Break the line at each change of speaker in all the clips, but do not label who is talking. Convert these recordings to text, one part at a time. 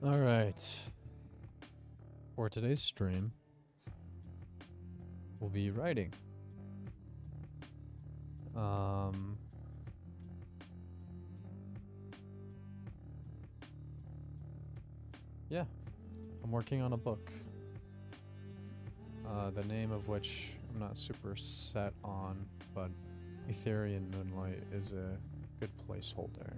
All right. For today's stream, we'll be writing. Yeah, I'm working on a book. The name of which I'm not super set on, but Ethereum Moonlight is a good placeholder.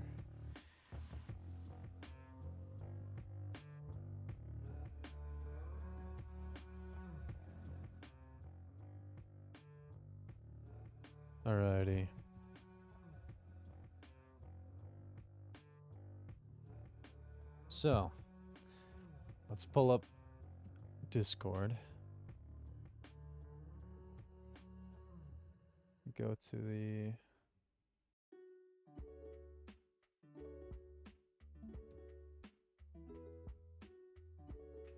Alrighty. So, let's pull up Discord. Go to the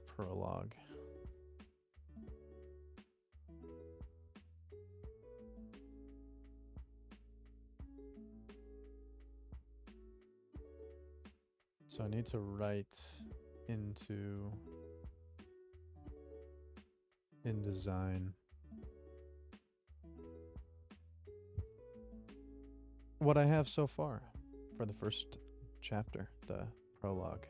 prologue. So I need to write into InDesign what I have so far for the first chapter, the prologue.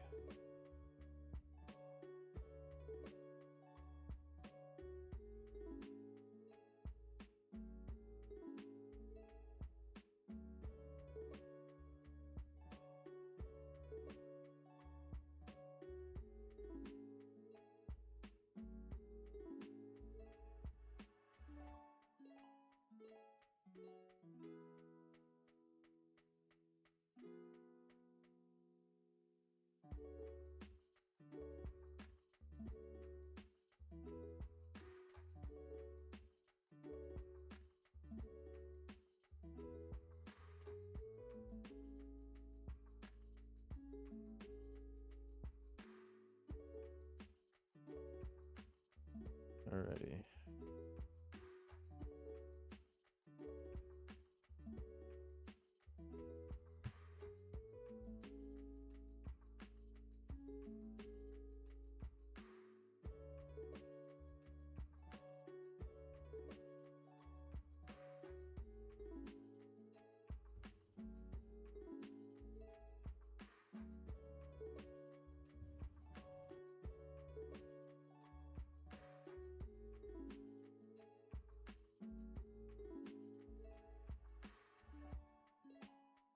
Alrighty.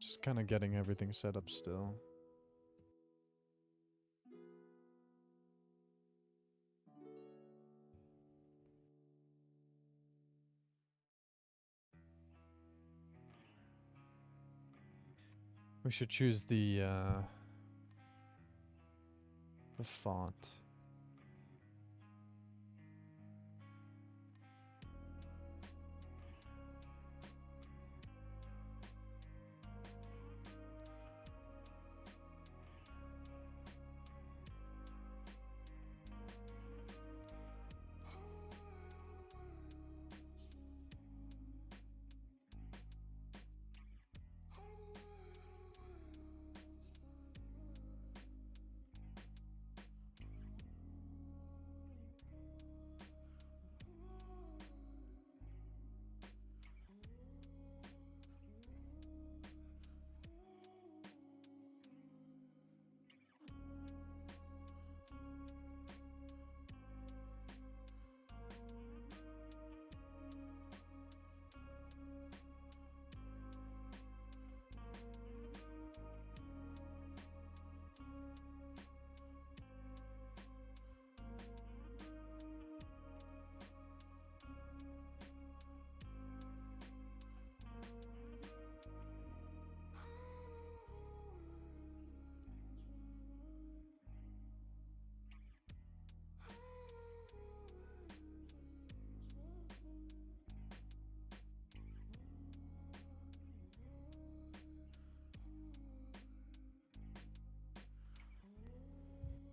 Just kind of getting everything set up still. We should choose the font.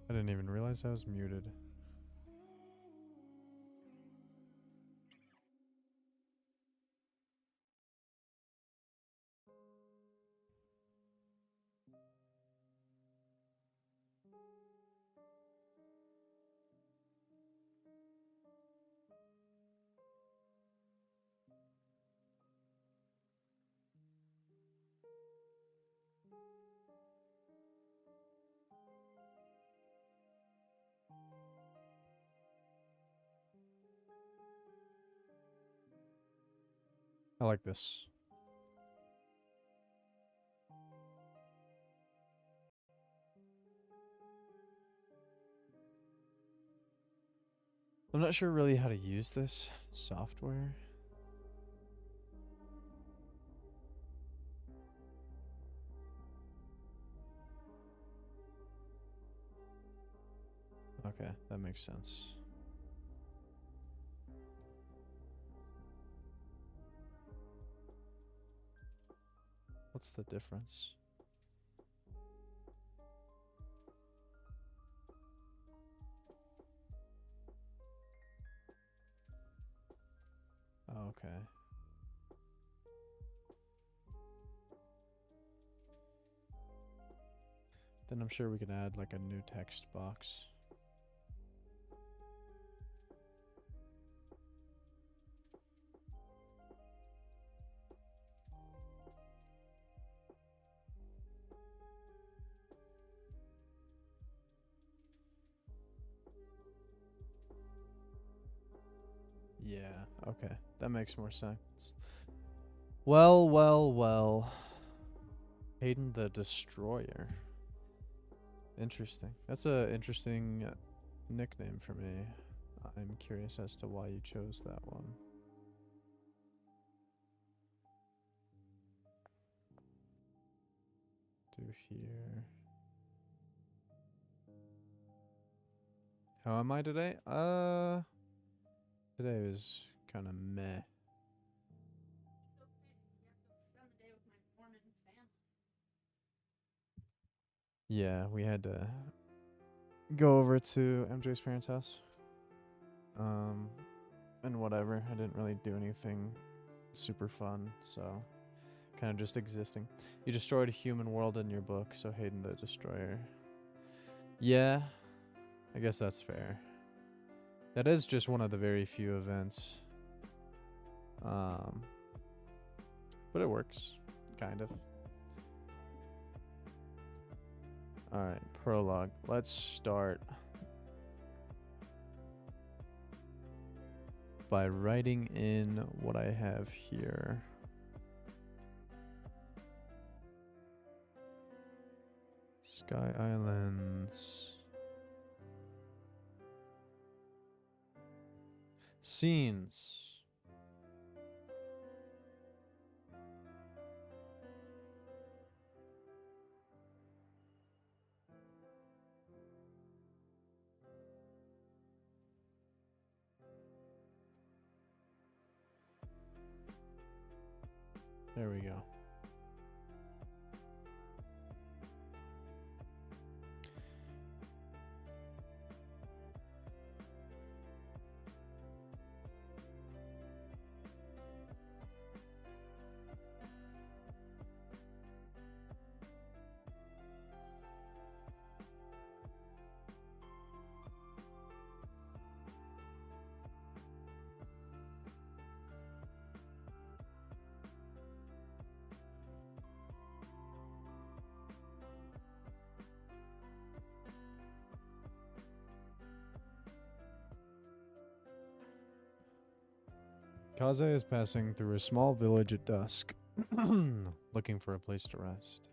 I didn't even realize I was muted. I like this. I'm not sure really how to use this software. Okay, that makes sense. What's the difference? Oh, okay. Then I'm sure we could add like a new text box. Yeah, okay. That makes more sense. Well, well, well. Hayden the Destroyer. Interesting. That's a interesting nickname for me. I'm curious as to why you chose that one. Do here. How am I today? Today was kind of meh. Yeah, we had to go over to MJ's parents' house. And whatever. I didn't really do anything super fun, so kind of just existing. You destroyed a human world in your book, so Hayden the Destroyer. Yeah, I guess that's fair. That is just one of the very few events. But it works, kind of. Alright, prologue. Let's start by writing in what I have here. Sky Islands. Scenes. There we go. Kaze is passing through a small village at dusk, looking for a place to rest.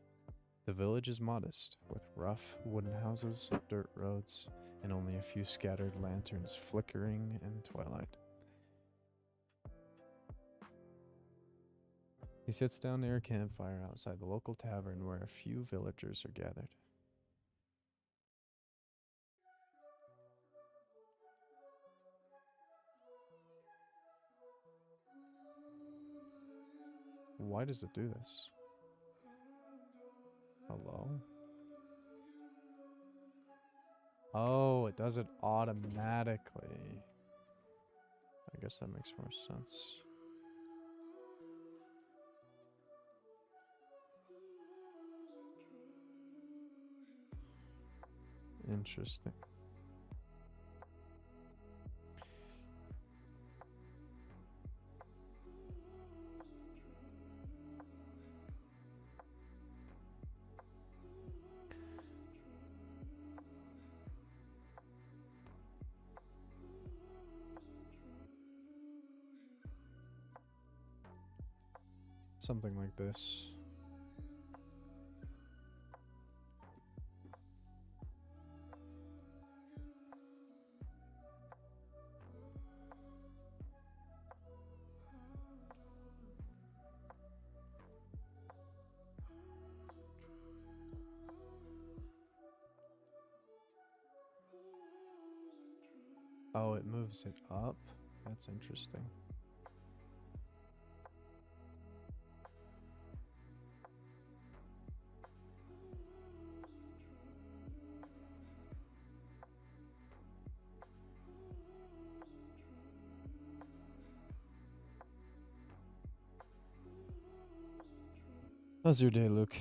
The village is modest, with rough wooden houses, dirt roads, and only a few scattered lanterns flickering in the twilight. He sits down near a campfire outside the local tavern where a few villagers are gathered. Why does it do this? Hello? Oh, it does it automatically. I guess that makes more sense. Interesting. Something like this. Oh, it moves it up? That's interesting. How's your day, Luke?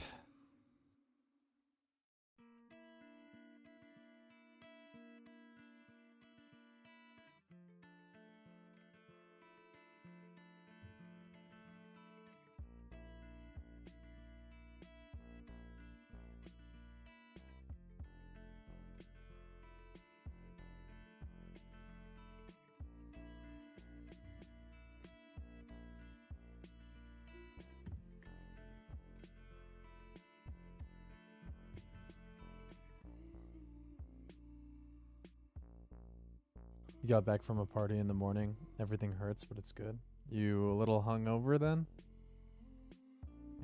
You got back from a party in the morning. Everything hurts, but it's good. You a little hungover then?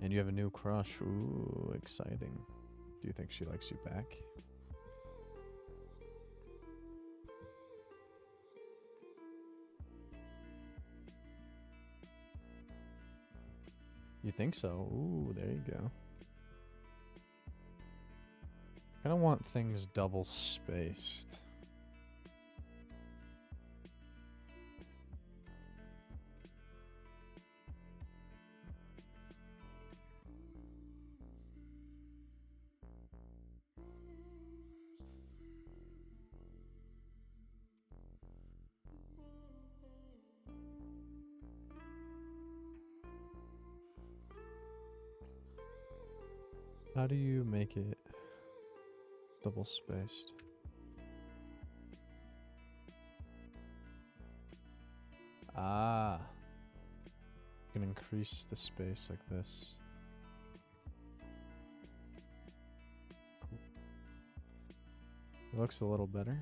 And you have a new crush. Ooh, exciting. Do you think she likes you back? You think so? Ooh, there you go. I don't want things double spaced. How do you make it double spaced? Ah. You can increase the space like this. Cool. It looks a little better.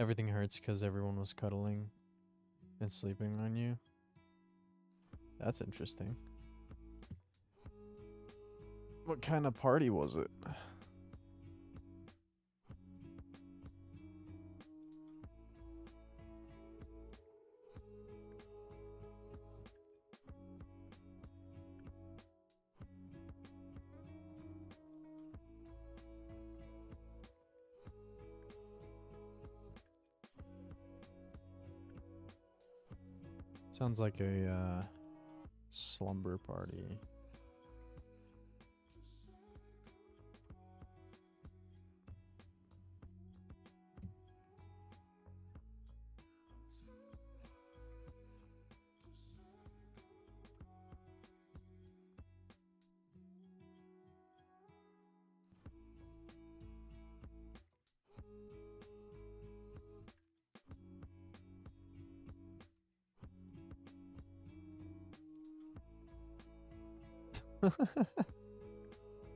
Everything hurts because everyone was cuddling and sleeping on you. That's interesting. What kind of party was it? Sounds like a slumber party.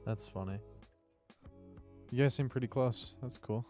That's funny. You guys seem pretty close. That's cool.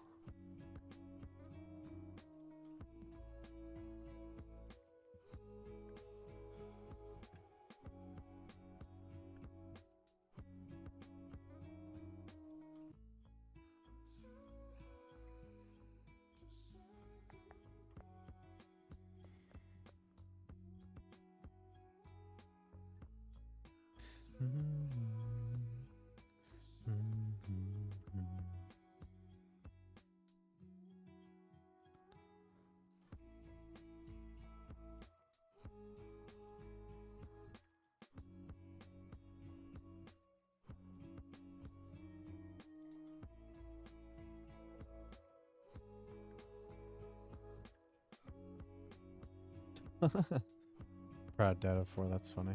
Proud dad of 4, that's funny.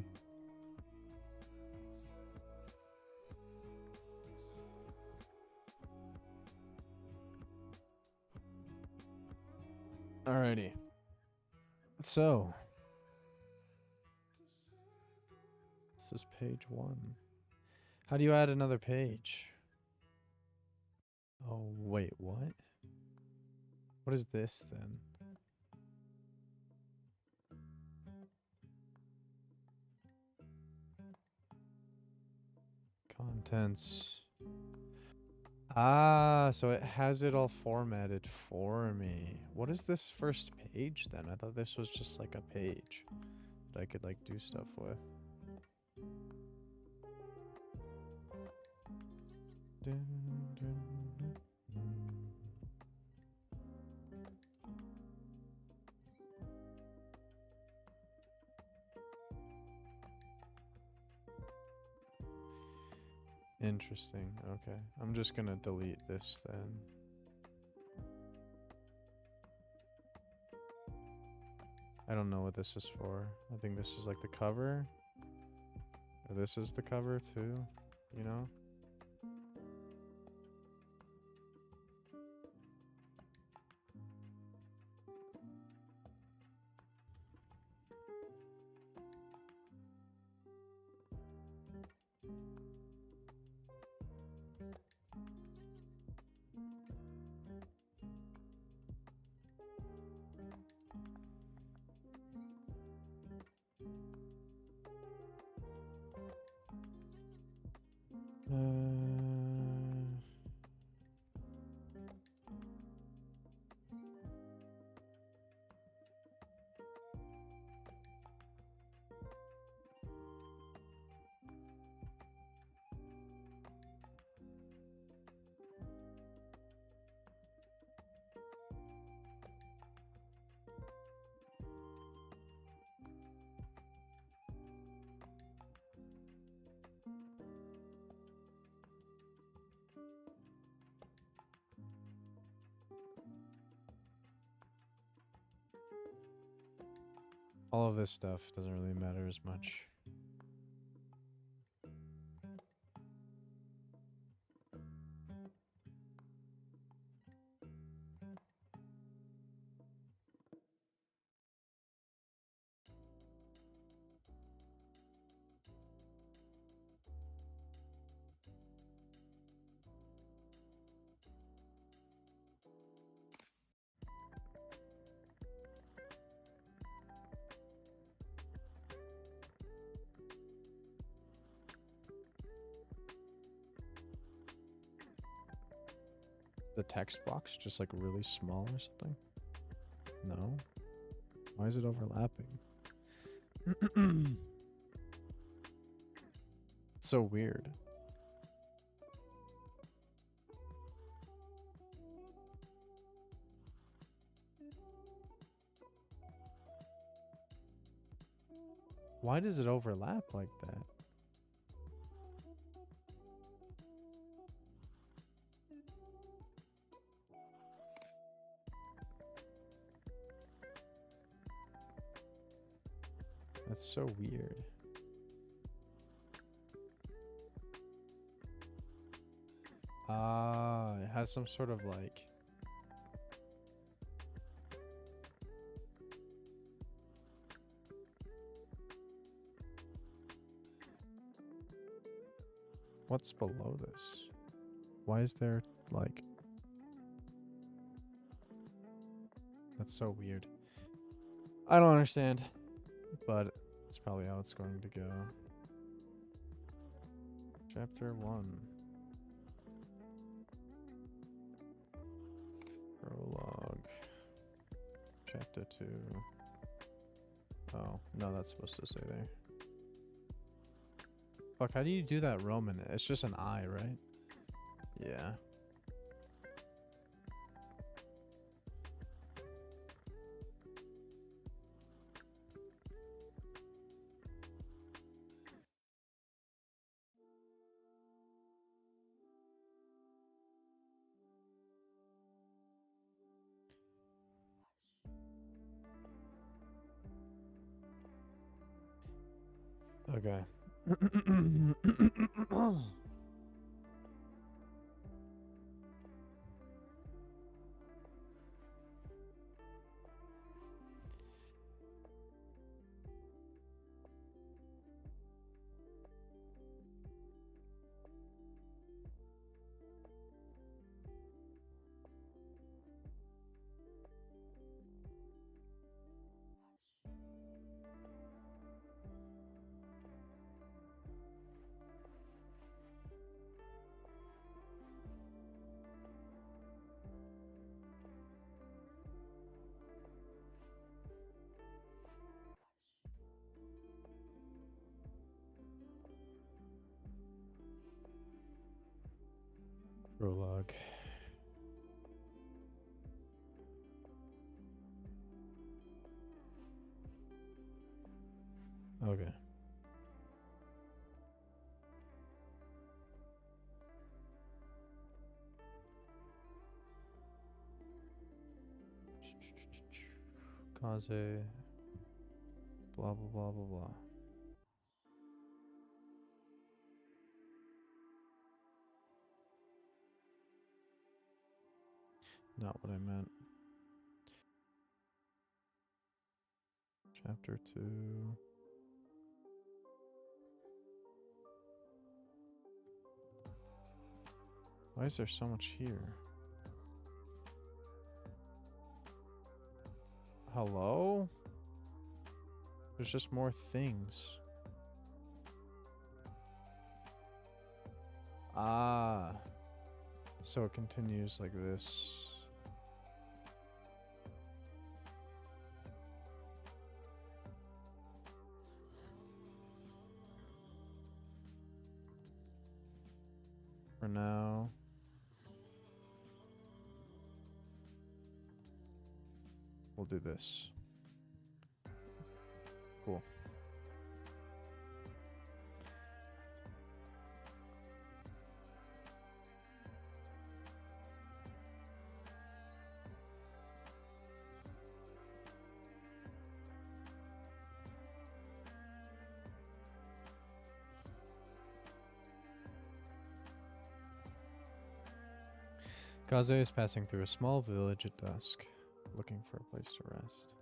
Alrighty. So, this is page 1. How do you add another page? Oh, wait, what? What is this then? Contents. Ah, so it has it all formatted for me. What is this first page then? I thought this was just like a page that I could like do stuff with. Dun, dun, dun, dun. Interesting. Okay. I'm just gonna delete this then. I don't know what this is for. I think this is like the cover. Or this is the cover too, you know? All of this stuff doesn't really matter as much. The text box just like really small or something? No? Why is it overlapping? It's so weird. Why does it overlap like that? That's so weird. Ah, it has some sort of like... What's below this? Why is there like... That's so weird. I don't understand, but it's probably how it's going to go. Chapter 1. Prologue. Chapter 2. Oh, no, that's supposed to say there. Fuck, how do you do that Roman? It's just an I, right? Yeah. Okay. Prologue. Okay. Kaze. Blah, blah, blah, blah, blah. Not what I meant. Chapter 2. Why is there so much here? Hello? There's just more things. Ah. So it continues like this. For now. We'll do this. Cool. Kaze is passing through a small village at dusk, looking for a place to rest.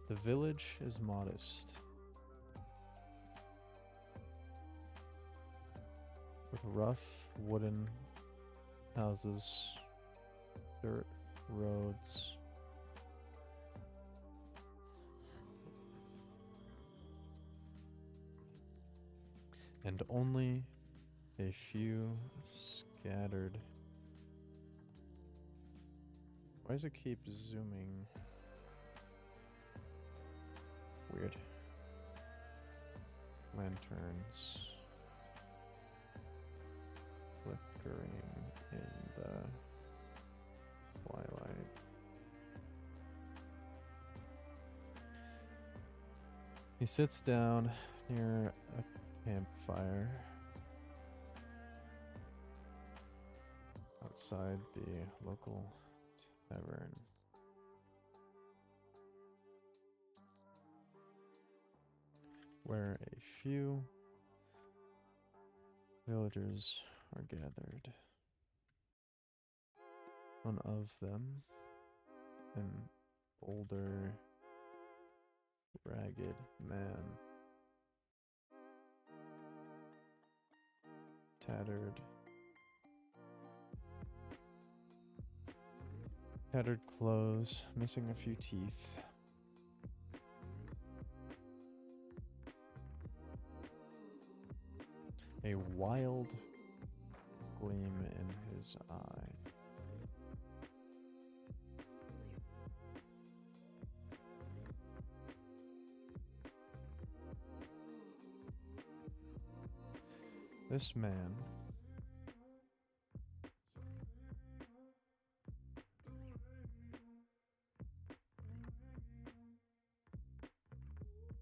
The village is modest, with rough wooden houses, dirt roads, and only a few scattered. Why does it keep zooming? Weird. Lanterns flickering in the twilight. He sits down near a campfire outside the local tavern. Where a few villagers are gathered. One of them, an older, ragged man, tattered clothes, missing a few teeth. A wild gleam in his eye. This man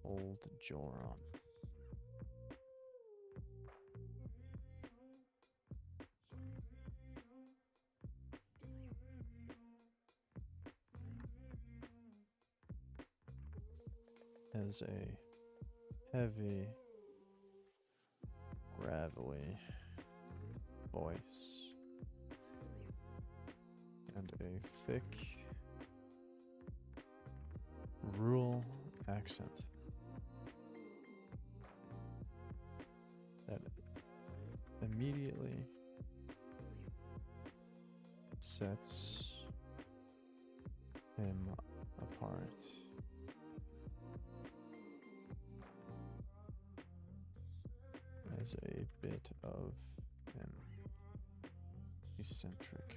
Old Joram. Has a heavy, gravelly voice and a thick, rural accent that immediately sets him apart. As a bit of an eccentric.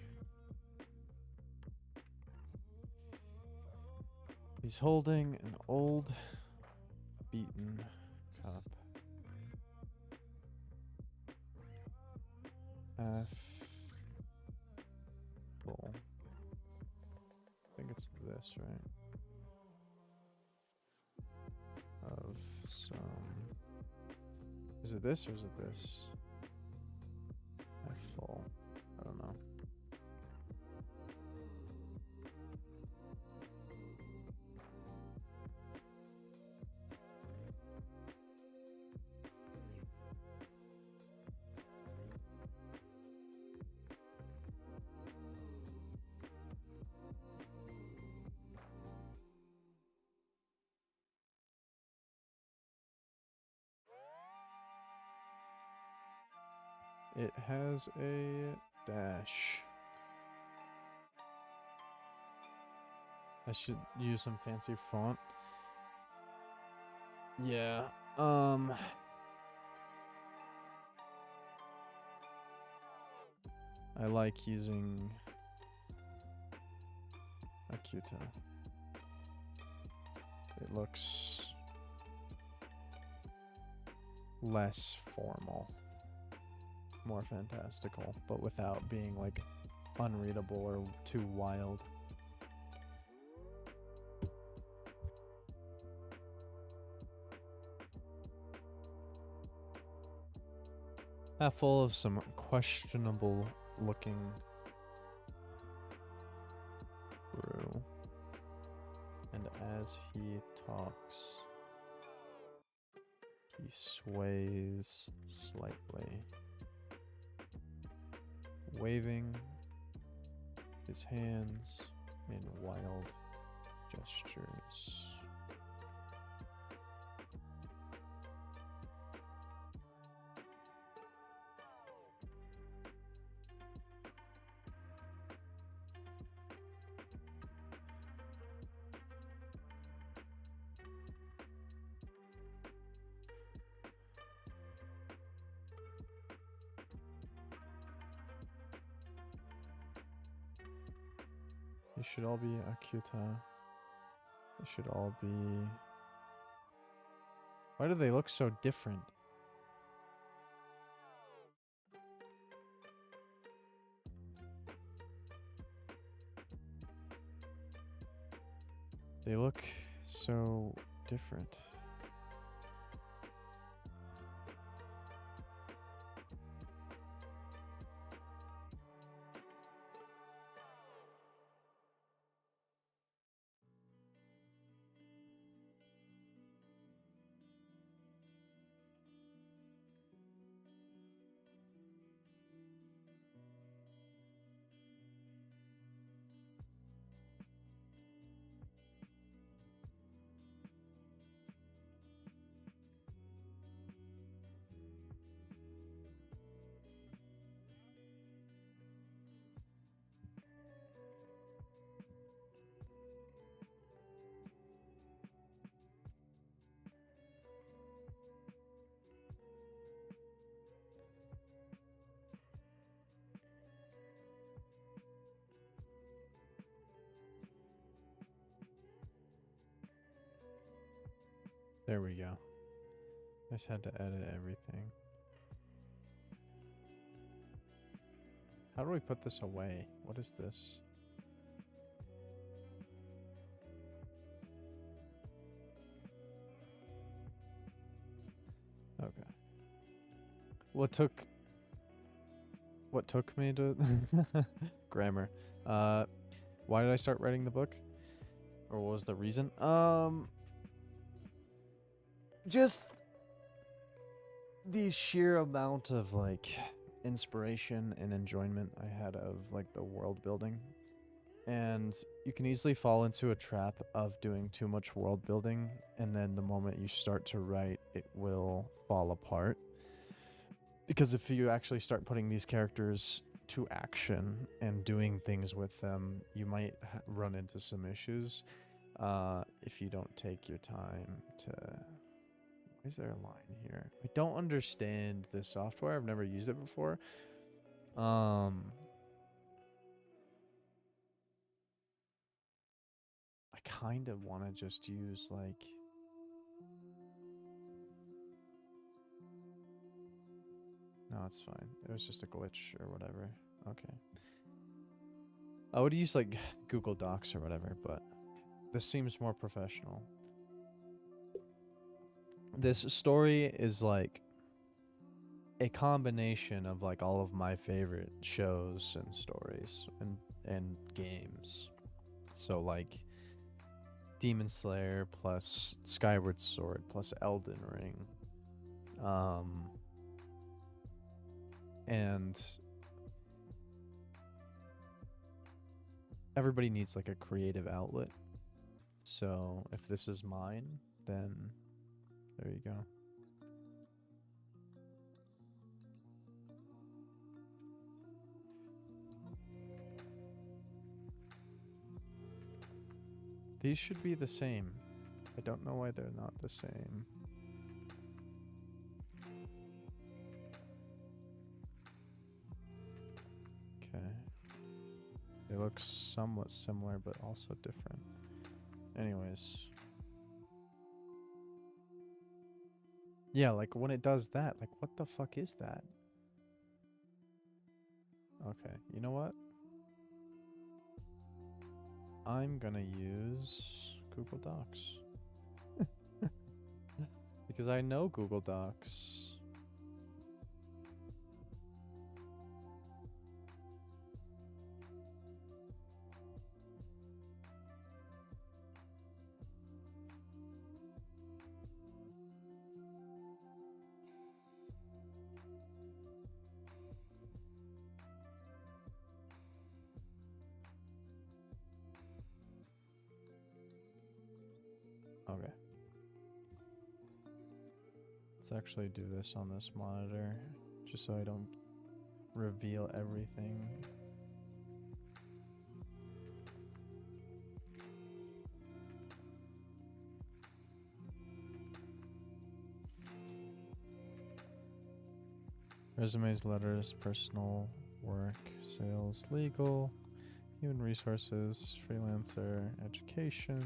He's holding an old, beaten top. Half full. I think it's this, right? Of some. Is it this or is it this? Half full. I don't know. It has a dash. I should use some fancy font. Yeah. I like using Akuta. It looks less formal, more fantastical, but without being like unreadable or too wild. Half full of some questionable looking brew. And as he talks, he sways slightly, waving his hands in wild gestures. They should all be Akuta. They should all be... Why do they look so different? They look so different. There we go. I just had to edit everything. How do we put this away? What is this? Okay. What took me to grammar? Why did I start writing the book? Or what was the reason? Just the sheer amount of like inspiration and enjoyment I had of like the world building. And you can easily fall into a trap of doing too much world building, and then the moment you start to write, it will fall apart. Because if you actually start putting these characters to action and doing things with them, you might run into some issues if you don't take your time to... Why is there a line here? I don't understand this software. I've never used it before. I kind of want to just use like No, it's fine. It was just a glitch or whatever. Okay. I would use like Google Docs or whatever, but this seems more professional. This story is like a combination of like all of my favorite shows and stories and games. So like Demon Slayer plus Skyward Sword plus Elden Ring. And everybody needs like a creative outlet. So if this is mine, then there you go. These should be the same. I don't know why they're not the same. Okay. They look somewhat similar, but also different. Anyways. Yeah, like when it does that, like what the fuck is that? Okay, you know what? I'm gonna use Google Docs. Because I know Google Docs. Okay. Let's actually do this on this monitor, just so I don't reveal everything. Resumes, letters, personal work, sales, legal, human resources, freelancer, education.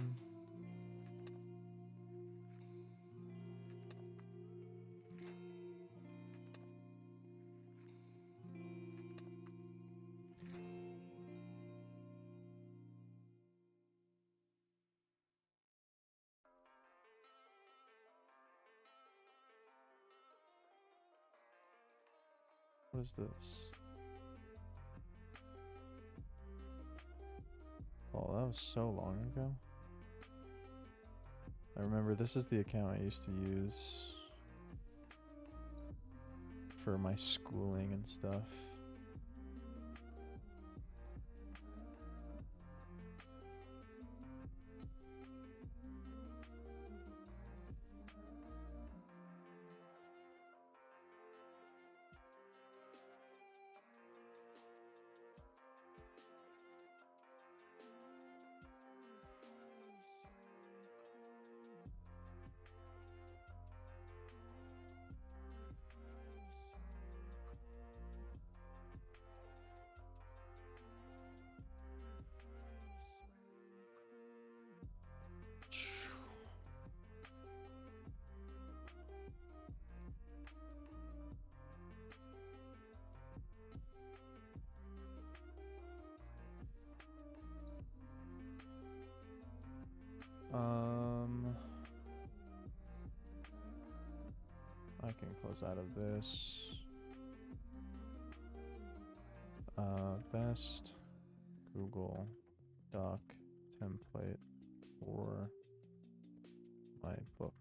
What is this? Oh, that was so long ago. I remember this is the account I used to use for my schooling and stuff. I can close out of this. Best Google Doc template for my book.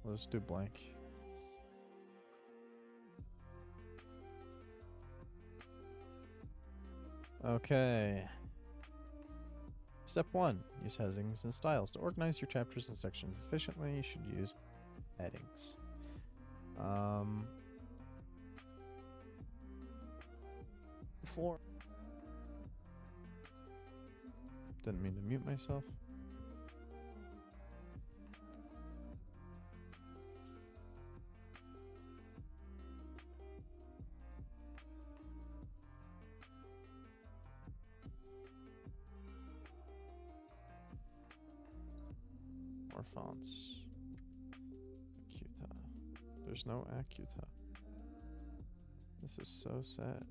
Let's do blank. Okay. Step 1. Use headings and styles. To organize your chapters and sections efficiently, you should use headings. Didn't mean to mute myself. more fonts. Acuta. There's no Acuta. This is so sad.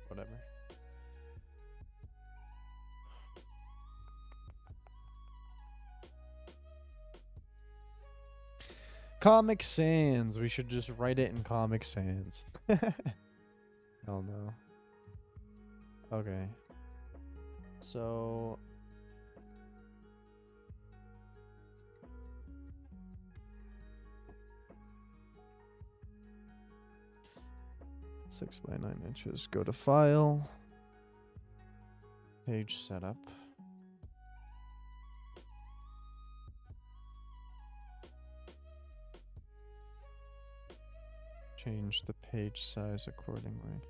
Whatever. Comic Sans. We should just write it in Comic Sans. Hell no. Okay. So... 6 by 9 inches. Go to File. Page Setup. Change the page size accordingly.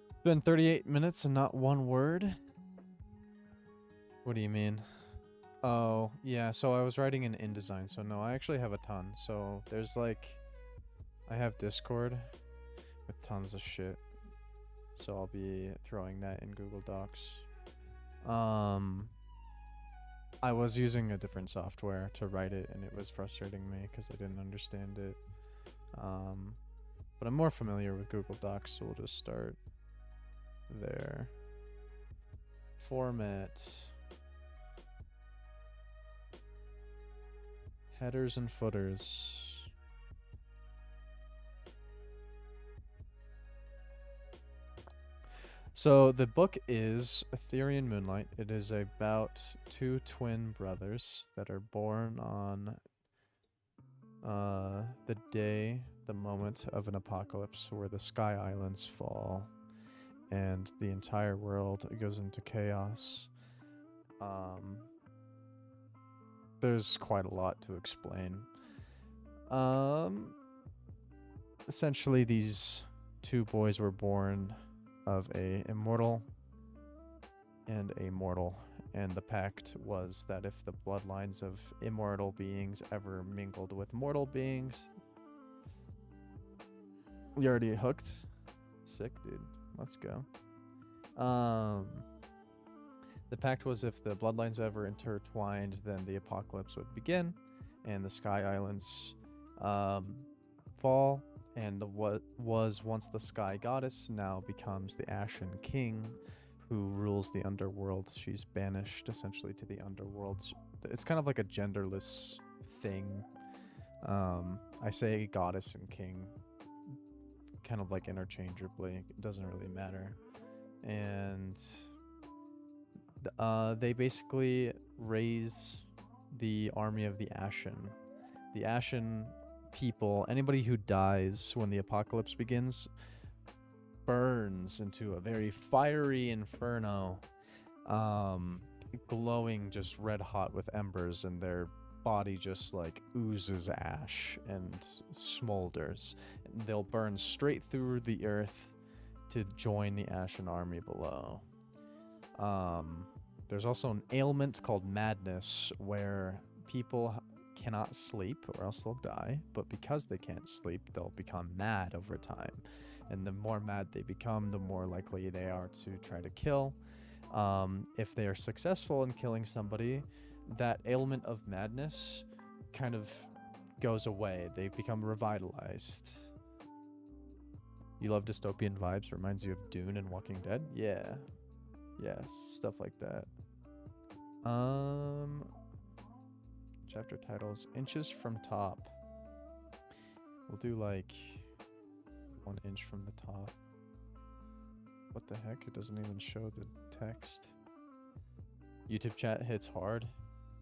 It's been 38 minutes and not one word. What do you mean? Oh, yeah, so I was writing in InDesign, so no, I actually have a ton. So there's like, I have Discord with tons of shit. So I'll be throwing that in Google Docs. I was using a different software to write it, and it was frustrating me because I didn't understand it. But I'm more familiar with Google Docs, so we'll just start there. Format. Headers and footers. So the book is Ethereal Moonlight. It is about two twin brothers that are born on the moment of an apocalypse where the Sky Islands fall and the entire world goes into chaos. There's quite a lot to explain. Essentially, these two boys were born of a immortal and a mortal, and the pact was that if the bloodlines of immortal beings ever mingled with mortal beings... You already hooked? Sick, dude. Let's go. The pact was if the bloodlines ever intertwined, then the apocalypse would begin, and the Sky Islands fall, and what was once the Sky Goddess now becomes the Ashen King, who rules the underworld. She's banished, essentially, to the underworld. It's kind of like a genderless thing. I say goddess and king kind of like interchangeably. It doesn't really matter. And they basically raise the army of the Ashen. The Ashen people, anybody who dies when the apocalypse begins, burns into a very fiery inferno, glowing just red hot with embers, and their body just like oozes ash and smolders. They'll burn straight through the earth to join the Ashen army below. There's also an ailment called madness, where people cannot sleep or else they'll die, but because they can't sleep, they'll become mad over time. And the more mad they become, the more likely they are to try to kill. If they are successful in killing somebody, that ailment of madness kind of goes away. They become revitalized. You love dystopian vibes? Reminds you of Dune and Walking Dead? Yeah. Yeah, stuff like that. Chapter titles. Inches from top. We'll do like 1 inch from the top. What the heck? It doesn't even show the text. YouTube chat hits hard.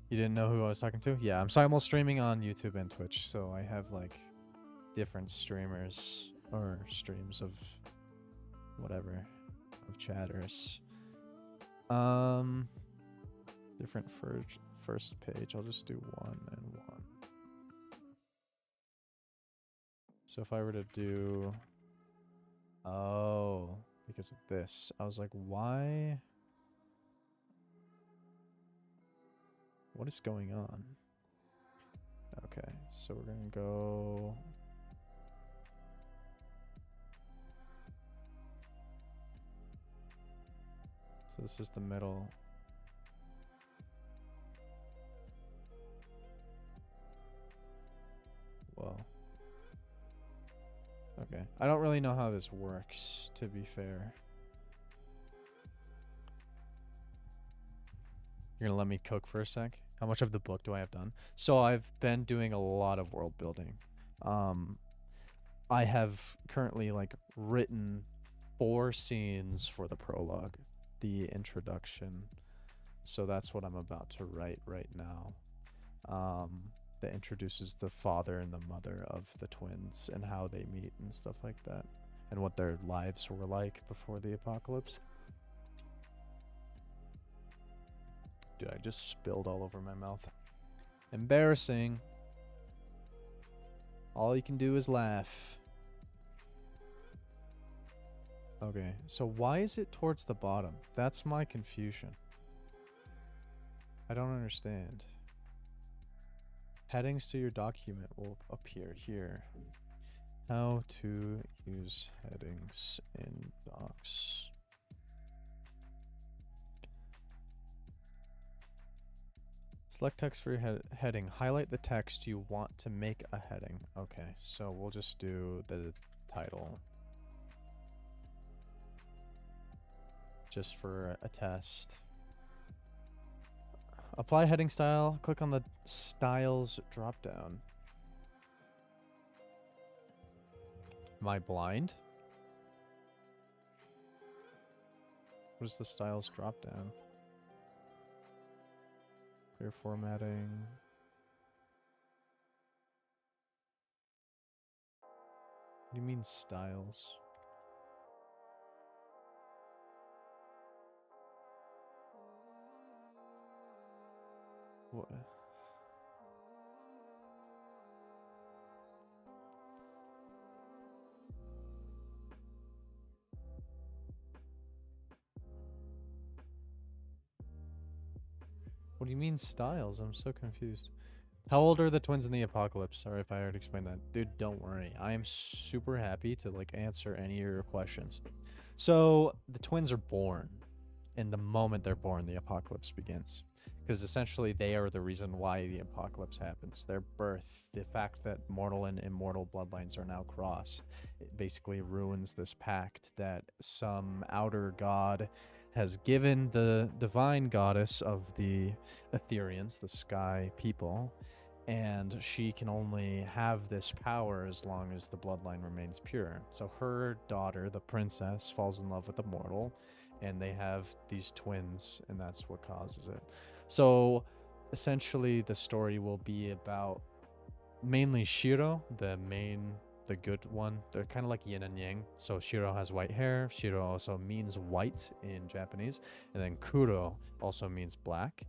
You didn't know who I was talking to? Yeah, I'm simul streaming on YouTube and Twitch, so I have like different streamers or streams of whatever, of chatters. Different first page. I'll just do 1 and 1. So if I were to do, oh, because of this, I was like, why? What is going on? Okay, so we're gonna go. So this is the middle. Whoa. Okay. I don't really know how this works, to be fair. You're gonna let me cook for a sec? How much of the book do I have done? So I've been doing a lot of world building. I have currently like written 4 scenes for the prologue, the introduction. So that's what I'm about to write right now. That introduces the father and the mother of the twins and how they meet and stuff like that, and what their lives were like before the apocalypse. Dude, I just spilled all over my mouth. Embarrassing. All you can do is laugh. Okay, so why is it towards the bottom? That's my confusion. I don't understand. Headings to your document will appear here. How to use headings in docs. Select text for your heading. Highlight the text you want to make a heading. Okay, so we'll just do the title. Just for a test. Apply heading style. Click on the styles dropdown. Am I blind? What is the styles dropdown? Clear formatting. What do you mean styles? What? What do you mean styles? I'm so confused. How old are the twins in the apocalypse? Sorry if I already explained that. Dude, don't worry. I am super happy to like answer any of your questions. So the twins are born. And the moment they're born, the apocalypse begins. Because essentially they are the reason why the apocalypse happens. Their birth, the fact that mortal and immortal bloodlines are now crossed, it basically ruins this pact that some outer god has given the divine goddess of the Etherians, the sky people, and she can only have this power as long as the bloodline remains pure. So her daughter, the princess, falls in love with the mortal, and they have these twins, and that's what causes it. So essentially the story will be about mainly Shiro, the good one. They're kind of like yin and yang. So Shiro has white hair. Shiro also means white in Japanese. And then Kuro also means black.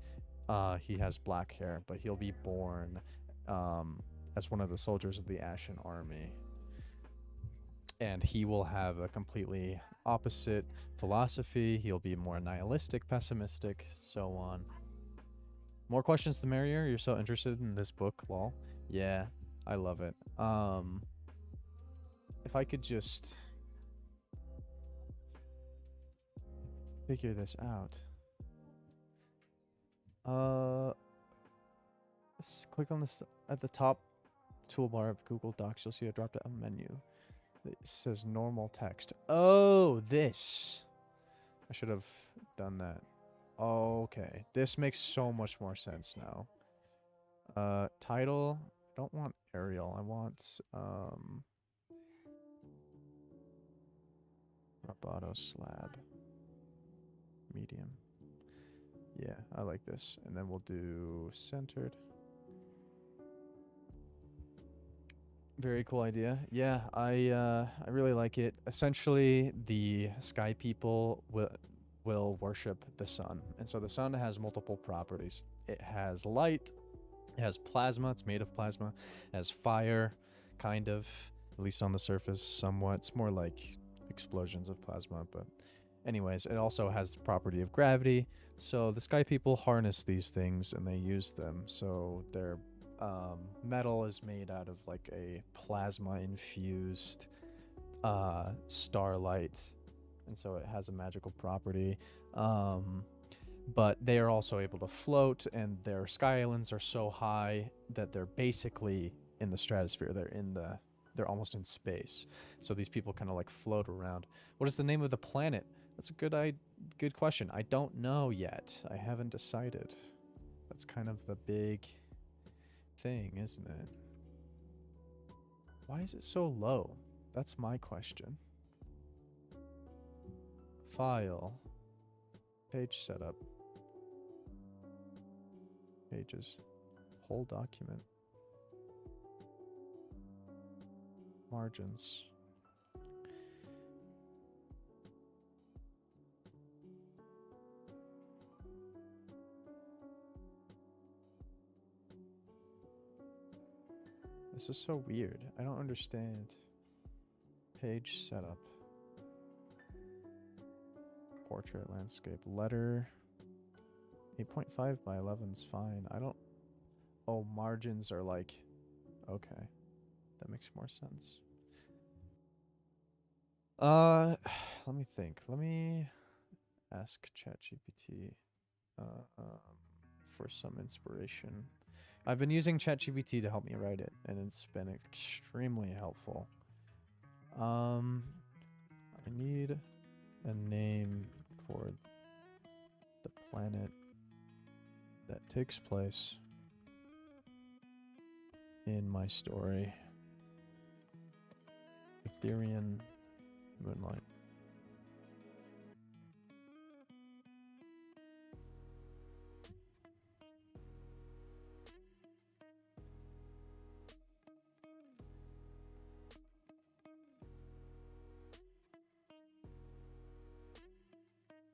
He has black hair, but he'll be born as one of the soldiers of the Ashen Army. And he will have a completely opposite philosophy. He'll be more nihilistic, pessimistic, so on. More questions the merrier. You're so interested in this book, lol. Yeah, I love it. If I could just figure this out. Click on this at the top toolbar of Google Docs. You'll see a drop-down menu that says normal text. Oh, this. I should have done that. Okay, this makes so much more sense now. Title. I don't want Arial. I want Roboto slab. Medium. Yeah, I like this. And then we'll do centered. Very cool idea. Yeah, I really like it. Essentially, the sky people will worship the sun. And so the sun has multiple properties. It has light, it has plasma, it's made of plasma, it has fire, kind of, at least on the surface somewhat. It's more like explosions of plasma, but anyways, it also has the property of gravity. So the sky people harness these things and they use them. So their metal is made out of like a plasma infused starlight, and so it has a magical property. But they are also able to float, and their sky islands are so high that they're basically in the stratosphere. They're almost in space. So these people kind of like float around. What is the name of the planet? That's a good question. I don't know yet. I haven't decided. That's kind of the big thing, isn't it? Why is it so low? That's my question. File. Page setup. Pages. Whole document. Margins. This is so weird. I don't understand. Page setup. Portrait landscape. Letter. 8.5 by 11 is fine. I don't... Oh, margins are like... Okay. That makes more sense. Let me think. Let me ask ChatGPT for some inspiration. I've been using ChatGPT to help me write it, and it's been extremely helpful. I need a name for the planet that takes place in my story. Ethereum Moonlight.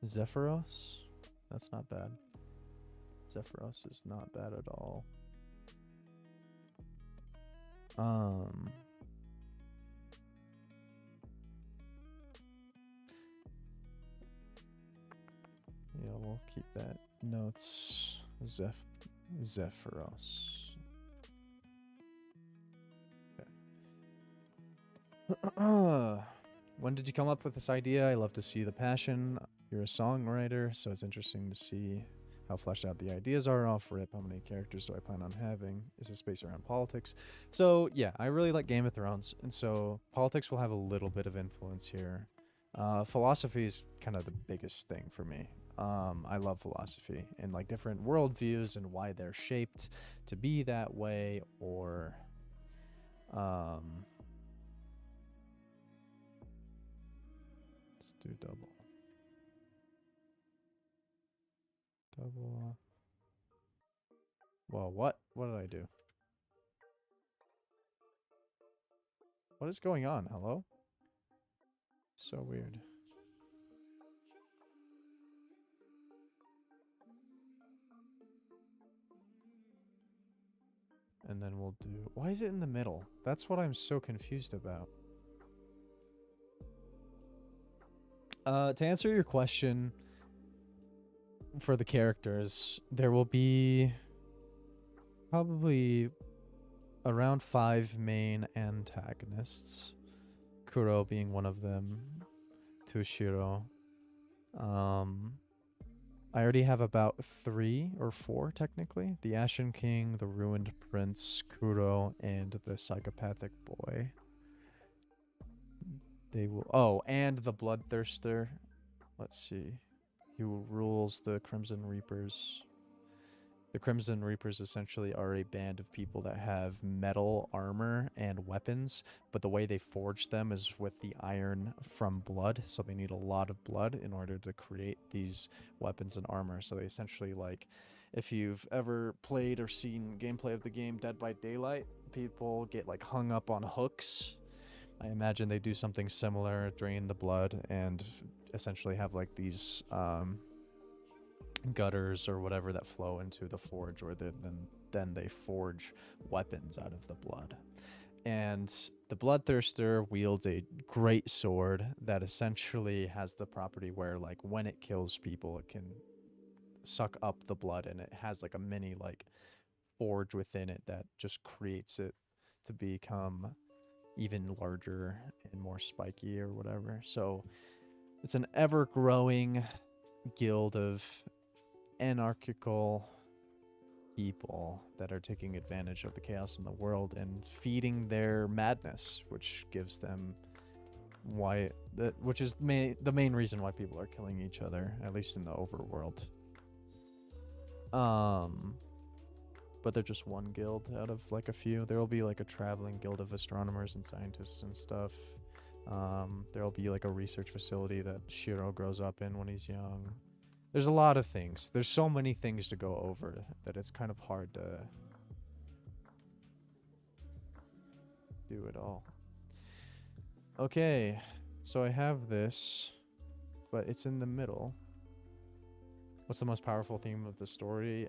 Zephyros? That's not bad. Zephyros is not bad at all. Yeah, we'll keep that. Notes. Zephyros. Okay. When did you come up with this idea? I love to see the passion. You're a songwriter, so it's interesting to see how fleshed out the ideas are. Off rip, how many characters do I plan on having? Is this space around politics? So yeah, I really like Game of Thrones, and so politics will have a little bit of influence here. Philosophy is kind of the biggest thing for me. I love philosophy and like different worldviews and why they're shaped to be that way, or let's do double. Well, what did I do? What is going on? Hello? So weird. And then we'll do... Why is it in the middle? That's what I'm so confused about. To answer your question, for the characters, there will be probably around 5 main antagonists. Kuro being one of them. Tushiro. I already have about 3 or 4 technically. The Ashen King, the Ruined Prince, Kuro, and the Psychopathic Boy. They will... Oh, and the Bloodthirster. Let's see. He rules the Crimson Reapers. The Crimson Reapers essentially are a band of people that have metal armor and weapons, but the way they forge them is with the iron from blood, so they need a lot of blood in order to create these weapons and armor. So they essentially, like, if you've ever played or seen gameplay of the game Dead by Daylight, people get, like, hung up on hooks. I imagine they do something similar, drain the blood, and essentially have, like, these, gutters or whatever that flow into the forge, or then they forge weapons out of the blood. And the Bloodthirster wields a great sword that essentially has the property where, like, when it kills people, it can suck up the blood, and it has like a mini like forge within it that just creates it to become even larger and more spiky or whatever. So it's an ever-growing guild of anarchical people that are taking advantage of the chaos in the world and feeding their madness, which gives them which is the main reason why people are killing each other, at least in the overworld. But they're just one guild out of like a few. There will be like a traveling guild of astronomers and scientists and stuff. There'll be like a research facility that Shiro grows up in when he's young. There's a lot of things. There's so many things to go over that it's kind of hard to do it all. Okay, so I have this, but it's in the middle. What's the most powerful theme of the story?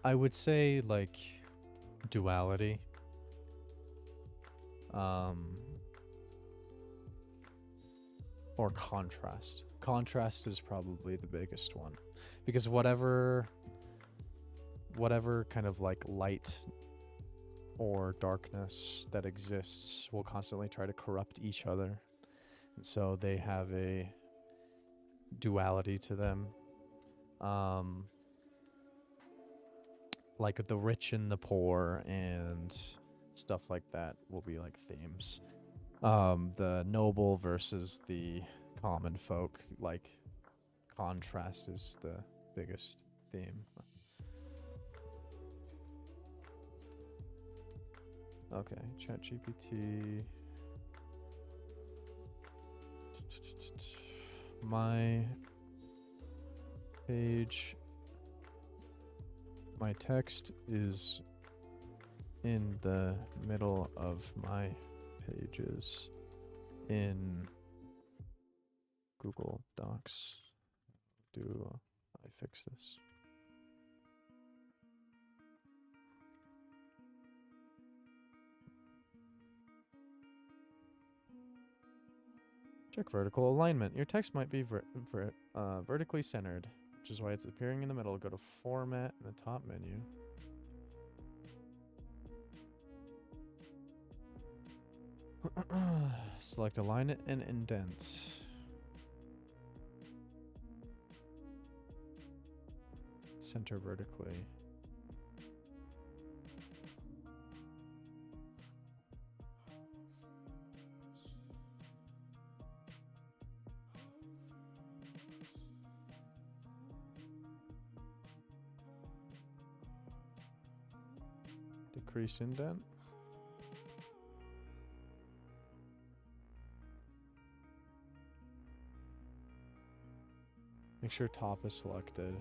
I would say like duality. Or contrast. Contrast is probably the biggest one, because whatever kind of like light or darkness that exists will constantly try to corrupt each other, and so they have a duality to them. Like the rich and the poor and stuff like that will be like themes. The noble versus the common folk, like contrast is the biggest theme. Okay, ChatGPT. My page, my text is in the middle of my pages in Google Docs. Do I fix this? Check vertical alignment. Your text might be vertically centered, which is why it's appearing in the middle. Go to Format in the top menu. Select Align it and Indent. Center vertically. Decrease indent. Make sure top is selected.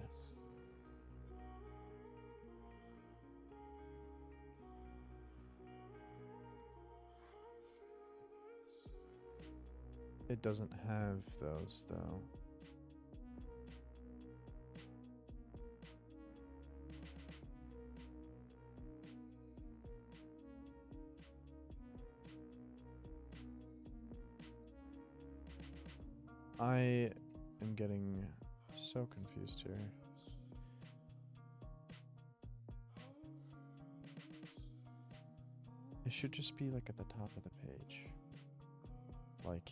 It doesn't have those though. I am getting so confused here. It should just be like at the top of the page. Like,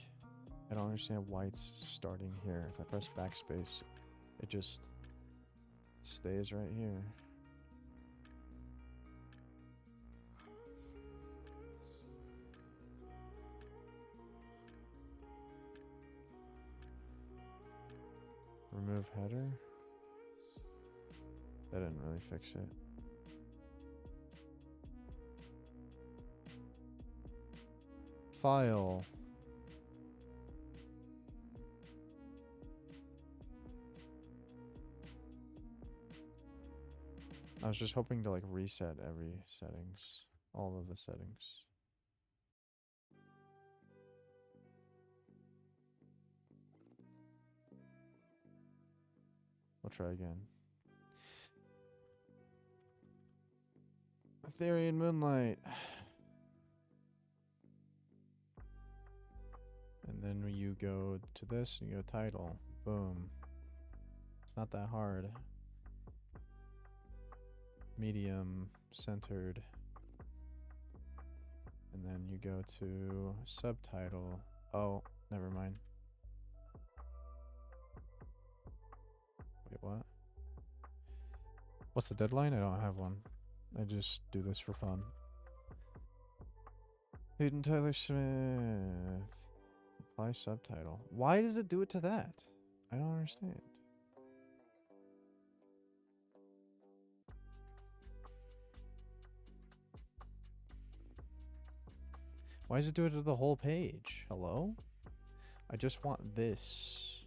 I don't understand why it's starting here. If I press backspace, it just stays right here. Remove header. That didn't really fix it. File. I was just hoping to like reset every settings, all of the settings. We'll try again. Ethereum Moonlight. And then you go to this and you go title. Boom. It's not that hard. Medium, centered. And then you go to subtitle. Oh, never mind. Wait, what? What's the deadline? I don't have one. I just do this for fun. Hayden Tyler Smith. Apply subtitle. Why does it do it to that? I don't understand. Why does it do it to the whole page? Hello? I just want this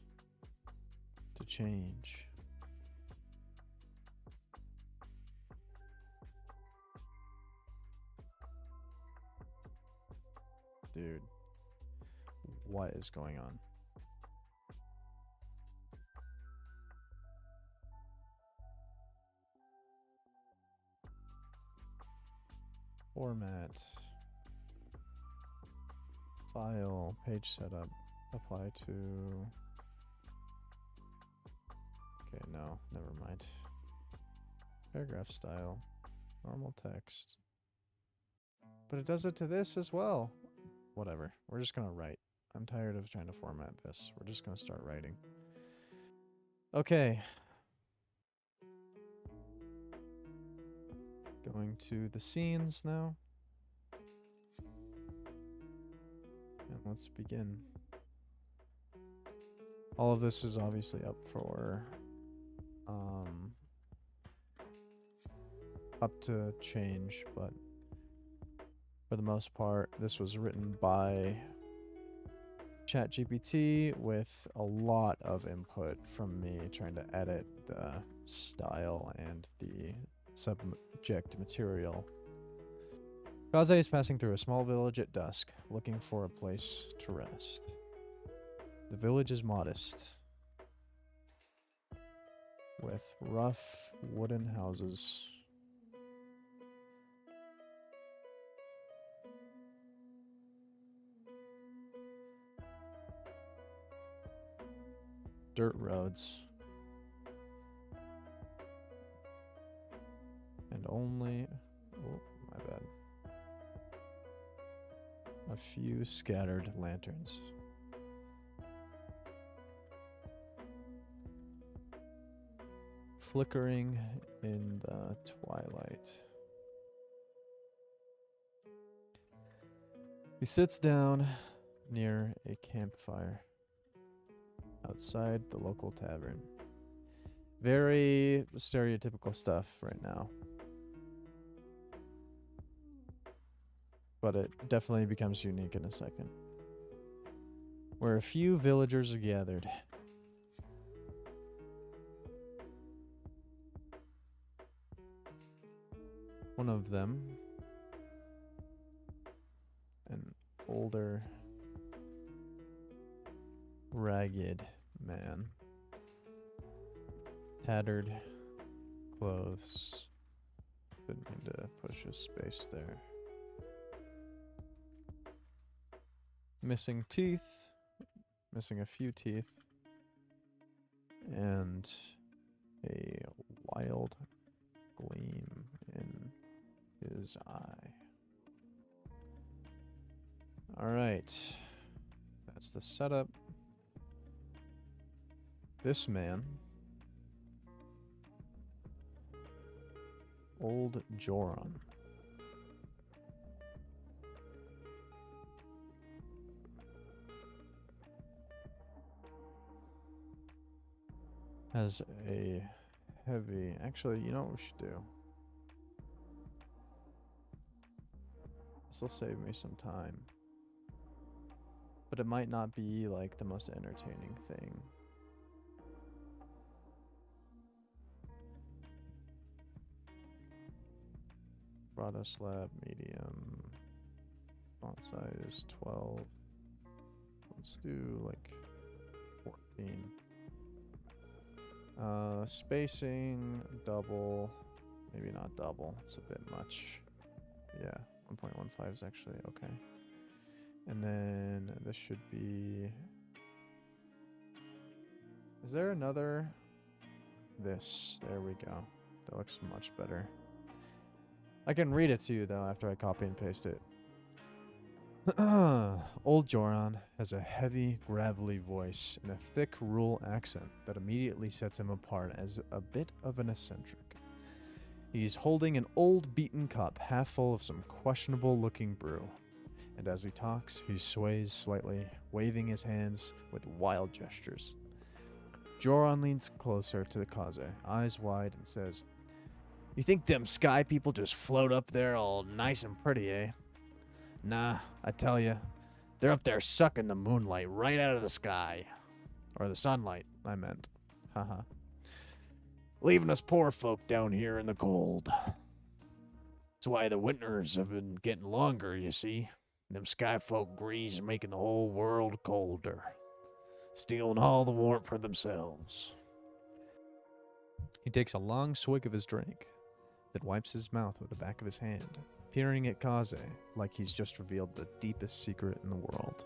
to change. Dude, what is going on? Format. File, page setup, apply to... Okay, no, never mind. Paragraph style, normal text. But it does it to this as well. Whatever, we're just gonna write. I'm tired of trying to format this. We're just gonna start writing. Okay. Going to the scenes now. And let's begin. All of this is obviously up for up to change, but for the most part, this was written by ChatGPT with a lot of input from me trying to edit the style and the subject material. Kaze is passing through a small village at dusk, looking for a place to rest. The village is modest, with rough wooden houses. Dirt roads. And only... Oh, my bad. A few scattered lanterns. Flickering in the twilight. He sits down near a campfire outside the local tavern. Very stereotypical stuff right now. But it definitely becomes unique in a second. Where a few villagers are gathered. One of them, an older, ragged man, tattered clothes. Didn't mean to push his space there. Missing teeth, missing a few teeth, and a wild gleam in his eye. Alright. That's the setup. This man, Old Joron. Has a heavy... Actually, you know what we should do? This will save me some time. But it might not be, like, the most entertaining thing. Prada slab, medium. Font size 12. Let's do, like, 14. Spacing, double. Maybe not double. It's a bit much. Yeah, 1.15 is actually okay. And then this should be... Is there another? This. There we go. That looks much better. I can read it to you, though, after I copy and paste it. Old Joron has a heavy, gravelly voice and a thick rural accent that immediately sets him apart as a bit of an eccentric. He's holding an old beaten cup half full of some questionable-looking brew, and as he talks, he sways slightly, waving his hands with wild gestures. Joron leans closer to Kaze, eyes wide, and says, "You think them sky people just float up there all nice and pretty, eh? Nah, I tell you, they're up there sucking the moonlight right out of the sky. Or the sunlight, I meant. Haha. Leaving us poor folk down here in the cold. That's why the winters have been getting longer, you see. Them sky folk grease are making the whole world colder. Stealing all the warmth for themselves." He takes a long swig of his drink, then wipes his mouth with the back of his hand, peering at Kaze like he's just revealed the deepest secret in the world.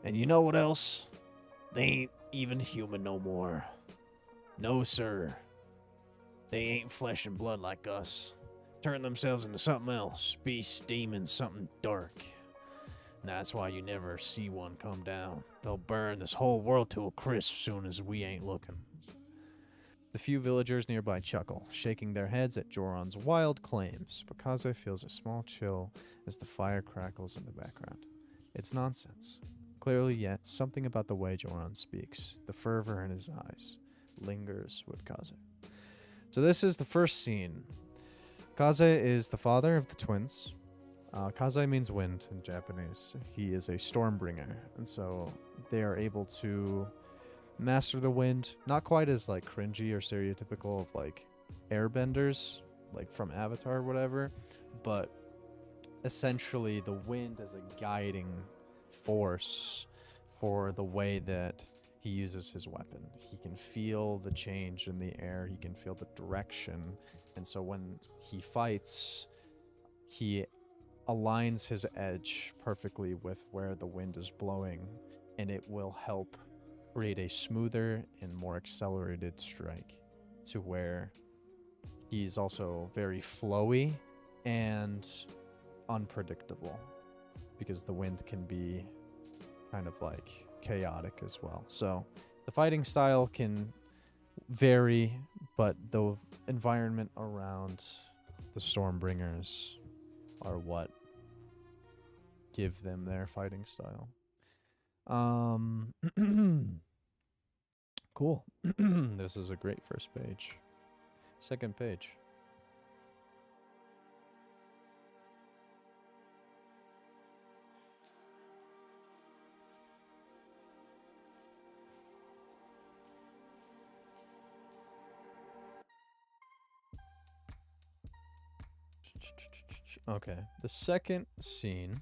"And you know what else? They ain't even human no more. No, sir. They ain't flesh and blood like us. Turn themselves into something else. Beasts, demons, something dark. And that's why you never see one come down. They'll burn this whole world to a crisp soon as we ain't looking." The few villagers nearby chuckle, shaking their heads at Joron's wild claims, but Kaze feels a small chill as the fire crackles in the background. It's nonsense. Clearly yet, something about the way Joron speaks, the fervor in his eyes, lingers with Kaze. So this is the first scene. Kaze is the father of the twins. Kaze means wind in Japanese. He is a stormbringer, and so they are able to master the wind, not quite as like cringy or stereotypical of like airbenders, like from Avatar or whatever, but essentially the wind as a guiding force for the way that he uses his weapon. He can feel the change in the air, he can feel the direction, and so when he fights, he aligns his edge perfectly with where the wind is blowing, and it will help create a smoother and more accelerated strike to where he's also very flowy and unpredictable because the wind can be kind of like chaotic as well. So the fighting style can vary, but the environment around the Stormbringers are what give them their fighting style. Cool. This is a great first page. Second page. Okay, the second scene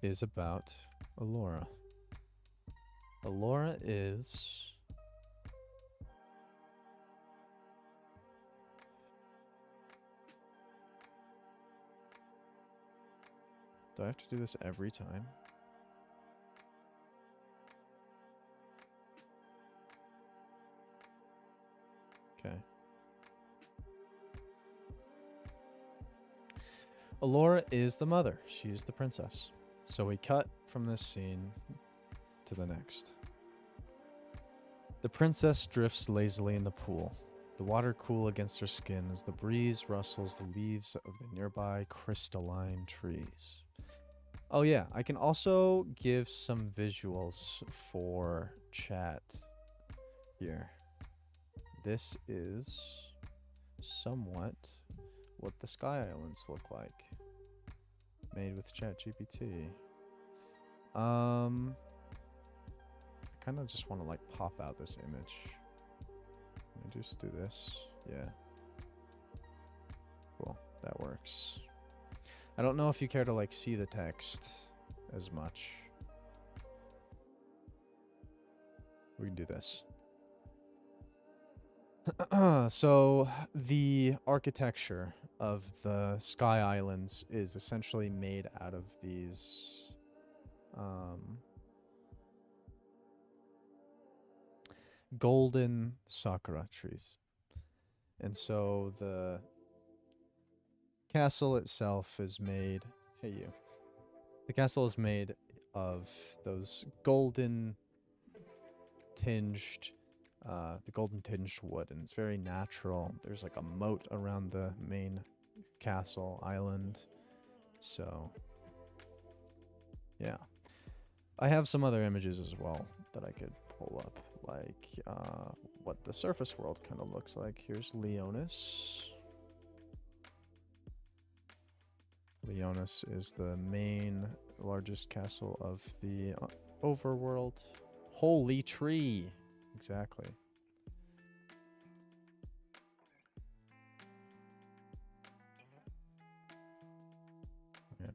is about Alora. Alora is... Do I have to do this every time? Okay. Allura is the mother. She's the princess. So we cut from this scene to the next. The princess drifts lazily in the pool. The water cool against her skin as the breeze rustles the leaves of the nearby crystalline trees. Oh yeah, I can also give some visuals for chat here. This is somewhat what the Sky Islands look like. Made with ChatGPT. I kind of just want to like pop out this image. Let me just do this. Yeah. Cool. That works. I don't know if you care to like see the text as much. We can do this. So the architecture of the Sky Islands is essentially made out of these golden sakura trees. And so the castle itself is made, hey you. The castle is made of those golden tinged wood, and it's very natural. There's like a moat around the main castle island. So yeah. I have some other images as well that I could pull up, like what the surface world kind of looks like. Here's Leonis. Leonis is the main, largest castle of the overworld. Holy tree! Exactly. Okay.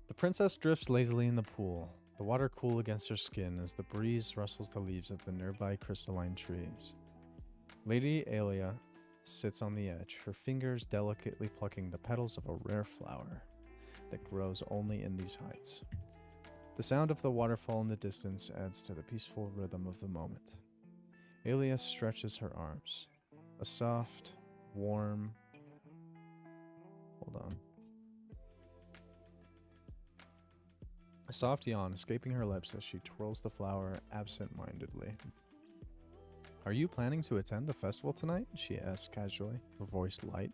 The princess drifts lazily in the pool, the water cool against her skin as the breeze rustles the leaves of the nearby crystalline trees. Lady Aelia sits on the edge, her fingers delicately plucking the petals of a rare flower that grows only in these heights. The sound of the waterfall in the distance adds to the peaceful rhythm of the moment. Aelia stretches her arms. A soft, warm... Hold on. A soft yawn escaping her lips as she twirls the flower absent-mindedly. Are you planning to attend the festival tonight? She asks casually, her voice light,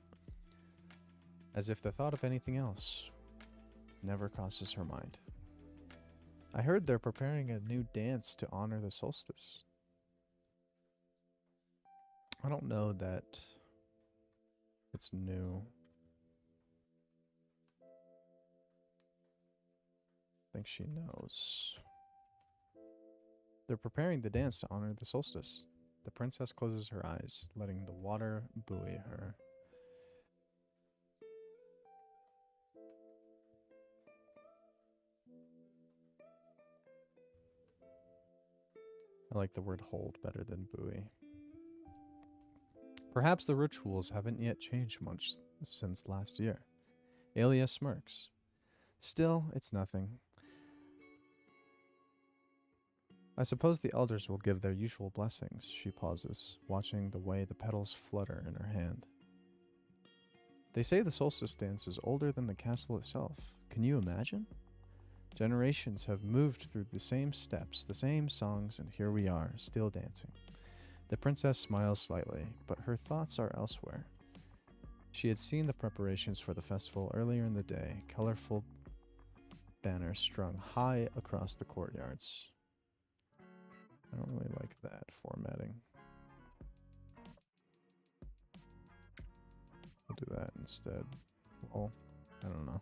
as if the thought of anything else never crosses her mind. I heard they're preparing a new dance to honor the solstice. I don't know that it's new. I think she knows. They're preparing the dance to honor the solstice. The princess closes her eyes, letting the water buoy her. I like the word hold better than buoy. Perhaps the rituals haven't yet changed much since last year. Aelia smirks. Still, it's nothing. I suppose the elders will give their usual blessings, she pauses, watching the way the petals flutter in her hand. They say the solstice dance is older than the castle itself. Can you imagine? Generations have moved through the same steps, the same songs, and here we are, still dancing. The princess smiles slightly, but her thoughts are elsewhere. She had seen the preparations for the festival earlier in the day, colorful banners strung high across the courtyards. I don't really like that formatting. We'll do that instead. Well, I don't know.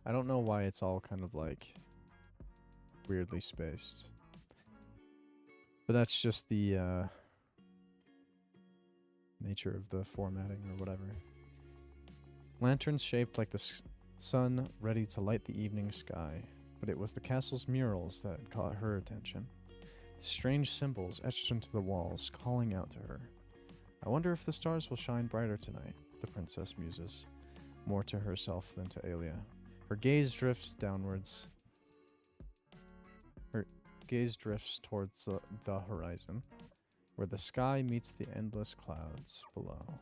I don't know why it's all kind of like weirdly spaced. But that's just the nature of the formatting or whatever. Lanterns shaped like the sun ready to light the evening sky. But it was the castle's murals that caught her attention. The strange symbols etched into the walls, calling out to her. I wonder if the stars will shine brighter tonight, the princess muses, more to herself than to Aelia. Her gaze drifts downwards. Her gaze drifts towards the horizon. Where the sky meets the endless clouds below.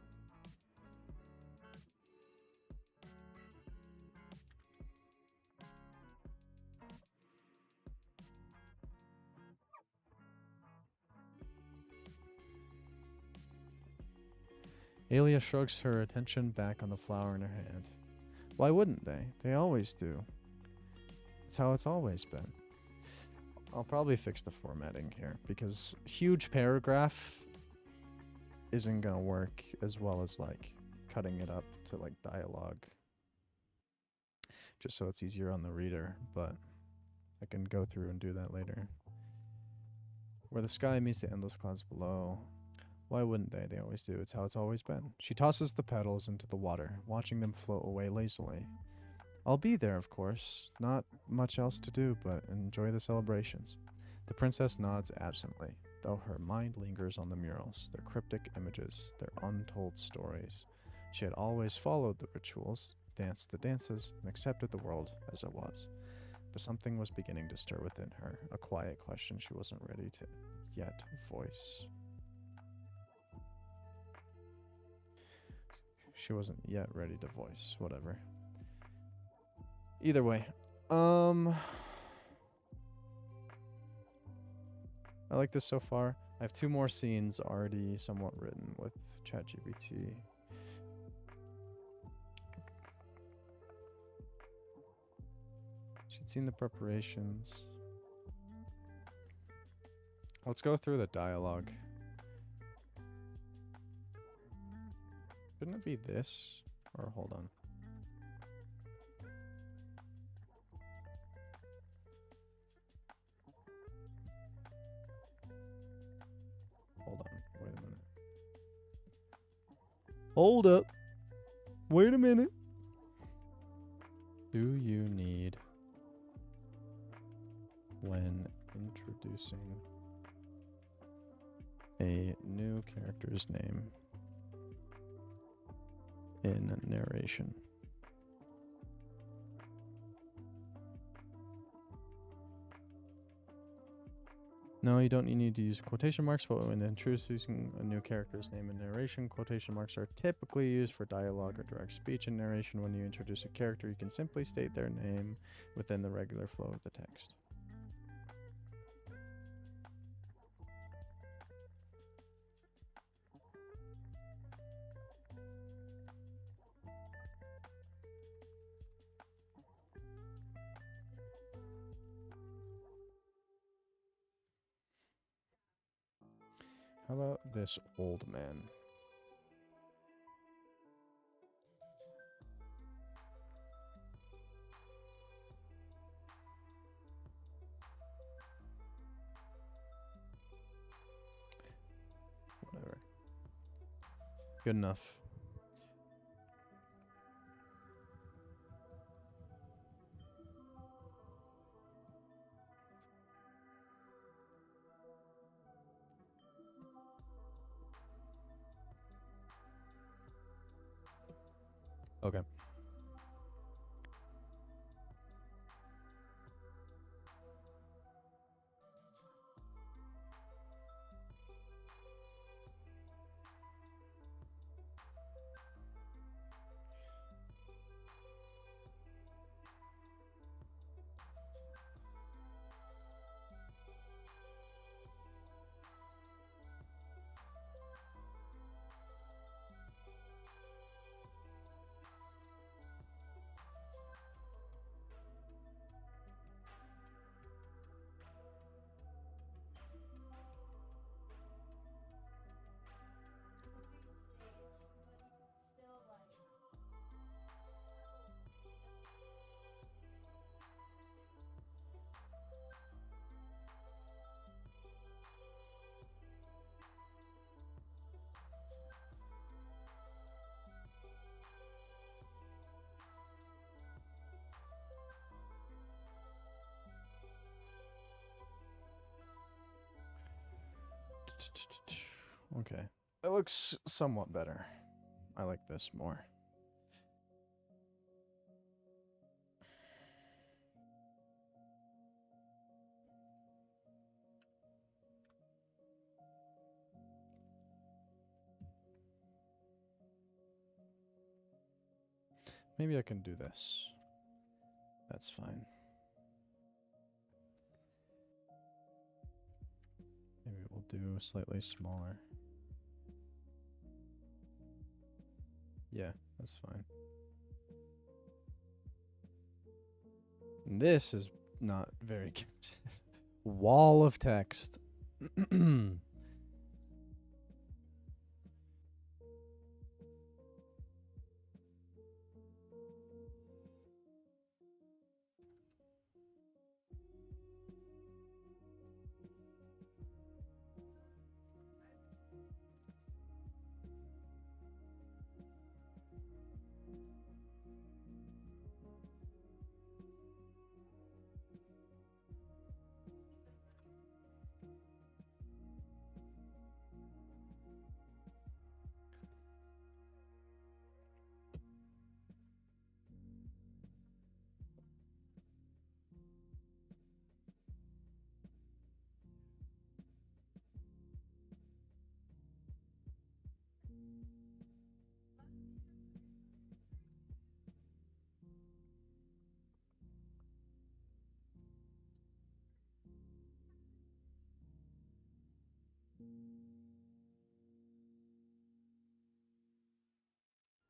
Alia shrugs her attention back on the flower in her hand. Why wouldn't they? They always do. It's how it's always been. I'll probably fix the formatting here because huge paragraph isn't gonna work as well as like cutting it up to like dialogue. Just so it's easier on the reader, but I can go through and do that later. Where the sky meets the endless clouds below. Why wouldn't they? They always do. It's how it's always been. She tosses the petals into the water, watching them float away lazily. I'll be there, of course. Not much else to do, but enjoy the celebrations. The princess nods absently, though her mind lingers on the murals, their cryptic images, their untold stories. She had always followed the rituals, danced the dances, and accepted the world as it was. But something was beginning to stir within her, a quiet question she wasn't ready to yet voice. She wasn't yet ready to voice, whatever. Either way, I like this so far. I have 2 more scenes already somewhat written with ChatGPT. She'd seen the preparations. Let's go through the dialogue. Shouldn't it be this? Or hold on. Hold on. Wait a minute. Hold up. Wait a minute. Do you need, when introducing a new character's name in narration? No, you don't need to use quotation marks, but when introducing a new character's name in narration, quotation marks are typically used for dialogue or direct speech in narration. When you introduce a character, you can simply state their name within the regular flow of the text. How about this old man? Whatever. Good enough. Okay. Okay. It looks somewhat better. I like this more. maybe I can do this. That's fine. Maybe we'll do slightly smaller. Yeah, that's fine. And this is not very good. Wall of text.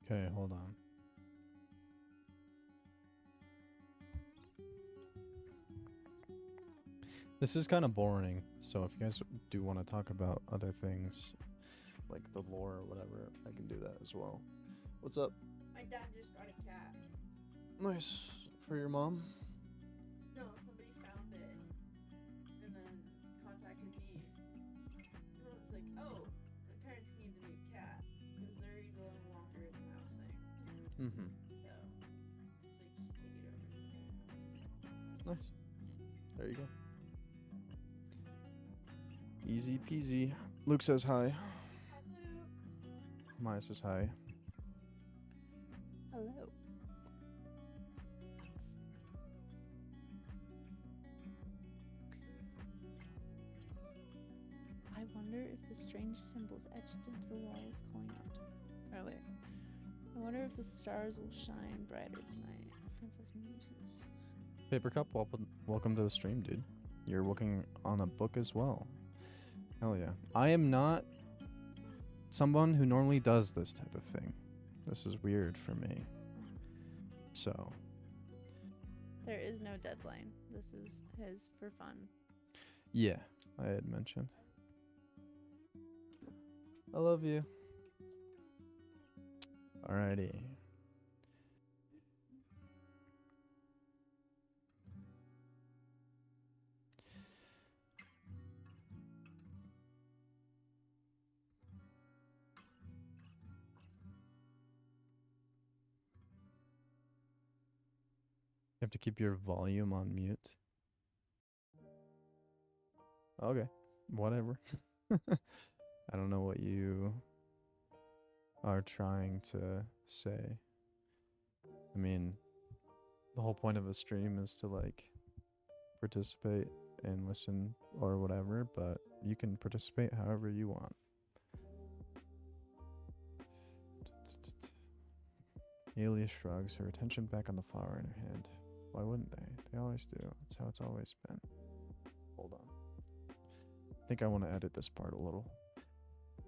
Okay, hold on. This is kind of boring, so if you guys do want to talk about other things, like the lore or whatever, I can do that as well. What's up?
My dad just got a cat.
Nice. For your mom?
No, somebody found it and then contacted me. And I was like, oh, my parents need a new cat because they're no longer in the housing.
Mm-hmm.
So it's like, just take it over to their house.
Nice. There you go. Easy peasy. Luke says hi.
Hi, Luke.
Maya says hi.
Hello. I wonder if the strange symbols etched into the walls calling out earlier. I wonder if the stars will shine brighter tonight. Princess Muses.
Paper Cup, welcome to the stream, dude. You're working on a book as well. Hell yeah. I am not someone who normally does this type of thing. This is weird for me. So.
There is no deadline. This is his for fun.
Yeah, I had mentioned. I love you. Alrighty. You have to keep your volume on mute. Okay, whatever. I don't know what you are trying to say. I mean, the whole point of a stream is to like participate and listen or whatever, but you can participate however you want. Aelia shrugs, her attention back on the flower in her hand. Why wouldn't they? They always do. That's how it's always been. Hold on. I think I want to edit this part a little.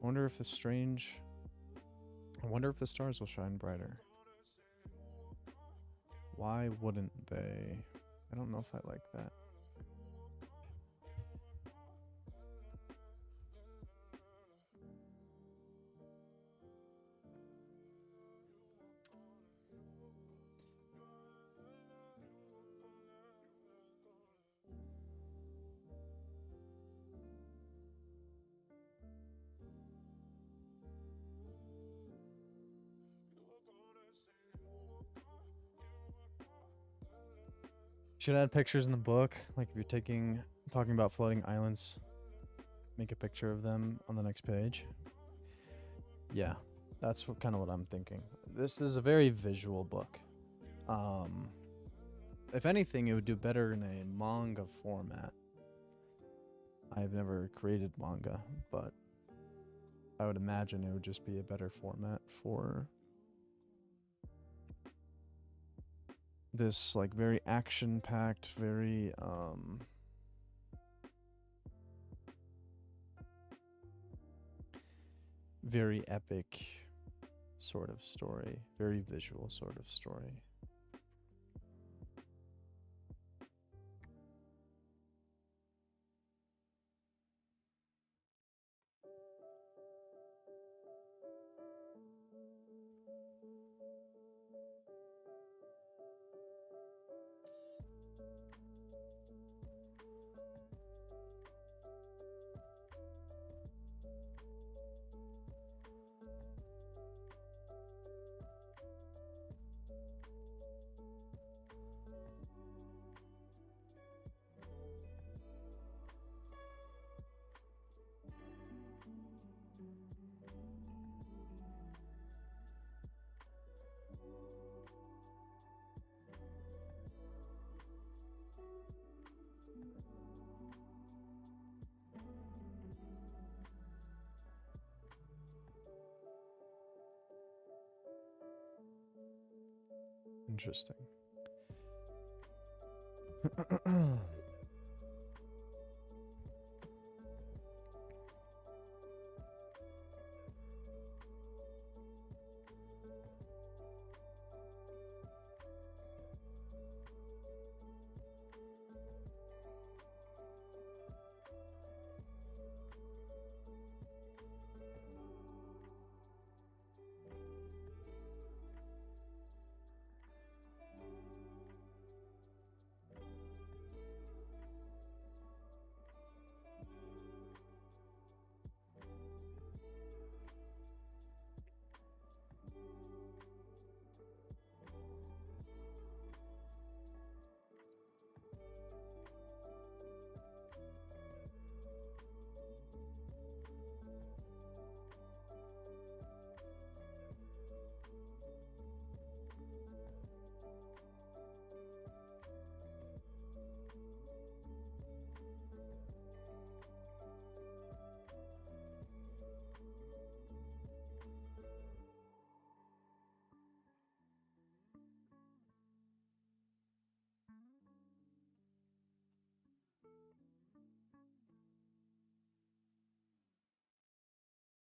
I wonder if the stars will shine brighter. Why wouldn't they? I don't know if I like that. Should add pictures in the book. Like if you're talking about floating islands, make a picture of them on the next page. Yeah, that's kind of what I'm thinking. This is a very visual book. If anything, it would do better in a manga format. I've never created manga, but I would imagine it would just be a better format for this like very action-packed, very epic sort of story, very visual sort of story. Interesting.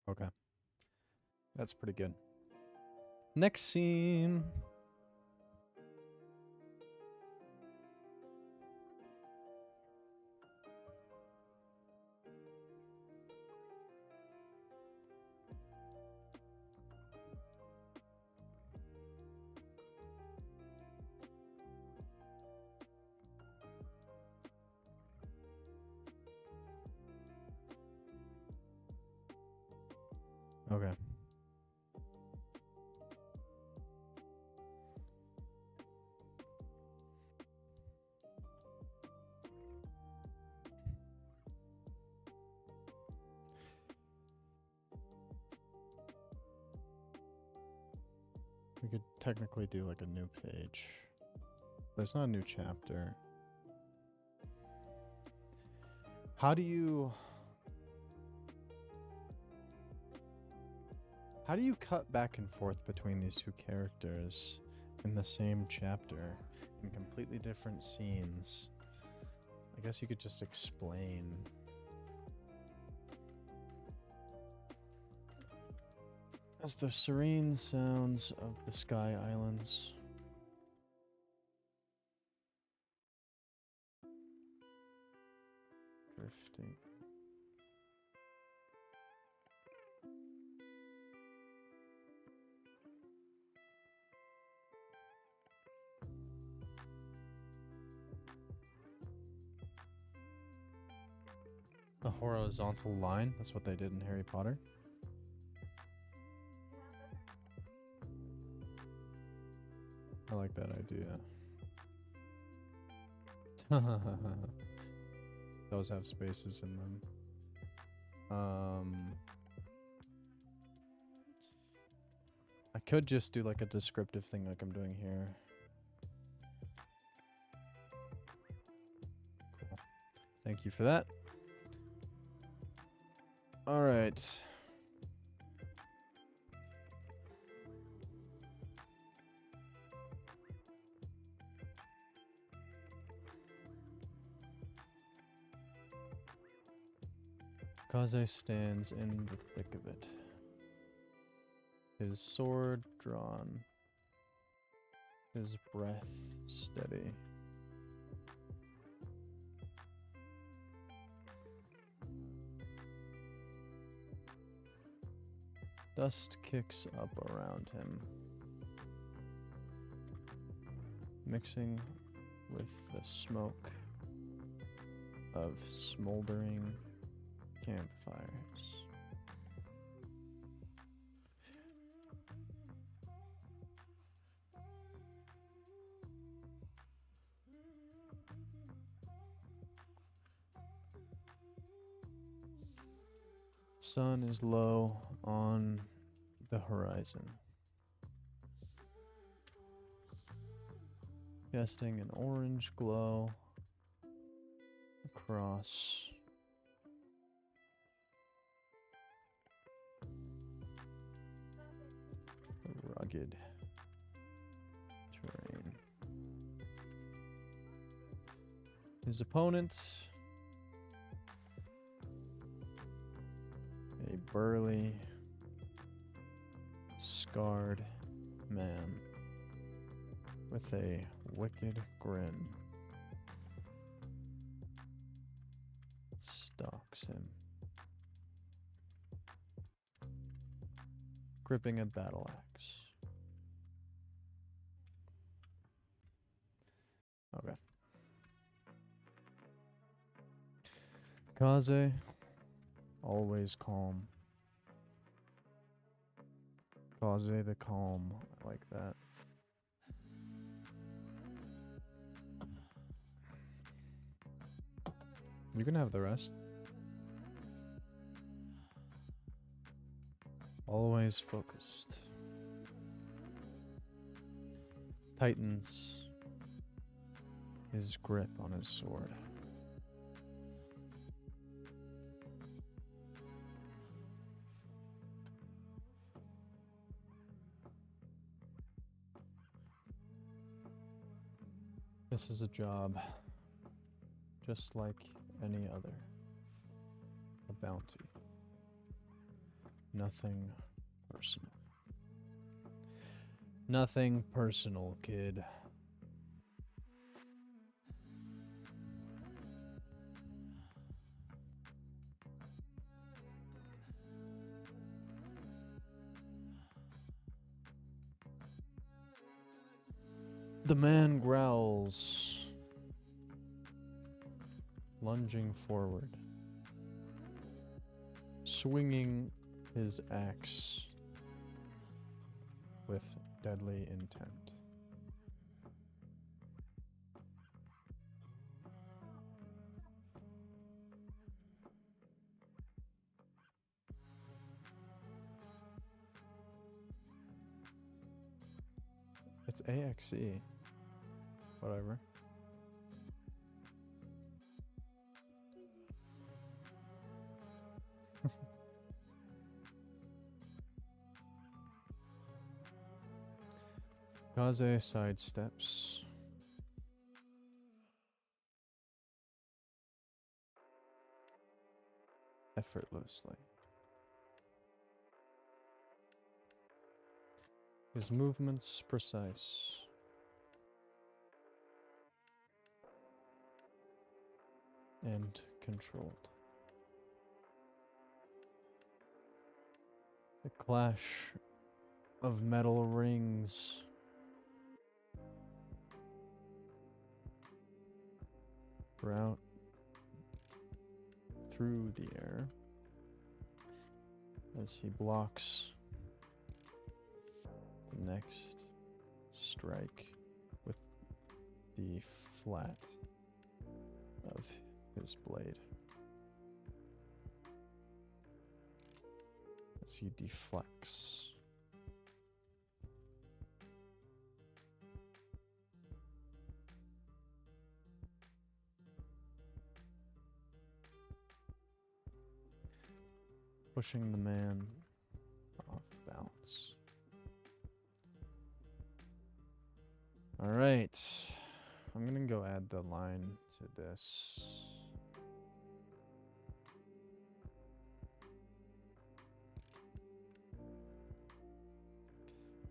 Okay. That's pretty good. Next scene. Okay. We could technically do like a new page. There's not a new chapter. How do you cut back and forth between these two characters in the same chapter in completely different scenes? I guess you could just explain. As the serene sounds of the Sky Islands. Drifting. A horizontal line? That's what they did in Harry Potter. I like that idea. Those have spaces in them. I could just do like a descriptive thing like I'm doing here. Cool. Thank you for that. All right. Kaze stands in the thick of it, his sword drawn, his breath steady. Dust kicks up around him, mixing with the smoke of smoldering campfires. Sun is low on the horizon, casting an orange glow across the rugged terrain. His opponent, a burly, scarred man with a wicked grin, stalks him, gripping a battle axe. Okay. Kaze, always calm. Kaze the calm, I like that. You can have the rest. Always focused. Tightens his grip on his sword. This is a job just like any other. A bounty. Nothing personal. Nothing personal, kid. The man growls, lunging forward, swinging his axe with deadly intent. It's AXE. Whatever. Kaze sidesteps. Effortlessly. His movements precise. And controlled. The clash of metal rings route through the air as he blocks the next strike with the flat of his blade as he deflects. Pushing the man off balance. All right, I'm gonna go add the line to this.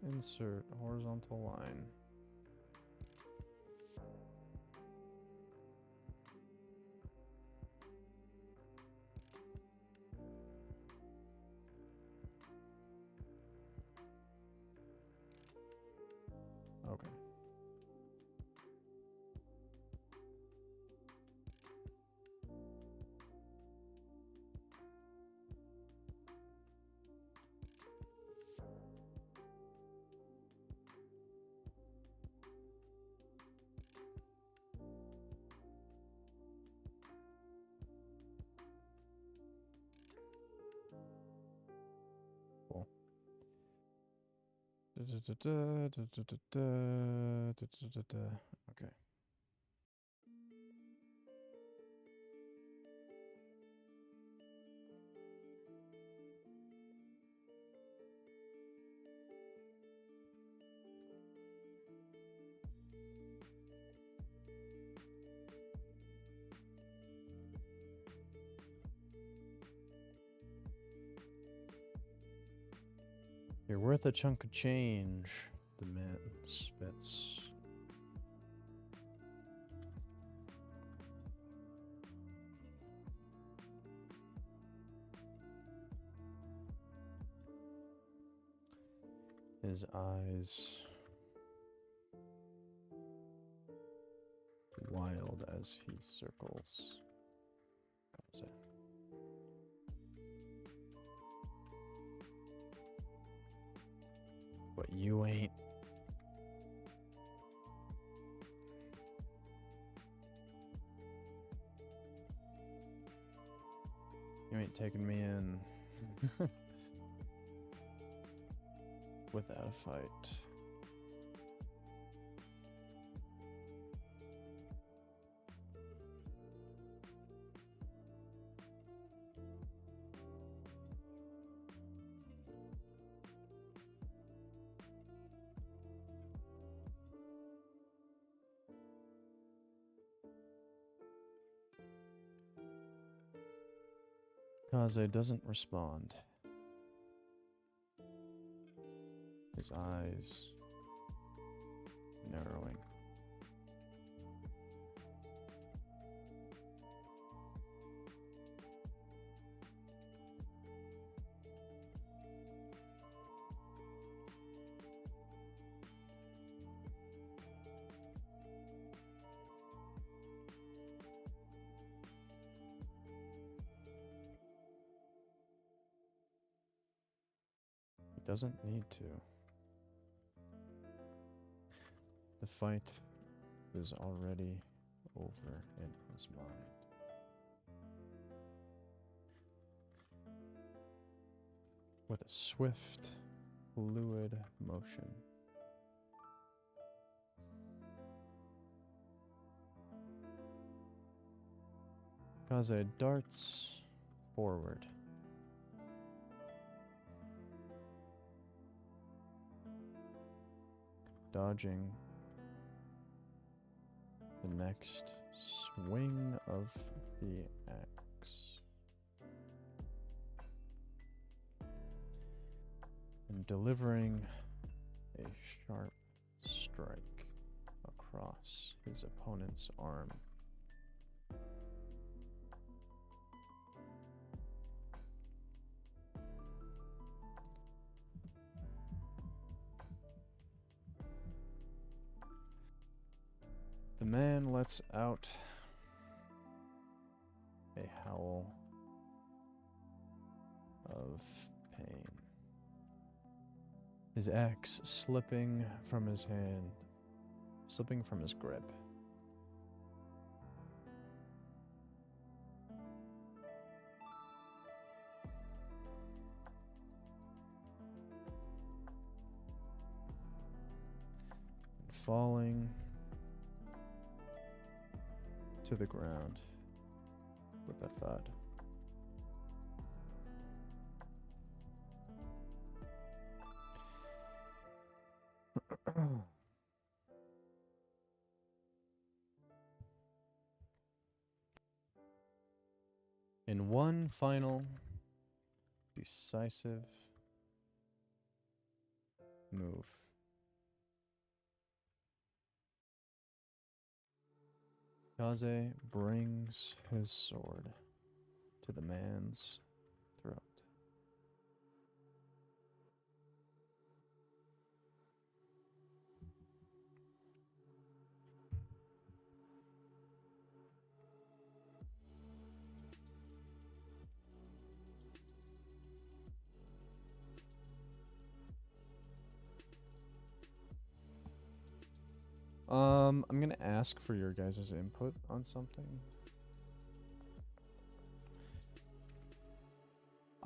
Insert horizontal line. Okay. Cool. Okay. You're worth a chunk of change, the man spits. His eyes wild as he circles. Kaze. But you ain't. You ain't taking me in without a fight. Kaze doesn't respond. His eyes narrowing. He doesn't need to. The fight is already over in his mind. With a swift, fluid motion, Kaze darts forward. Dodging the next swing of the axe. And delivering a sharp strike across his opponent's arm. The man lets out a howl of pain. His axe slipping from his hand, slipping from his grip. And falling to the ground with a thud. In one final, decisive move. Kaze brings his sword to the man's throat. I'm gonna ask for your guys' input on something.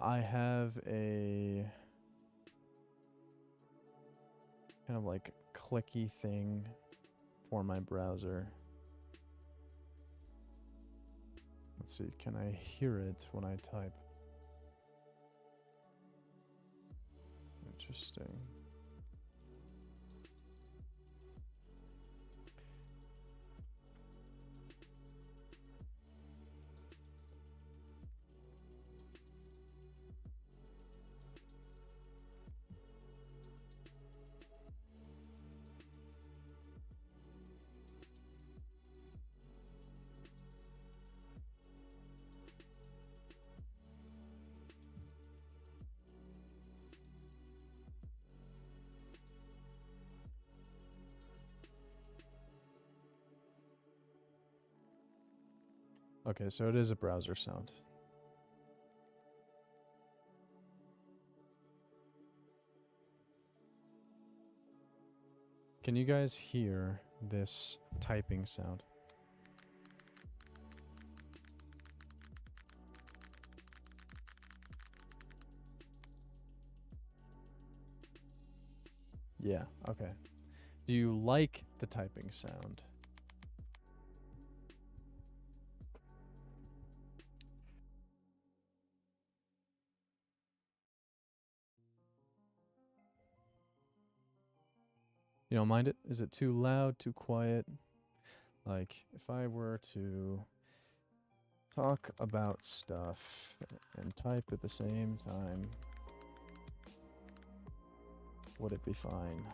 I have a kind of like clicky thing for my browser. Let's see, can I hear it when I type? Interesting. Okay, so it is a browser sound. Can you guys hear this typing sound? Yeah, okay. Do you like the typing sound? You don't mind it? Is it too loud, too quiet? Like, if I were to talk about stuff and type at the same time, would it be fine?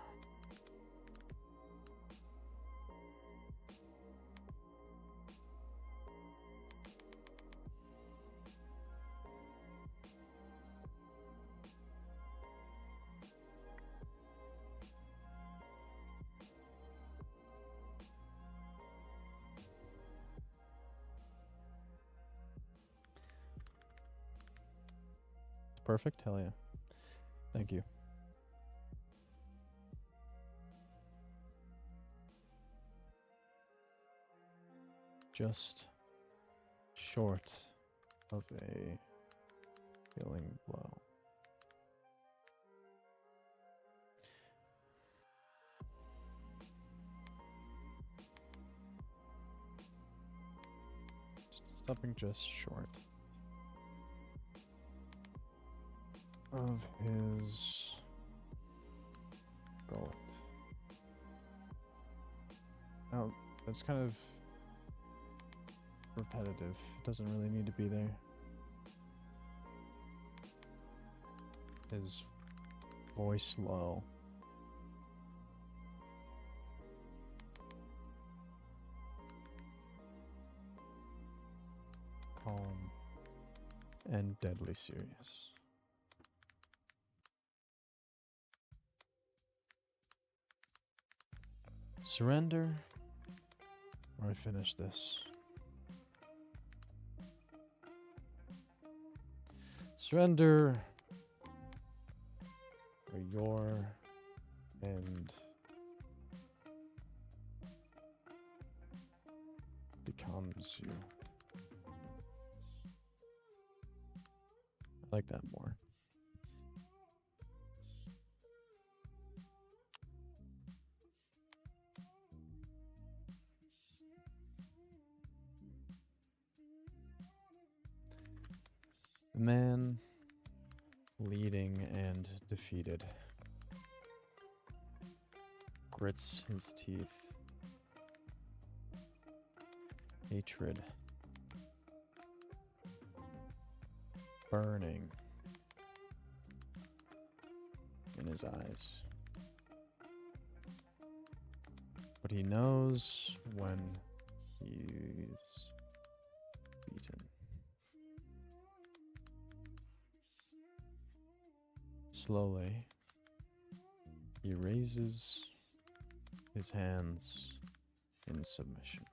Perfect? Hell yeah. Thank you. Just short of a killing blow. Stopping just short of his gullet. Oh, that's kind of repetitive. It doesn't really need to be there. His voice low. Calm and deadly serious. Surrender, or I finish this. Surrender, or your end becomes you. I like that more. The man bleeding and defeated grits his teeth. Hatred burning in his eyes. but he knows when he's beaten. Slowly, he raises his hands in submission.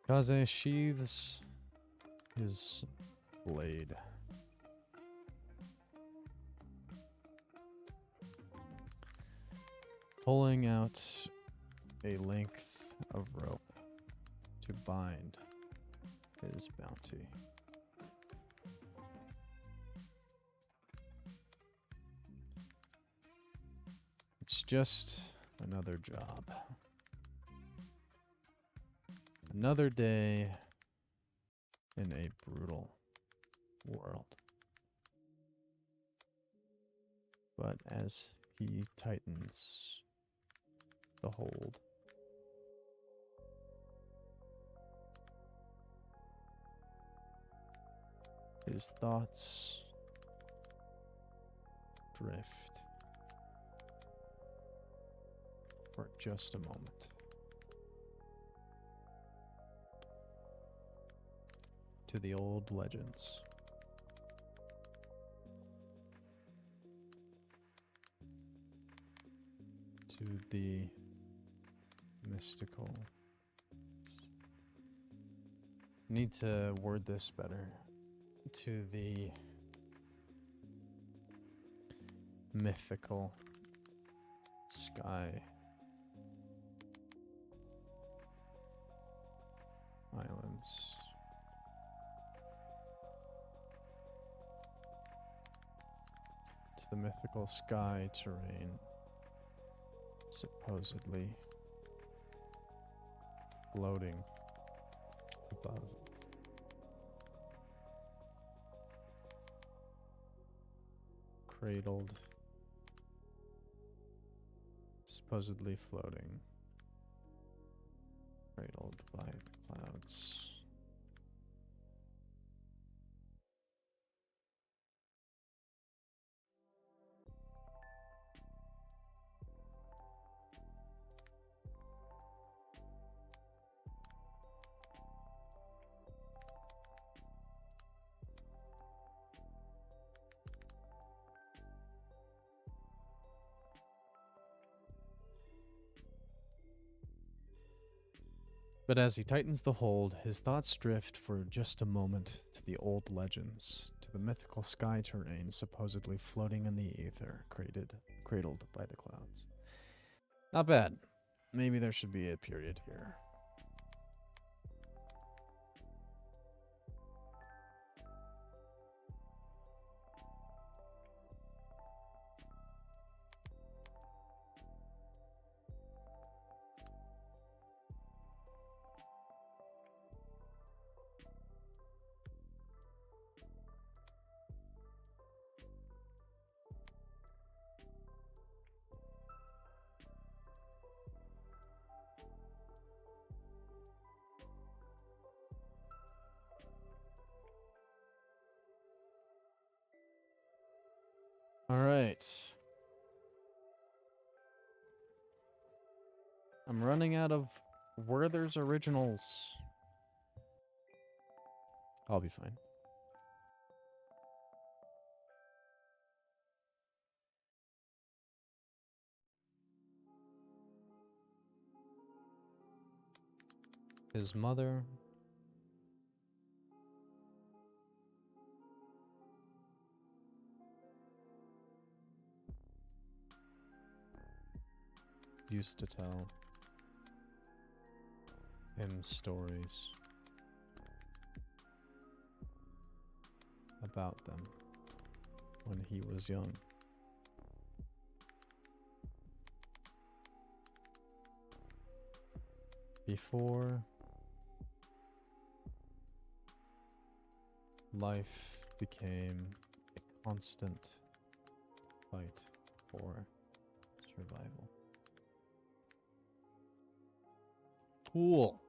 Kaze sheathes his blade. Pulling out a length of rope to bind his bounty. It's just another job. Another day in a brutal world. But as he tightens the hold, his thoughts drift for just a moment to the old legends. To the mystical. Need to word this better. To the mythical sky islands. To the mythical sky terrain, supposedly floating above. Cradled, supposedly floating, cradled by the clouds. But as he tightens the hold, his thoughts drift for just a moment to the old legends, to the mythical sky terrain supposedly floating in the ether, cradled by the clouds. Not bad. Maybe there should be a period here. All right. I'm running out of Werther's originals. I'll be fine. His mother used to tell him stories about them when he was young. Before life became a constant fight for survival. Cool.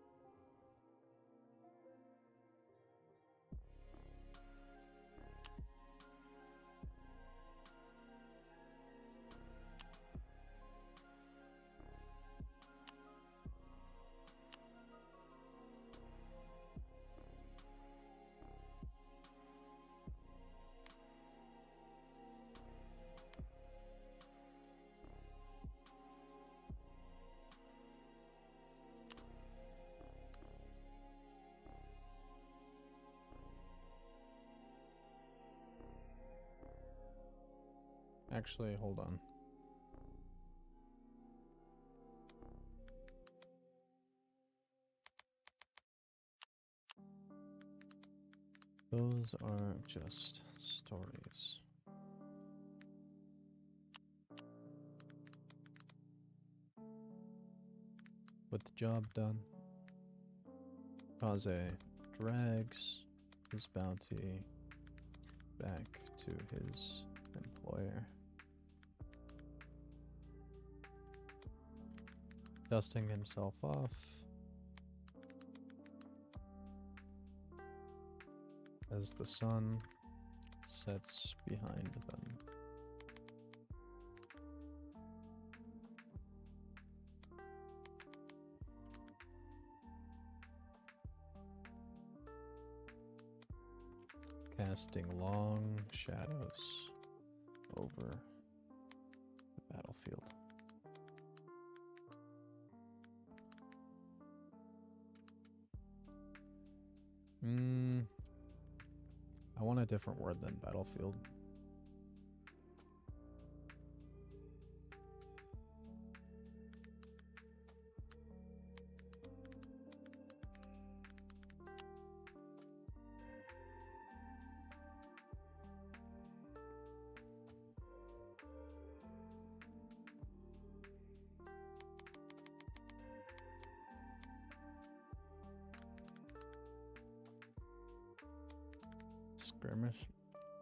Actually, hold on. Those are just stories. With the job done, Kaze drags his bounty back to his employer. Dusting himself off as the sun sets behind them. Casting long shadows over the battlefield. I want a different word than battlefield.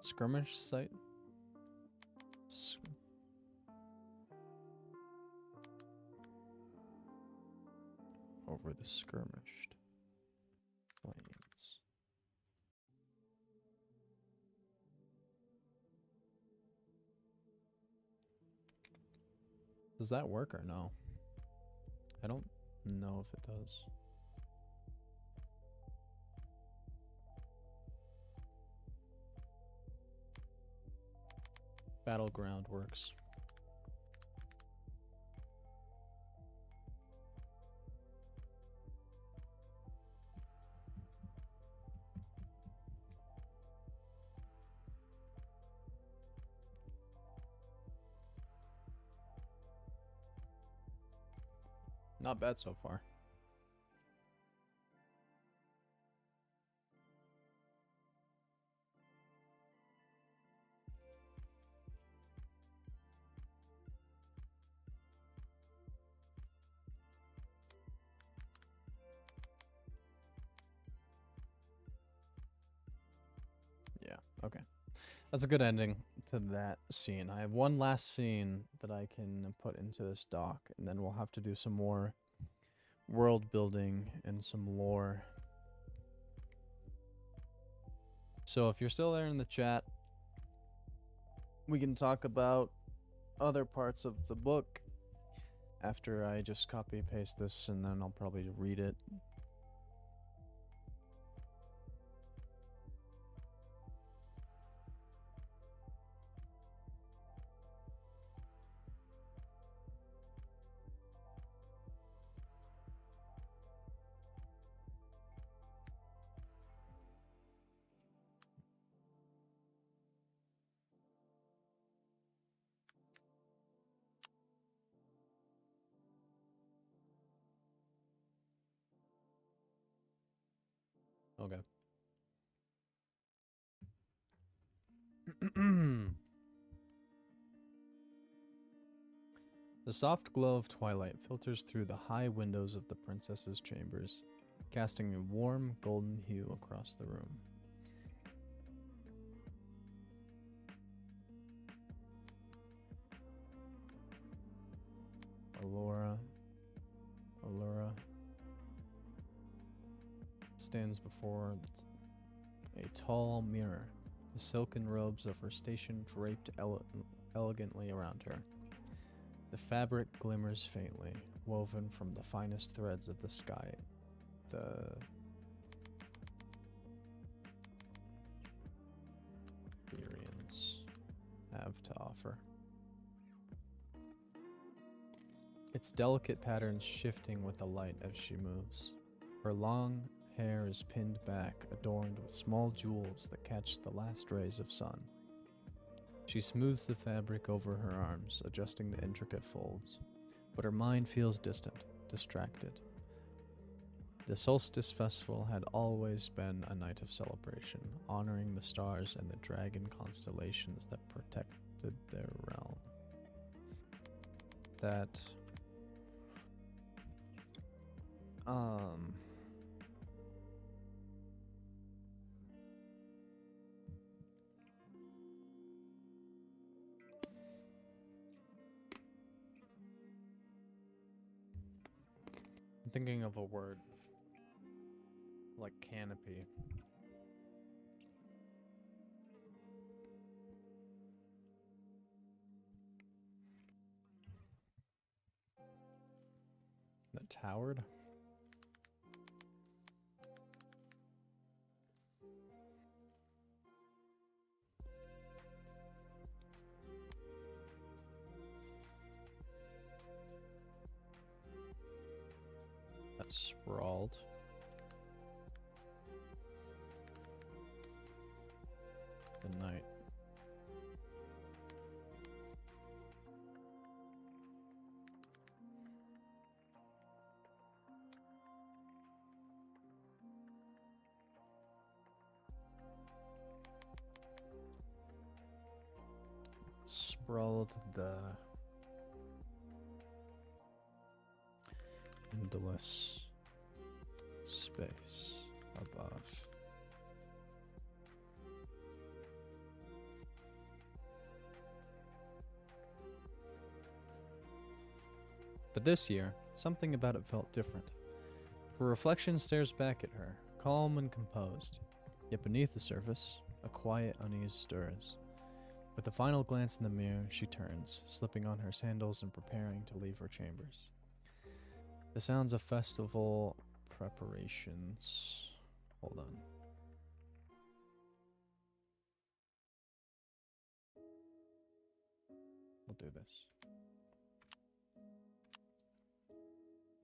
Skirmish site? Over the skirmished plains. Does that work or no? I don't know if it does. Battleground works. Not bad so far. Yeah, okay. That's a good ending to that scene. I have one last scene that I can put into this doc, and then we'll have to do some more world building and some lore. So if you're still there in the chat, we can talk about other parts of the book after I just copy paste this, and then I'll probably read it. Okay. The soft glow of twilight filters through the high windows of the princess's chambers, casting a warm golden hue across the room. Allura stands before a tall mirror, the silken robes of her station draped elegantly around her. The fabric glimmers faintly, woven from the finest threads of the sky. The Lyrians have to offer. Its delicate patterns shifting with the light as she moves. Her long hair is pinned back, adorned with small jewels that catch the last rays of sun. She smooths the fabric over her arms, adjusting the intricate folds. But her mind feels distant, distracted. The Solstice Festival had always been a night of celebration, honoring the stars and the dragon constellations that protected their realm. That... I'm thinking of a word. Like canopy. That towered? That sprawled. The night. Sprawled the endless space above. But this year, something about it felt different. Her reflection stares back at her, calm and composed. Yet beneath the surface, a quiet unease stirs. With a final glance in the mirror, she turns, slipping on her sandals and preparing to leave her chambers. The sounds of festival preparations. Hold on. We'll do this.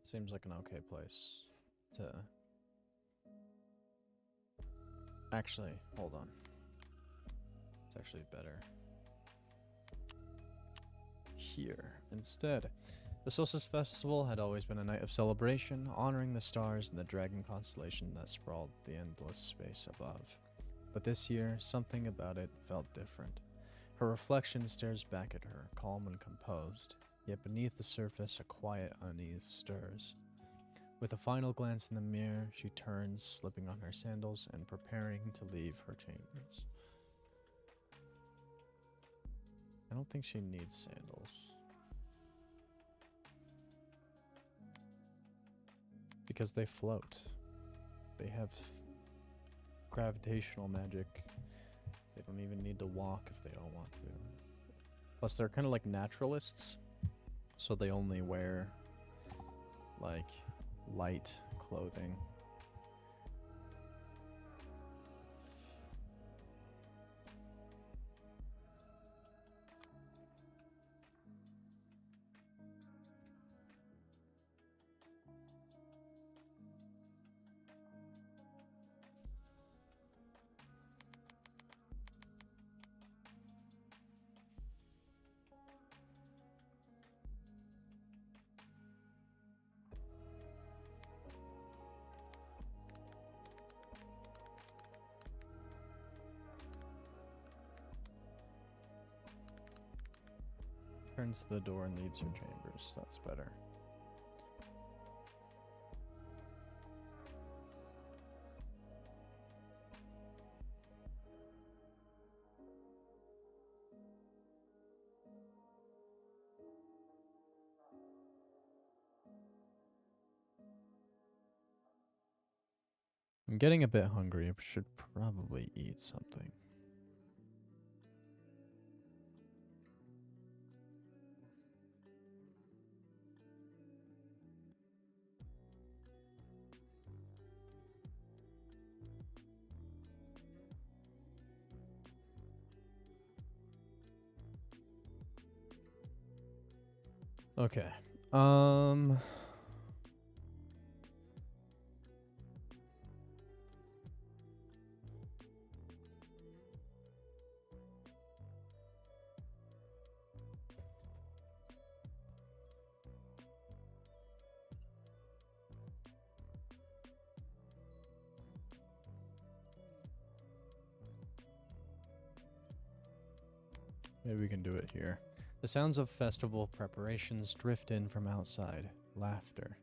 Seems like an okay place to... Actually, hold on. It's actually better here instead. The Solstice Festival had always been a night of celebration, honoring the stars and the dragon constellation that sprawled the endless space above. But this year, something about it felt different. Her reflection stares back at her, calm and composed, yet beneath the surface a quiet unease stirs. With a final glance in the mirror, she turns, slipping on her sandals and preparing to leave her chambers. I don't think she needs sandals. Because they float. They have gravitational magic. They don't even need to walk if they don't want to. Plus, they're kind of like naturalists. So they only wear, like, light clothing. Turns to the door and leaves her chambers. That's better. I'm getting a bit hungry. I should probably eat something. Okay. Maybe we can do it here. The sounds of festival preparations drift in from outside. Laughter.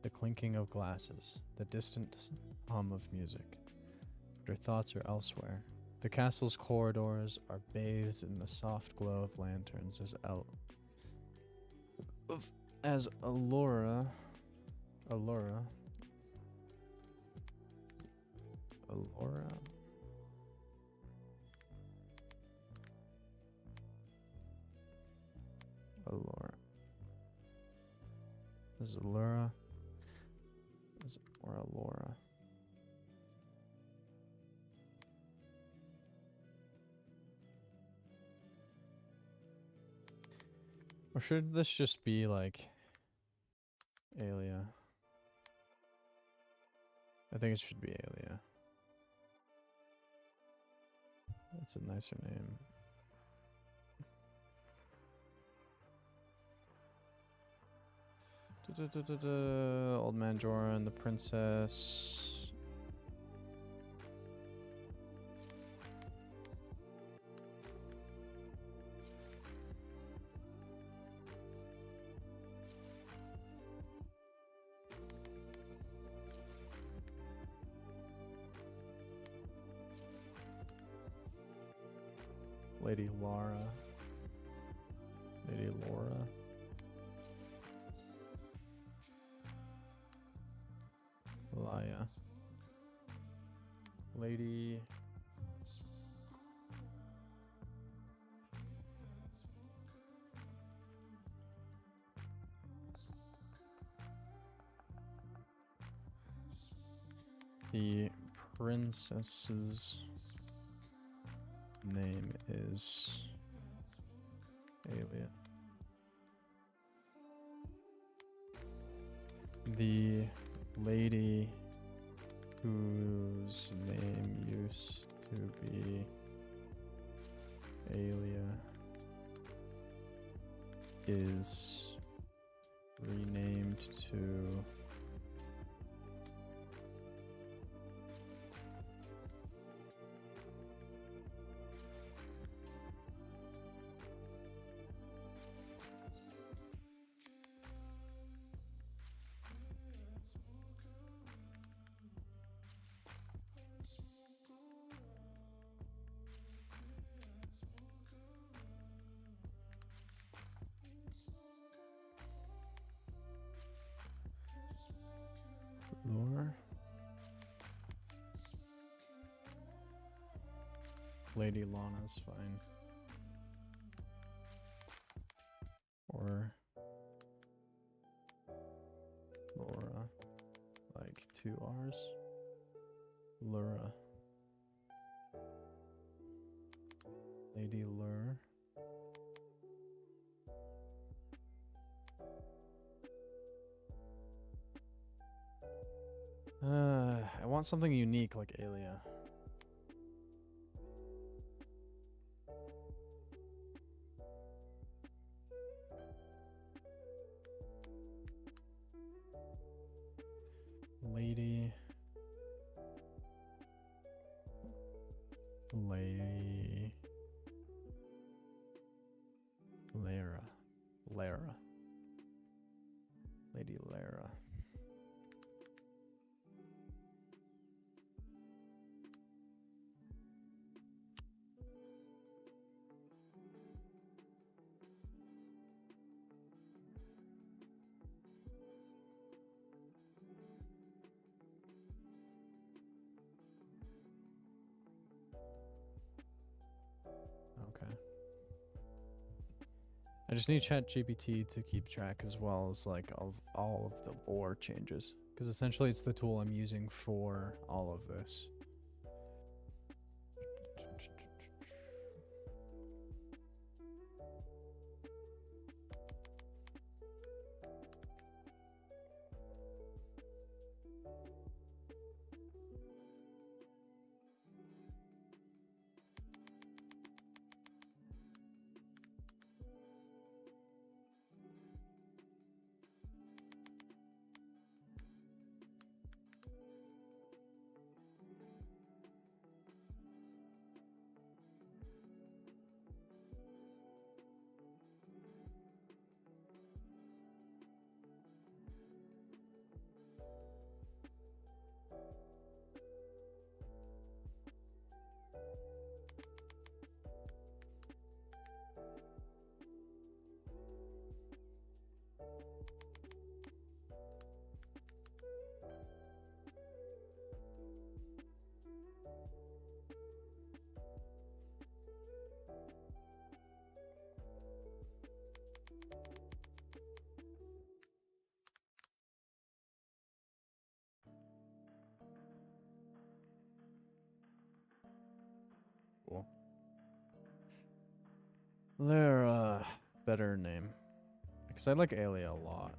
The clinking of glasses. The distant hum of music. But her thoughts are elsewhere. The castle's corridors are bathed in the soft glow of lanterns as Allura Is it Allura? Is it or Allura? Or should this just be like Alia? I think it should be Alia. That's a nicer name. Old Man Jorah and the princess. Lady Laura. Lady Laura. Laya. Lady. The princess's name is Alia. The lady whose name used to be Alia is renamed to Lore. Lady Lana's fine. Or Laura. Like 2 R's. Lura. Lady Lure. I want something unique like Alia. Lady. Lara. Lady Lara. Okay. I just need ChatGPT to keep track as well as like of all of the lore changes, because essentially it's the tool I'm using for all of this. cool. They're better name. Because I like Aelia a lot.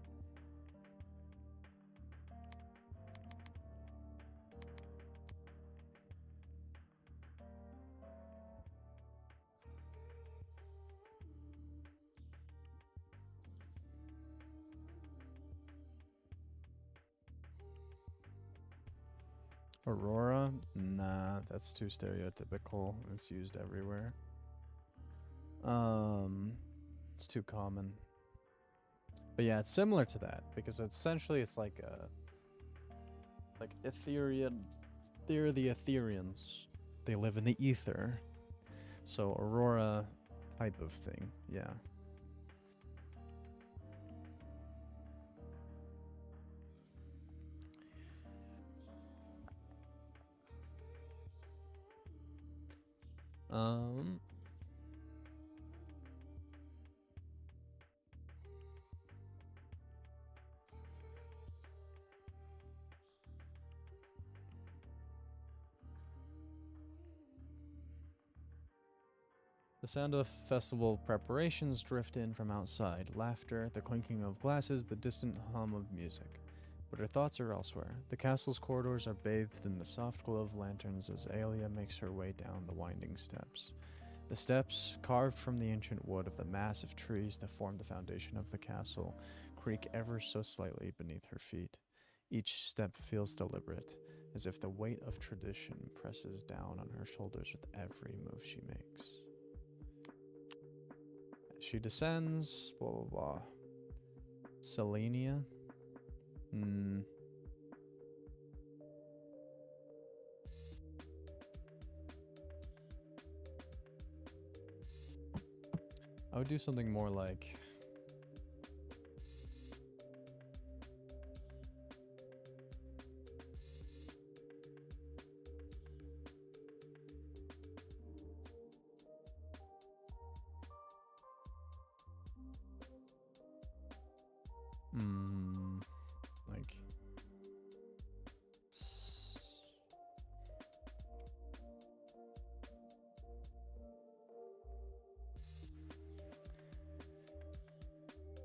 Aurora? Nah, that's too stereotypical. It's used everywhere. It's too common. But yeah, it's similar to that because essentially it's like Etherean. They're the Ethereans. They live in the ether. So Aurora type of thing. Yeah. Um The sound of festival preparations drift in from outside. Laughter, the clinking of glasses, the distant hum of music. But her thoughts are elsewhere. The castle's corridors are bathed in the soft glow of lanterns as Aelia makes her way down the winding steps. The steps, carved from the ancient wood of the massive trees that form the foundation of the castle, creak ever so slightly beneath her feet. Each step feels deliberate, as if the weight of tradition presses down on her shoulders with every move she makes. She descends, blah blah blah. Selenia? I would do something more like... like...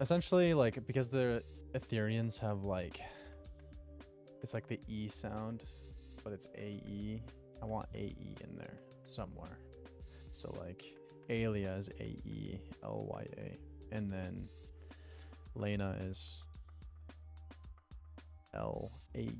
Essentially, like, because the Ethereans have, like... It's like the E sound, but it's AE. I want AE in there somewhere. So, like, Aelia is AELYA. And then Lena is LAENA.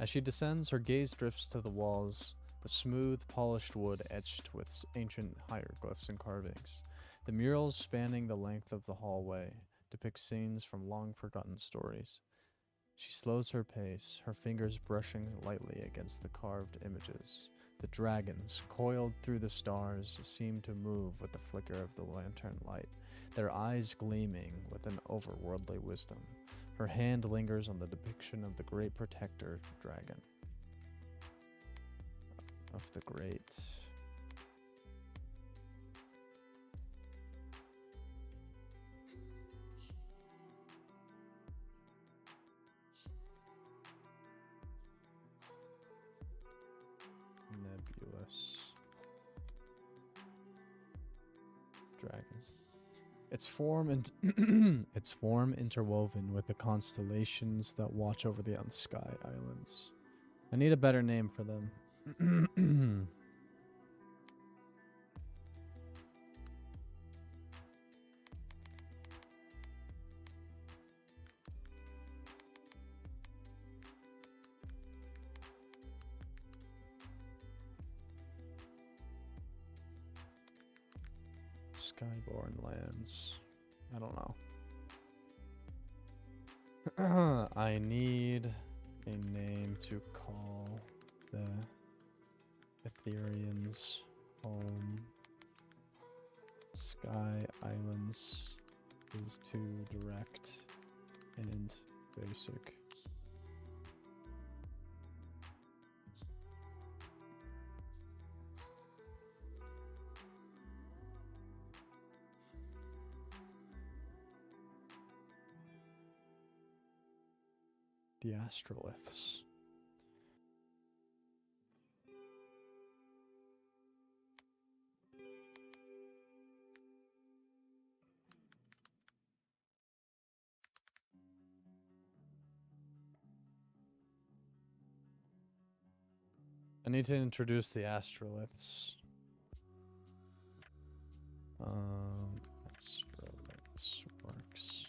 As she descends, her gaze drifts to the walls, the smooth, polished wood etched with ancient hieroglyphs and carvings. The murals spanning the length of the hallway depict scenes from long-forgotten stories. She slows her pace, her fingers brushing lightly against the carved images. The dragons, coiled through the stars, seem to move with the flicker of the lantern light, their eyes gleaming with an overworldly wisdom. Her hand lingers on the depiction of the great protector dragon. Of the great... nebulous dragon. Its form and its form interwoven with the constellations that watch over the Sky Islands. I need a better name for them. Skyborn lands. I don't know. I need a name to call the Ethereans home. Sky Islands is too direct and basic. The astroliths. I need to introduce the astroliths. Astroliths works.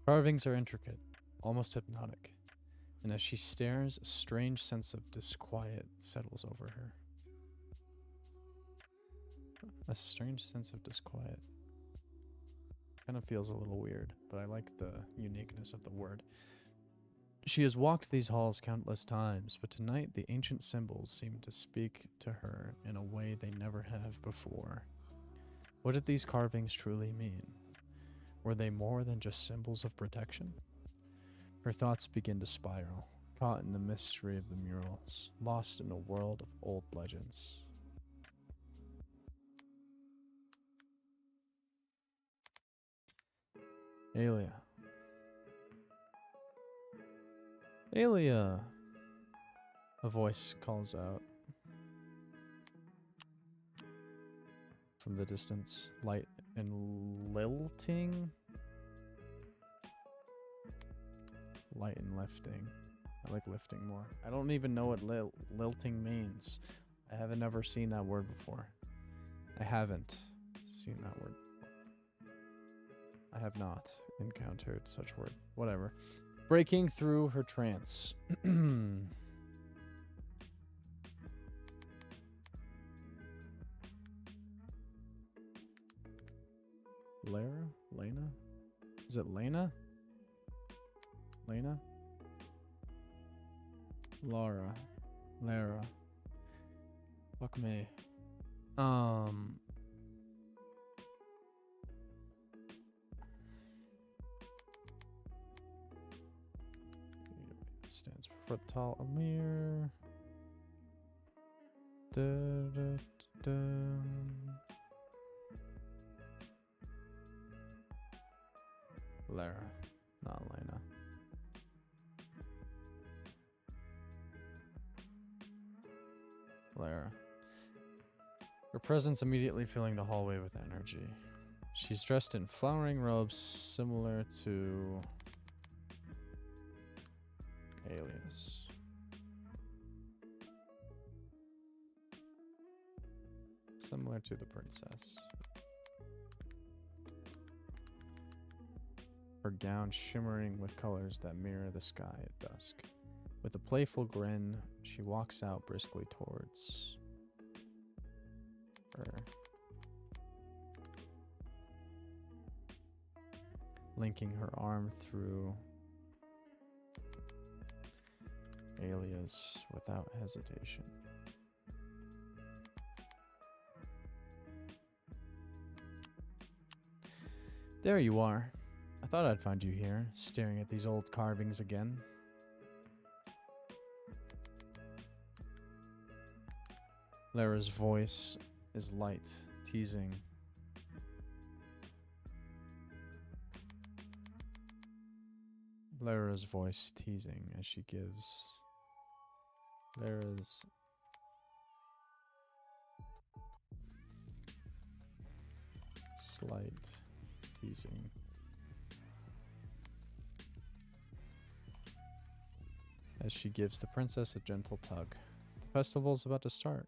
Carvings are intricate, almost hypnotic, and as she stares, a strange sense of disquiet settles over her. A strange sense of disquiet. Kind of feels a little weird, but I like the uniqueness of the word. She has walked these halls countless times, but tonight the ancient symbols seem to speak to her in a way they never have before. What did these carvings truly mean? Were they more than just symbols of protection? Her thoughts begin to spiral, caught in the mystery of the murals, lost in a world of old legends. Alia. Alia! A voice calls out from the distance, light and lilting? Light and lifting. I like lifting more. I don't even know what lilting means. I haven't ever seen that word before. I haven't seen that word. I have not encountered such word. Whatever. Breaking through her trance. Lara? Lena? Is it Lena? Lena? Laura. Lara. Fuck me. Stands before the tall Amir. Da, da, da. Lara, not Lena. Lara. Her presence immediately filling the hallway with energy. She's dressed in flowering robes similar to Alias. Similar to the princess. Her gown shimmering with colors that mirror the sky at dusk. With a playful grin, she walks out briskly towards her. Linking her arm through Alias without hesitation. There you are. I thought I'd find you here, staring at these old carvings again. Lara's voice is light, teasing. Lara's voice teasing as she gives Lara's slight teasing. As she gives the princess a gentle tug. The festival's about to start.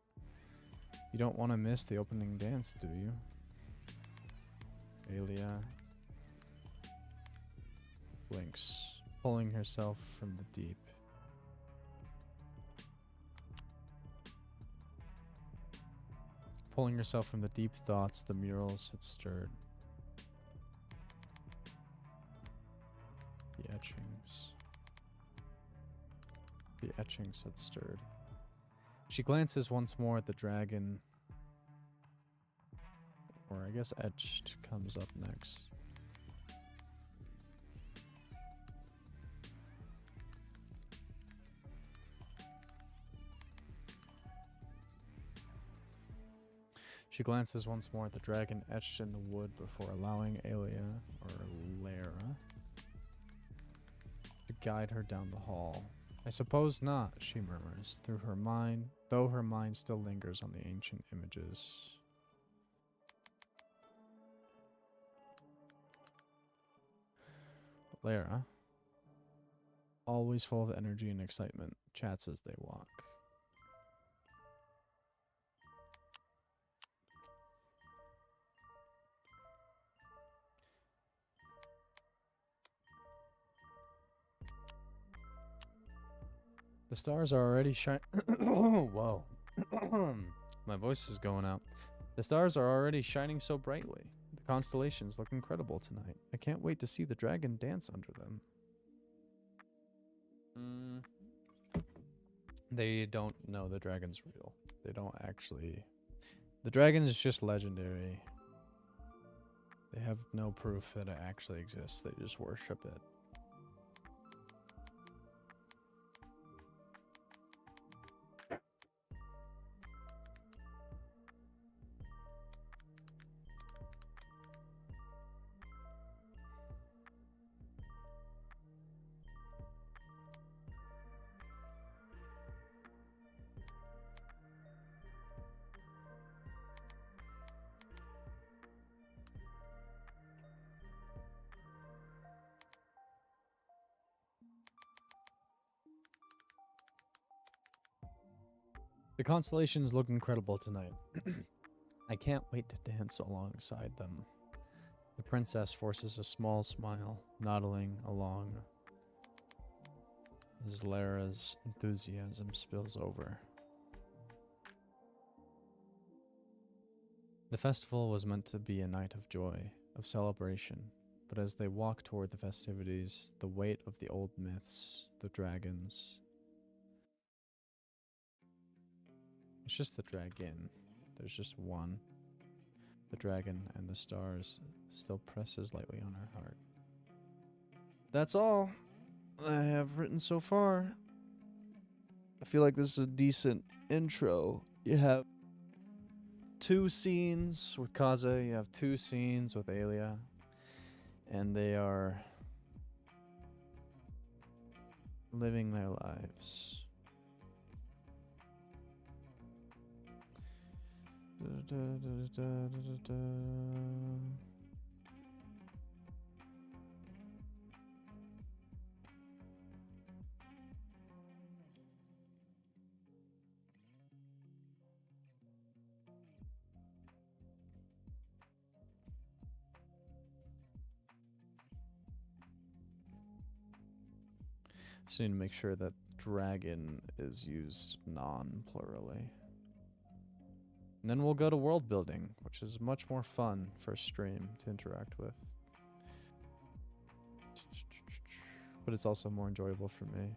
You don't want to miss the opening dance, do you? Alia blinks, pulling herself from the deep. Pulling herself from the deep thoughts the murals had stirred. The etchings. The etchings had stirred. She glances once more at the dragon. Or I guess etched comes up next. She glances once more at the dragon etched in the wood before allowing Alia, or Lara, to guide her down the hall. I suppose not, she murmurs, through her mind, though her mind still lingers on the ancient images. Lara, always full of energy and excitement, chats as they walk. The stars are already shining. Whoa. My voice is going out. The stars are already shining so brightly. The constellations look incredible tonight. I can't wait to see the dragon dance under them. They don't know the dragon's real. They don't actually... The dragon is just legendary. They have no proof that it actually exists. They just worship it. The constellations look incredible tonight. I can't wait to dance alongside them. The princess forces a small smile, nodding along as Lara's enthusiasm spills over. The festival was meant to be a night of joy, of celebration, but as they walk toward the festivities, the weight of the old myths, the dragons... It's just the dragon. There's just one. The dragon and the stars still presses lightly on her heart. That's all I have written so far. I feel like this is a decent intro. You have 2 scenes with Kaze, you have 2 scenes with Alia, and they are living their lives. Just need to make sure that dragon is used non-plurally. And then we'll go to world building, which is much more fun for a stream to interact with. But it's also more enjoyable for me.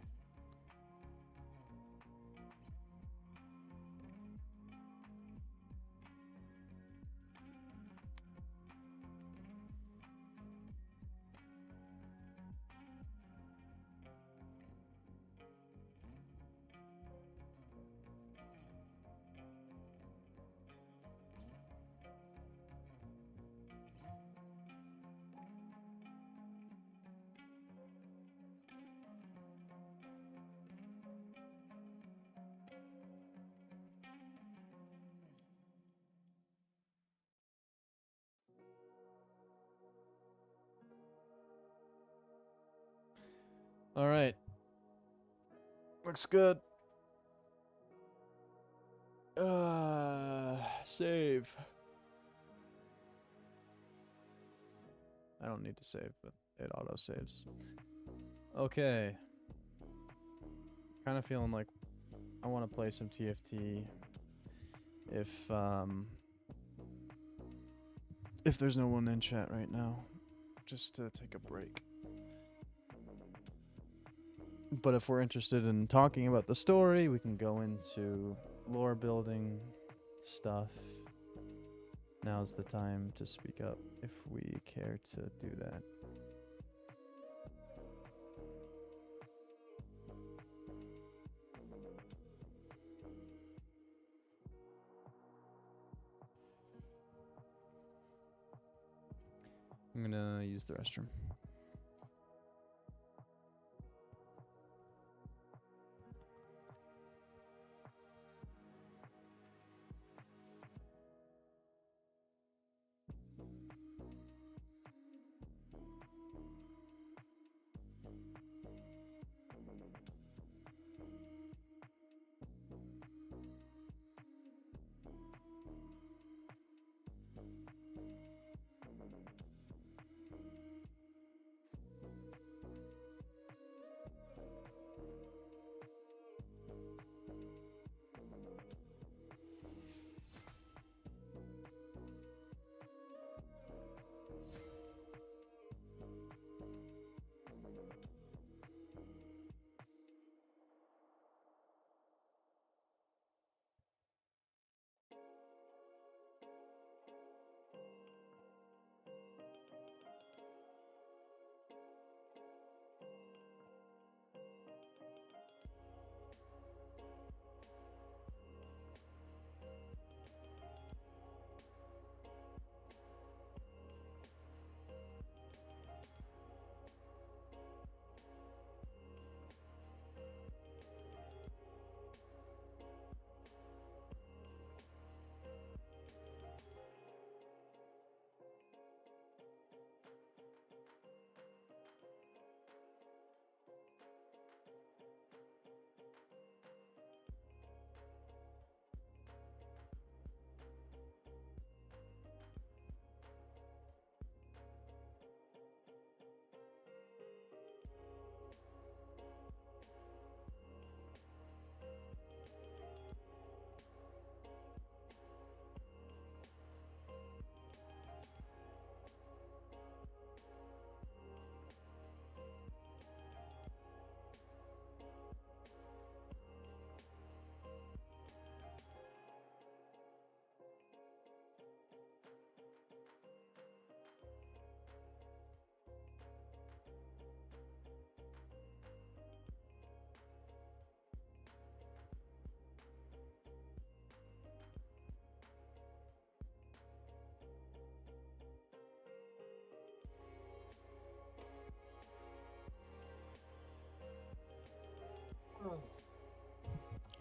All right. Looks good. Save. I don't need to save, but it auto saves. Okay. Kind of feeling like I want to play some TFT. If if there's no one in chat right now, just to take a break. But if we're interested in talking about the story, we can go into lore building stuff. Now's the time to speak up if we care to do that. I'm gonna use the restroom.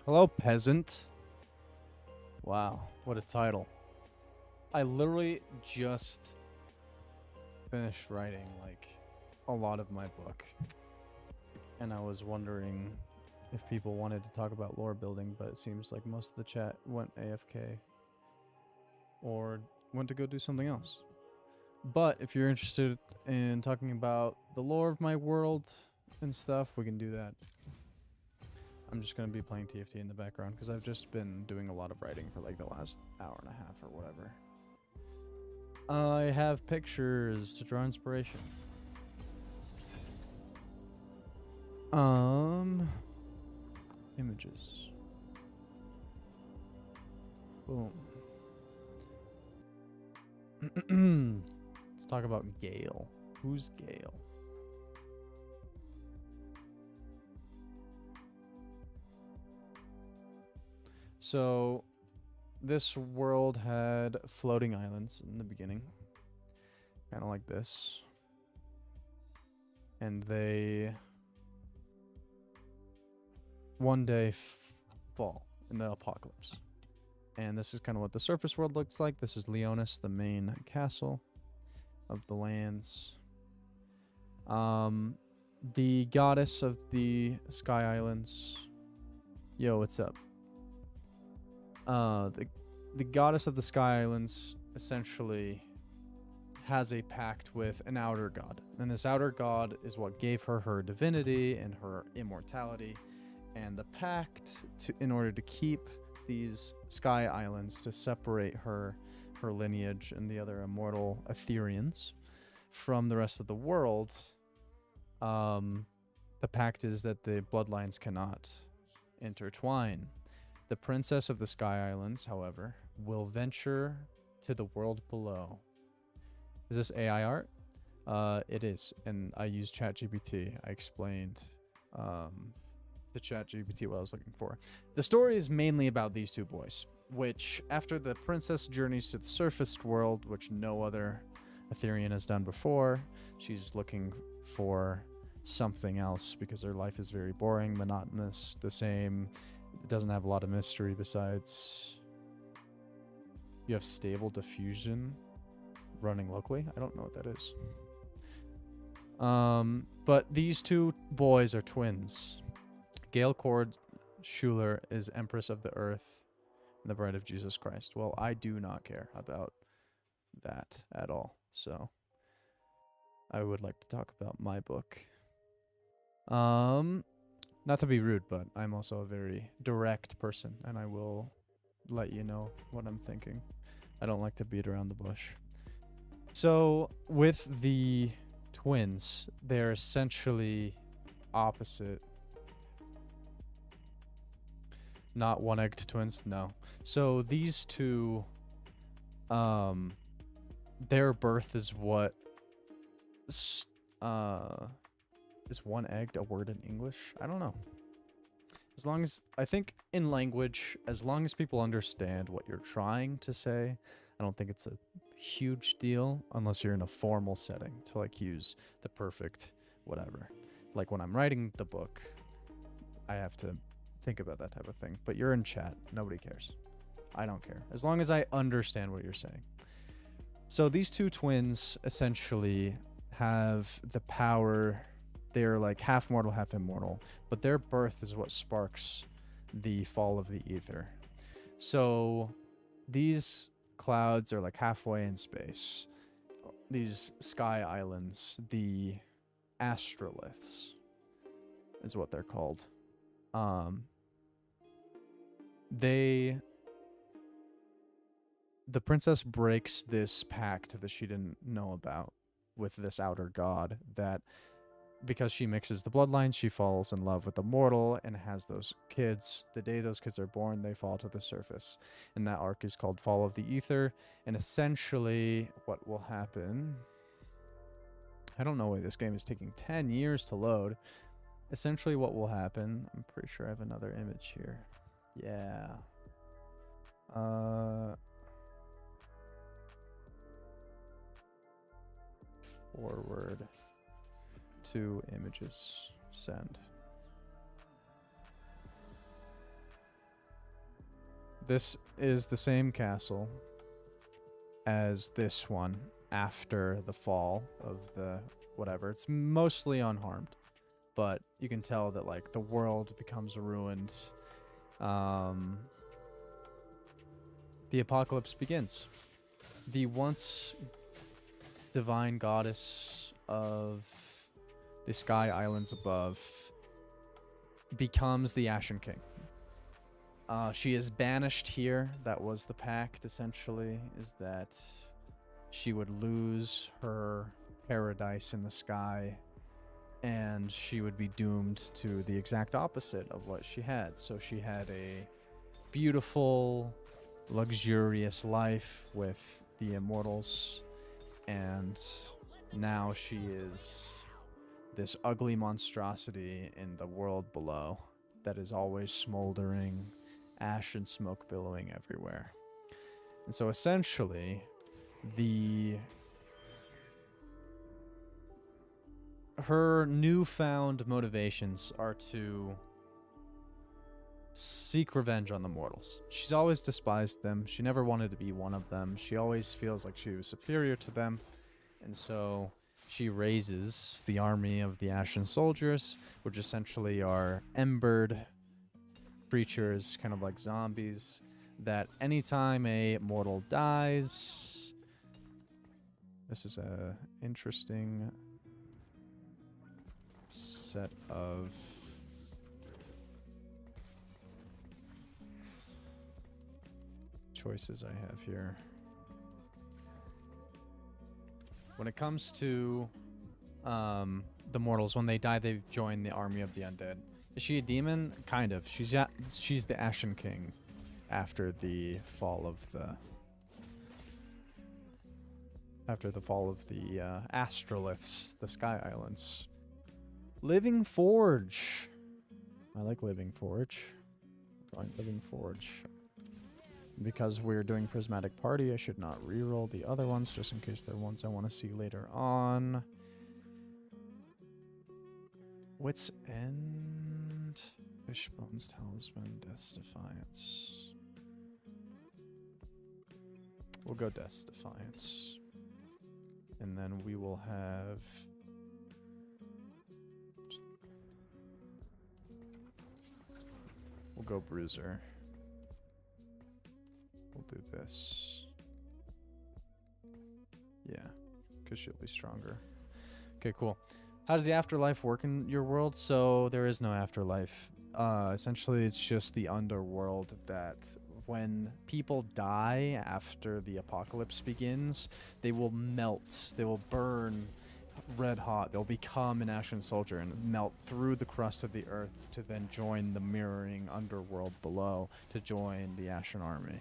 Hello, peasant. Wow, what a title. I literally just finished writing, like, a lot of my book. And I was wondering if people wanted to talk about lore building, but it seems like most of the chat went AFK. Or went to go do something else. But if you're interested in talking about the lore of my world and stuff, we can do that. I'm just going to be playing TFT in the background because I've just been doing a lot of writing for like the last hour and a half or whatever. I have pictures to draw inspiration. Images. Boom. Let's talk about Gale. Who's Gale? So, this world had floating islands in the beginning. Kind of like this. And they one day fall in the apocalypse. And this is kind of what the surface world looks like. This is Leonis, the main castle of the lands. The goddess of the Sky Islands. Yo, what's up? The goddess of the Sky Islands essentially has a pact with an outer god. And this outer god is what gave her her divinity and her immortality. And the pact, in order to keep these Sky Islands, to separate her her lineage and the other immortal Ethereans from the rest of the world, the pact is that the bloodlines cannot intertwine. The princess of the Sky Islands, however, will venture to the world below. Is this AI art? It is, and I used ChatGPT. I explained to ChatGPT what I was looking for. The story is mainly about these two boys, which, after the princess journeys to the surfaced world, which no other Etherean has done before, she's looking for something else because her life is very boring, monotonous, the same. It doesn't have a lot of mystery besides you have stable diffusion running locally. I don't know what that is. But these two boys are twins. Gail Cord Schuler is Empress of the Earth and the Bride of Jesus Christ. Well, I do not care about that at all. So I would like to talk about my book. Not to be rude, but I'm also a very direct person, and I will let you know what I'm thinking. I don't like to beat around the bush. So with the twins, they're essentially opposite. Not one-egged twins, no. So these two, their birth is what, is one-egged a word in English? I don't know. As long as, I think in language, as long as people understand what you're trying to say, I don't think it's a huge deal unless you're in a formal setting to like use the perfect whatever. Like when I'm writing the book, I have to think about that type of thing. But you're in chat. Nobody cares. I don't care. As long as I understand what you're saying. So these two twins essentially have the power. They're like half mortal, half immortal. But their birth is what sparks the fall of the ether. So these clouds are like halfway in space. These sky islands, the astroliths is what they're called. The princess breaks this pact that she didn't know about with this outer god, that because she mixes the bloodlines, she falls in love with a mortal and has those kids. The day those kids are born, they fall to the surface. And that arc is called Fall of the Ether. And essentially what will happen, I don't know why this game is taking 10 years to load. Essentially what will happen, I'm pretty sure I have another image here. Yeah. Forward 2 images. Send. This is the same castle as this one after the fall of the whatever. It's mostly unharmed, but you can tell that like the world becomes ruined. The apocalypse begins. The once divine goddess of the Sky Islands above becomes the Ashen King. She is banished here. That was the pact, essentially, is that she would lose her paradise in the sky and she would be doomed to the exact opposite of what she had. So she had a beautiful, luxurious life with the immortals, and now she is this ugly monstrosity in the world below that is always smoldering, ash and smoke billowing everywhere. And so essentially, her newfound motivations are to seek revenge on the mortals. She's always despised them. She never wanted to be one of them. She always feels like she was superior to them. And so she raises the army of the Ashen Soldiers, which essentially are embered creatures, kind of like zombies, that anytime a mortal dies... This is a interesting set of choices I have here. When it comes to the mortals, when they die, they join the army of the undead. Is she a demon? Kind of. She's the Ashen King after the fall of the astroliths, the Sky Islands. Living Forge. I like Living Forge. Going Living Forge. Because we're doing Prismatic Party, I should not reroll the other ones just in case they're ones I want to see later on. Wits End. Fishbone's Talisman. Death's Defiance. We'll go Death's Defiance. And then we will have... We'll go Bruiser. We'll do this. Yeah, because she'll be stronger. Okay, cool. How does the afterlife work in your world? So there is no afterlife. Essentially, it's just the underworld that when people die after the apocalypse begins, they will melt. They will burn red hot. They'll become an ashen soldier and melt through the crust of the earth to then join the mirroring underworld below to join the Ashen Army.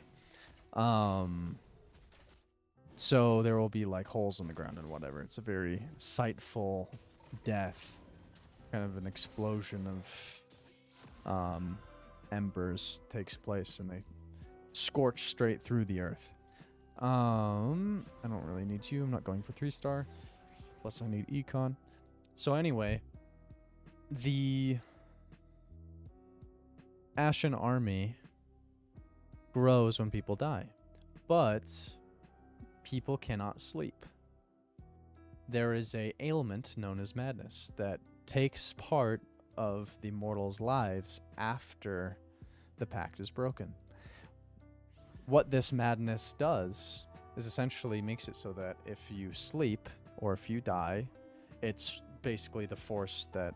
So there will be like holes in the ground and whatever. It's a very sightful death, kind of an explosion of embers takes place and they scorch straight through the earth. I don't really need you. I'm not going for 3-star. Plus I need econ. So anyway, the Ashen Army grows when people die, but people cannot sleep. There is a ailment known as madness that takes part of the mortals' lives after the pact is broken. What this madness does is essentially makes it so that if you sleep or if you die, it's basically the force that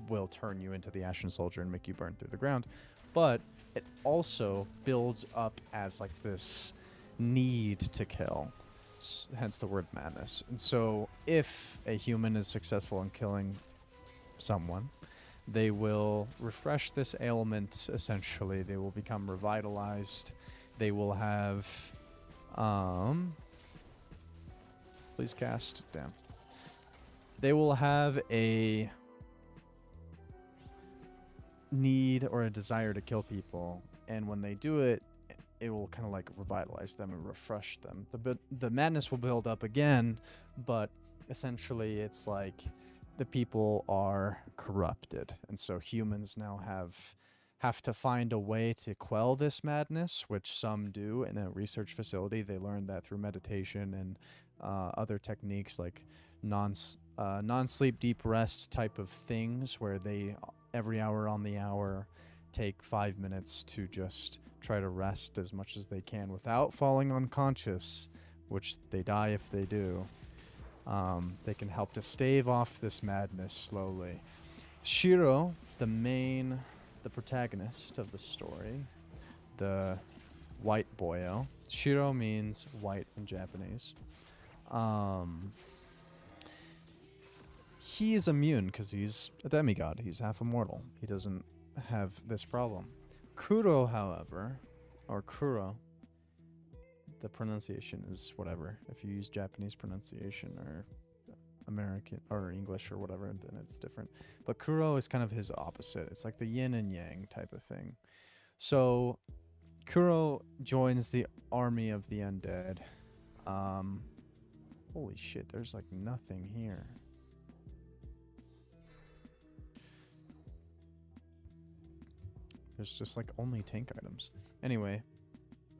will turn you into the Ashen Soldier and make you burn through the ground. But it also builds up as like this need to kill, hence the word madness. And so if a human is successful in killing someone, they will refresh this ailment, essentially. They will become revitalized. They will have... please cast. Damn. They will have a need or a desire to kill people, and when they do it, it will kind of like revitalize them and refresh them. The madness will build up again, but essentially it's like the people are corrupted, and so humans now have to find a way to quell this madness, which some do in a research facility. They learn that through meditation and other techniques like non-sleep deep rest type of things, where they every hour on the hour take 5 minutes to just try to rest as much as they can without falling unconscious, which they die if they do. They can help to stave off this madness slowly. Shiro, the protagonist of the story, the white boyo. Shiro means white in Japanese. He is immune because he's a demigod. He's half immortal. He doesn't have this problem. Kuro, however, or Kuro, the pronunciation is whatever. If you use Japanese pronunciation or American or English or whatever, then it's different. But Kuro is kind of his opposite. It's like the yin and yang type of thing. So Kuro joins the army of the undead. Holy shit, there's like nothing here. There's just like only tank items. Anyway,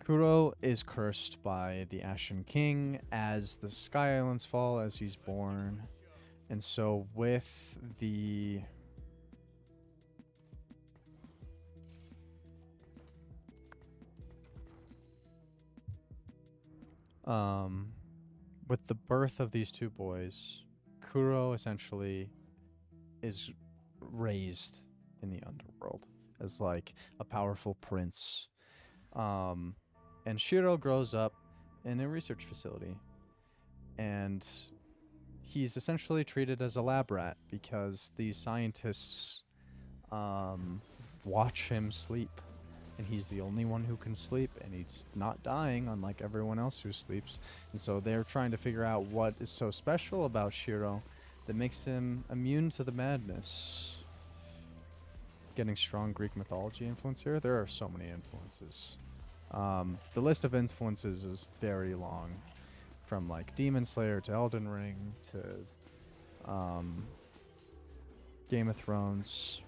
Kuro is cursed by the Ashen King as the Sky Islands fall, as he's born. And so with the... with the birth of these two boys, Kuro essentially is raised in the underworld as like a powerful prince. And Shiro grows up in a research facility. And he's essentially treated as a lab rat because these scientists watch him sleep. And he's the only one who can sleep, and he's not dying, unlike everyone else who sleeps. And so they're trying to figure out what is so special about Shiro that makes him immune to the madness. Getting strong Greek mythology influence here. There are so many influences. The list of influences is very long, from like Demon Slayer to Elden Ring to Game of Thrones.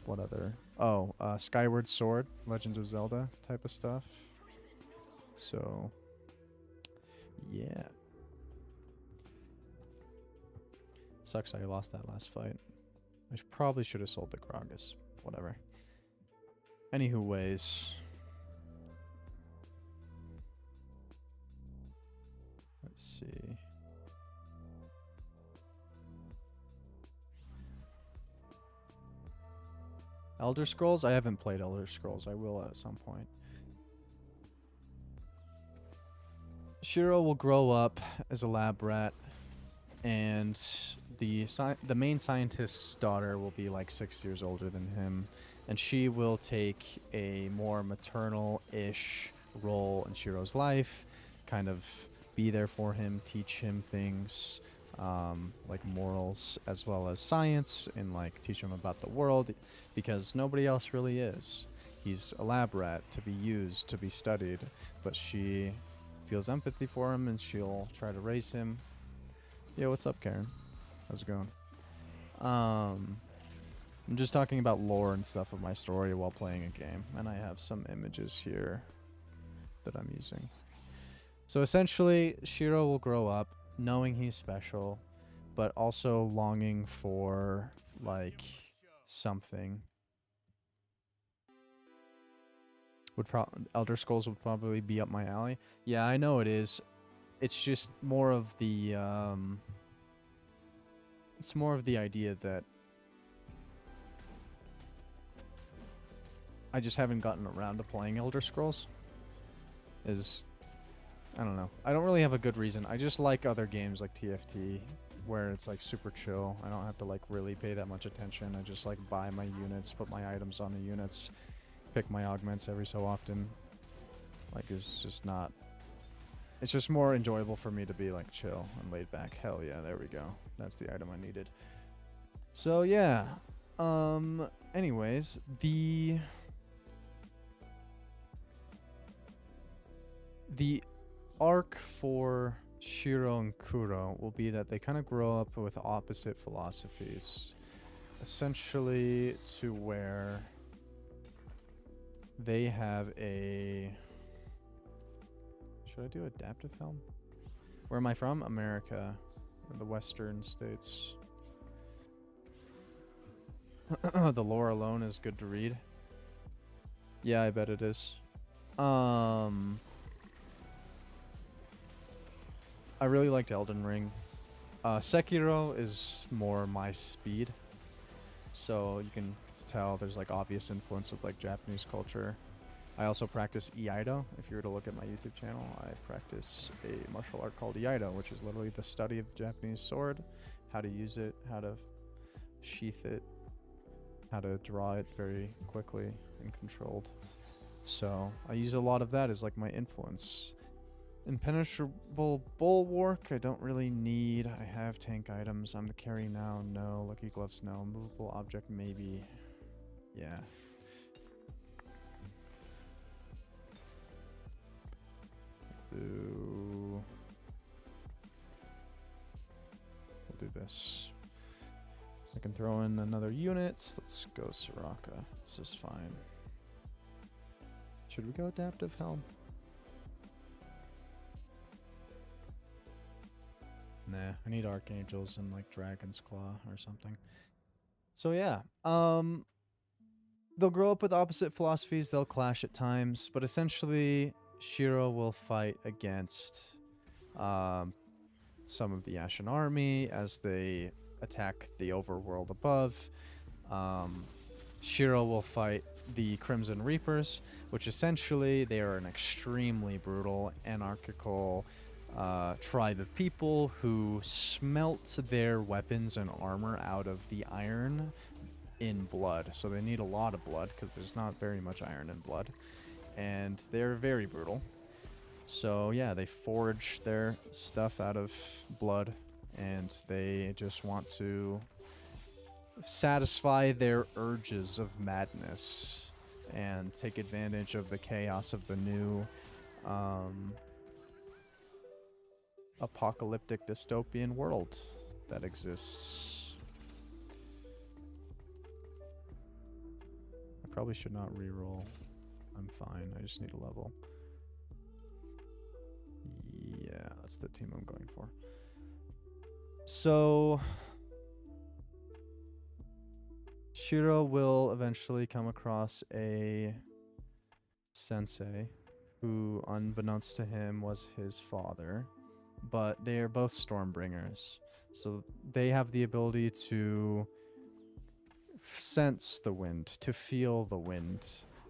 What other? Oh, Skyward Sword, Legend of Zelda type of stuff. So, yeah. Sucks I lost that last fight. I probably should have sold the Gragas. Whatever. Anywho ways. Let's see. Elder Scrolls? I haven't played Elder Scrolls. I will at some point. Shiro will grow up as a lab rat, and the main scientist's daughter will be like 6 years older than him, and she will take a more maternal-ish role in Shiro's life, kind of be there for him, teach him things, like morals as well as science, and like teach him about the world, because nobody else really is. He's a lab rat to be used, to be studied, but she feels empathy for him and she'll try to raise him. Yo, what's up, Karen? How's it going? I'm just talking about lore and stuff of my story while playing a game, and I have some images here that I'm using. So essentially, Shiro will grow up knowing he's special, but also longing for, like, something. Elder Scrolls would probably be up my alley. Yeah, I know it is. It's just more of the, it's more of the idea that I just haven't gotten around to playing Elder Scrolls. I don't know. I don't really have a good reason. I just like other games like TFT, where it's like super chill. I don't have to like really pay that much attention. I just like buy my units, put my items on the units, pick my augments every so often. Like, it's just not... It's just more enjoyable for me to be like chill and laid back. Hell yeah, there we go. That's the item I needed. So yeah. Anyways, the arc for Shiro and Kuro will be that they kind of grow up with opposite philosophies, essentially, to where they have a... Should I do adaptive helm? Where am I from? America, the western states. The lore alone is good to read. Yeah, I bet it is. I really liked Elden Ring. Sekiro is more my speed. So you can tell there's like obvious influence with like Japanese culture. I also practice Iaido. If you were to look at my YouTube channel, I practice a martial art called Iaido, which is literally the study of the Japanese sword, how to use it, how to sheath it, how to draw it very quickly and controlled. So I use a lot of that as like my influence. Impenetrable bulwark, I don't really need. I have tank items. I'm the carry now, no. Lucky gloves, no. Movable object, maybe. Yeah. We'll do this. I can throw in another unit. Let's go Soraka. This is fine. Should we go adaptive helm? Nah, I need Archangels and like Dragon's Claw or something. So yeah, they'll grow up with opposite philosophies, they'll clash at times, but essentially Shiro will fight against some of the Ashen Army as they attack the overworld above. Shiro will fight the Crimson Reapers, which essentially they are an extremely brutal, anarchical, tribe of people who smelt their weapons and armor out of the iron in blood. So they need a lot of blood because there's not very much iron in blood. And they're very brutal. So yeah, they forge their stuff out of blood, and they just want to satisfy their urges of madness and take advantage of the chaos of the new apocalyptic dystopian world that exists. I probably should not reroll. I'm fine. I just need a level. Yeah, that's the team I'm going for. So Shiro will eventually come across a sensei who, unbeknownst to him, was his father. But they are both Stormbringers. So they have the ability to sense the wind, to feel the wind,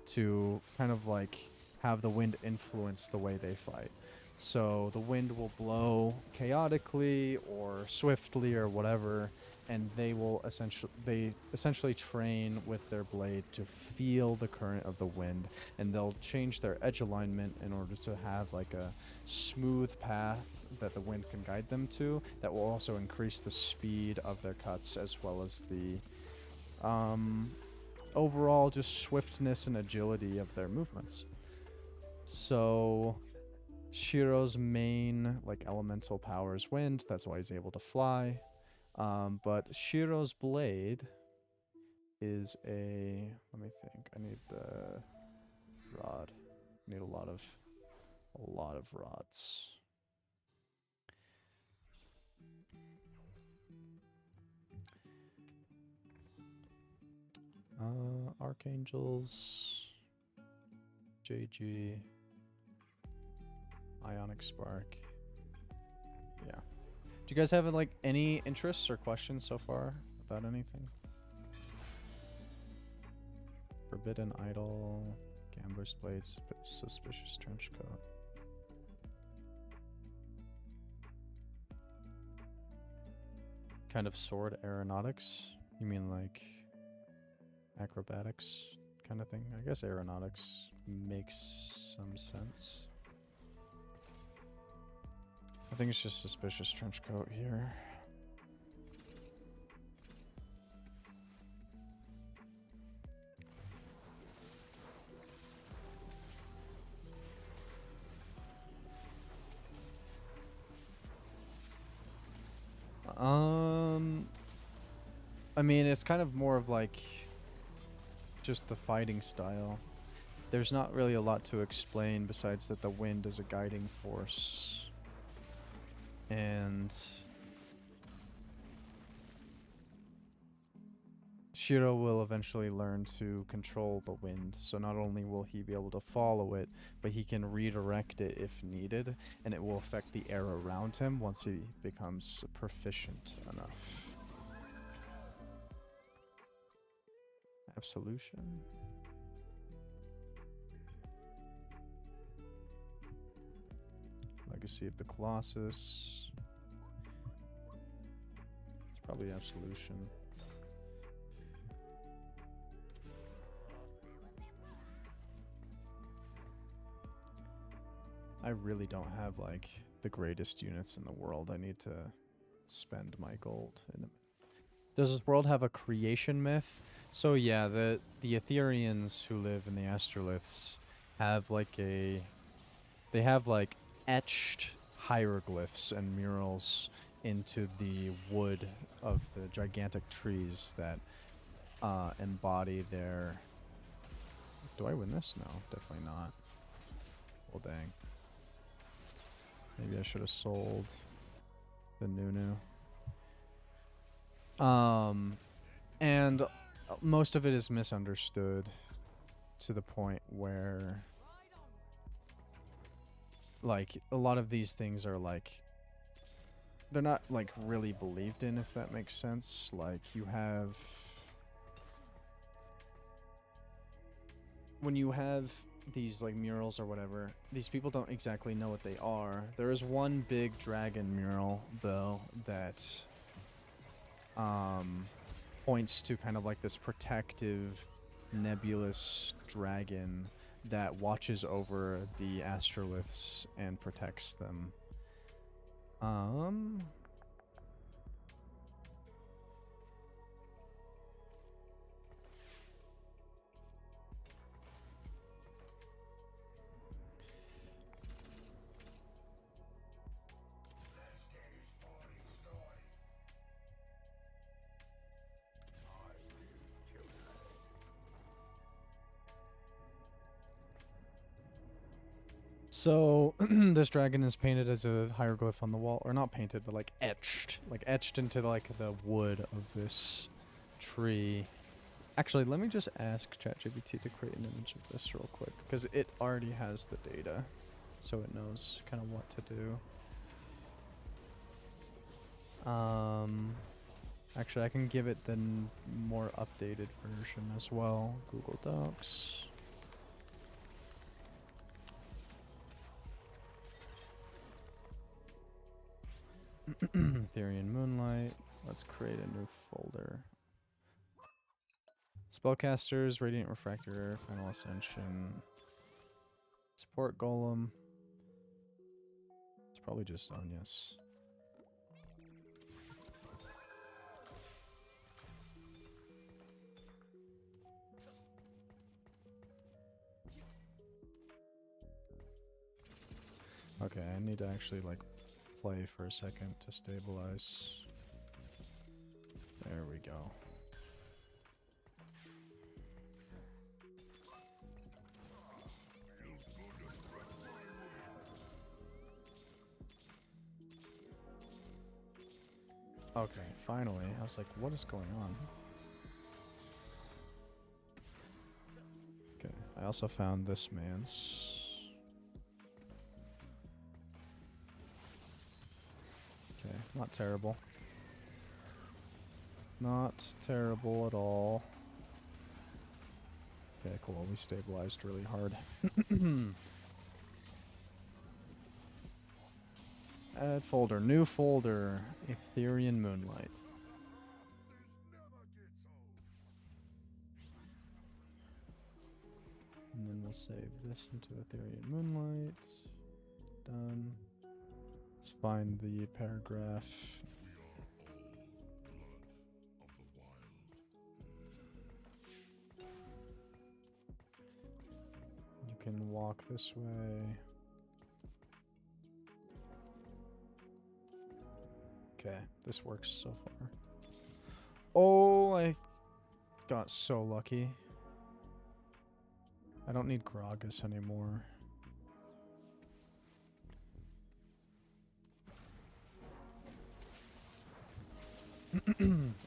to kind of like have the wind influence the way they fight. So the wind will blow chaotically or swiftly or whatever, and they essentially train with their blade to feel the current of the wind, and they'll change their edge alignment in order to have like a smooth path that the wind can guide them to, that will also increase the speed of their cuts as well as the overall just swiftness and agility of their movements. So Shiro's main like elemental power is wind, that's why he's able to fly. But Shiro's blade is a, let me think, I need the rod. I need a lot of rods. Archangels, JG, Ionic Spark. Yeah. Do you guys have like any interests or questions so far about anything? Forbidden Idol, Gambler's Blade, Suspicious Trench Coat. Kind of sword aeronautics? You mean like acrobatics kind of thing? I guess aeronautics makes some sense. I think it's just Suspicious Trench Coat here. I mean, it's kind of more of like just the fighting style. There's not really a lot to explain besides that the wind is a guiding force. And Shiro will eventually learn to control the wind. So not only will he be able to follow it, but he can redirect it if needed, and it will affect the air around him once he becomes proficient enough. Absolution. Legacy of the Colossus. It's probably Absolution. I really don't have like the greatest units in the world. I need to spend my gold in it. Does this world have a creation myth? So yeah, the Etherians who live in the astroliths have like they have like etched hieroglyphs and murals into the wood of the gigantic trees that embody their... Do I win this? No, definitely not. Well, dang. Maybe I should have sold the Nunu. And most of it is misunderstood to the point where, like, a lot of these things are, like, they're not, like, really believed in, if that makes sense. Like, you have... When you have these like murals or whatever, these people don't exactly know what they are. There is one big dragon mural though that points to kind of like this protective nebulous dragon that watches over the astroliths and protects them. So this dragon is painted as a hieroglyph on the wall, or not painted, but like etched into like the wood of this tree. Actually, let me just ask ChatGPT to create an image of this real quick, because it already has the data, so it knows kind of what to do. Actually, I can give it the more updated version as well. Google Docs. Therian Moonlight. Let's create a new folder. Spellcasters, Radiant Refractor, Final Ascension. Support Golem. It's probably just on, yes. Okay, I need to actually like play for a second to stabilize. There we go. Okay, finally. I was like, what is going on? Okay, I also found this man's. Okay, not terrible. Not terrible at all. Okay, cool. We stabilized really hard. Add folder. New folder. Ethereal Moonlight. And then we'll save this into Ethereal Moonlight. Done. Let's find the paragraph. You can walk this way. Okay, this works so far. Oh, I got so lucky. I don't need Gragas anymore.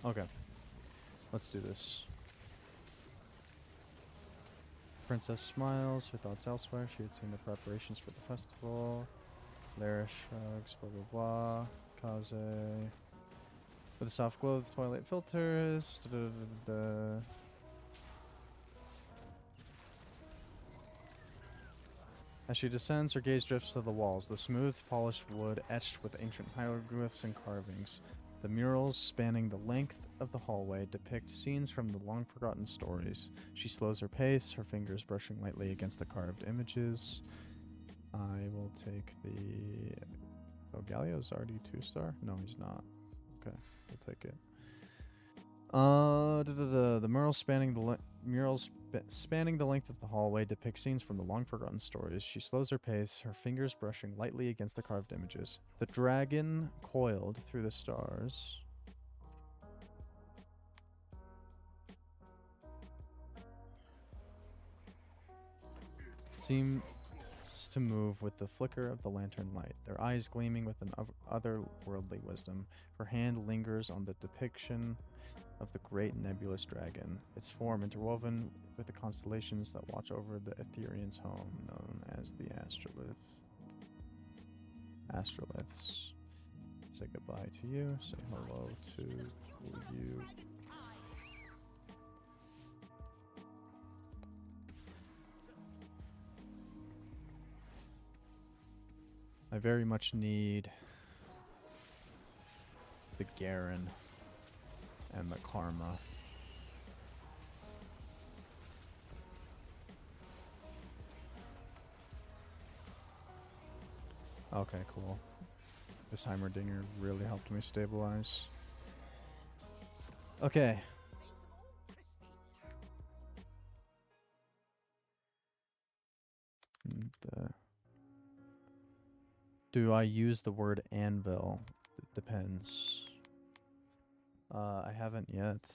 Okay, let's do this. Princess smiles, her thoughts elsewhere. She had seen the preparations for the festival. Lara shrugs, blah blah blah. Kaze. With a soft glow of the twilight filters. Da, da, da, da, da. As she descends, her gaze drifts to the walls, the smooth, polished wood etched with ancient hieroglyphs and carvings. The murals spanning the length of the hallway depict scenes from the long-forgotten stories. She slows her pace, her fingers brushing lightly against the carved images. I will take the... Oh, Galio's already 2-star? No, he's not. Okay, we'll take it. The murals spanning the length of the hallway depict scenes from the long-forgotten stories. She slows her pace, her fingers brushing lightly against the carved images. The dragon coiled through the stars. Seems to move with the flicker of the lantern light, their eyes gleaming with an otherworldly wisdom. Her hand lingers on the depiction of the great nebulous dragon, its form interwoven with the constellations that watch over the Etherean's home, known as the Astroliths. Say goodbye to you, say hello to you. very much need the Garen and the Karma. Okay, cool. This Heimerdinger really helped me stabilize. Okay. And, do I use the word anvil? It depends. I haven't yet.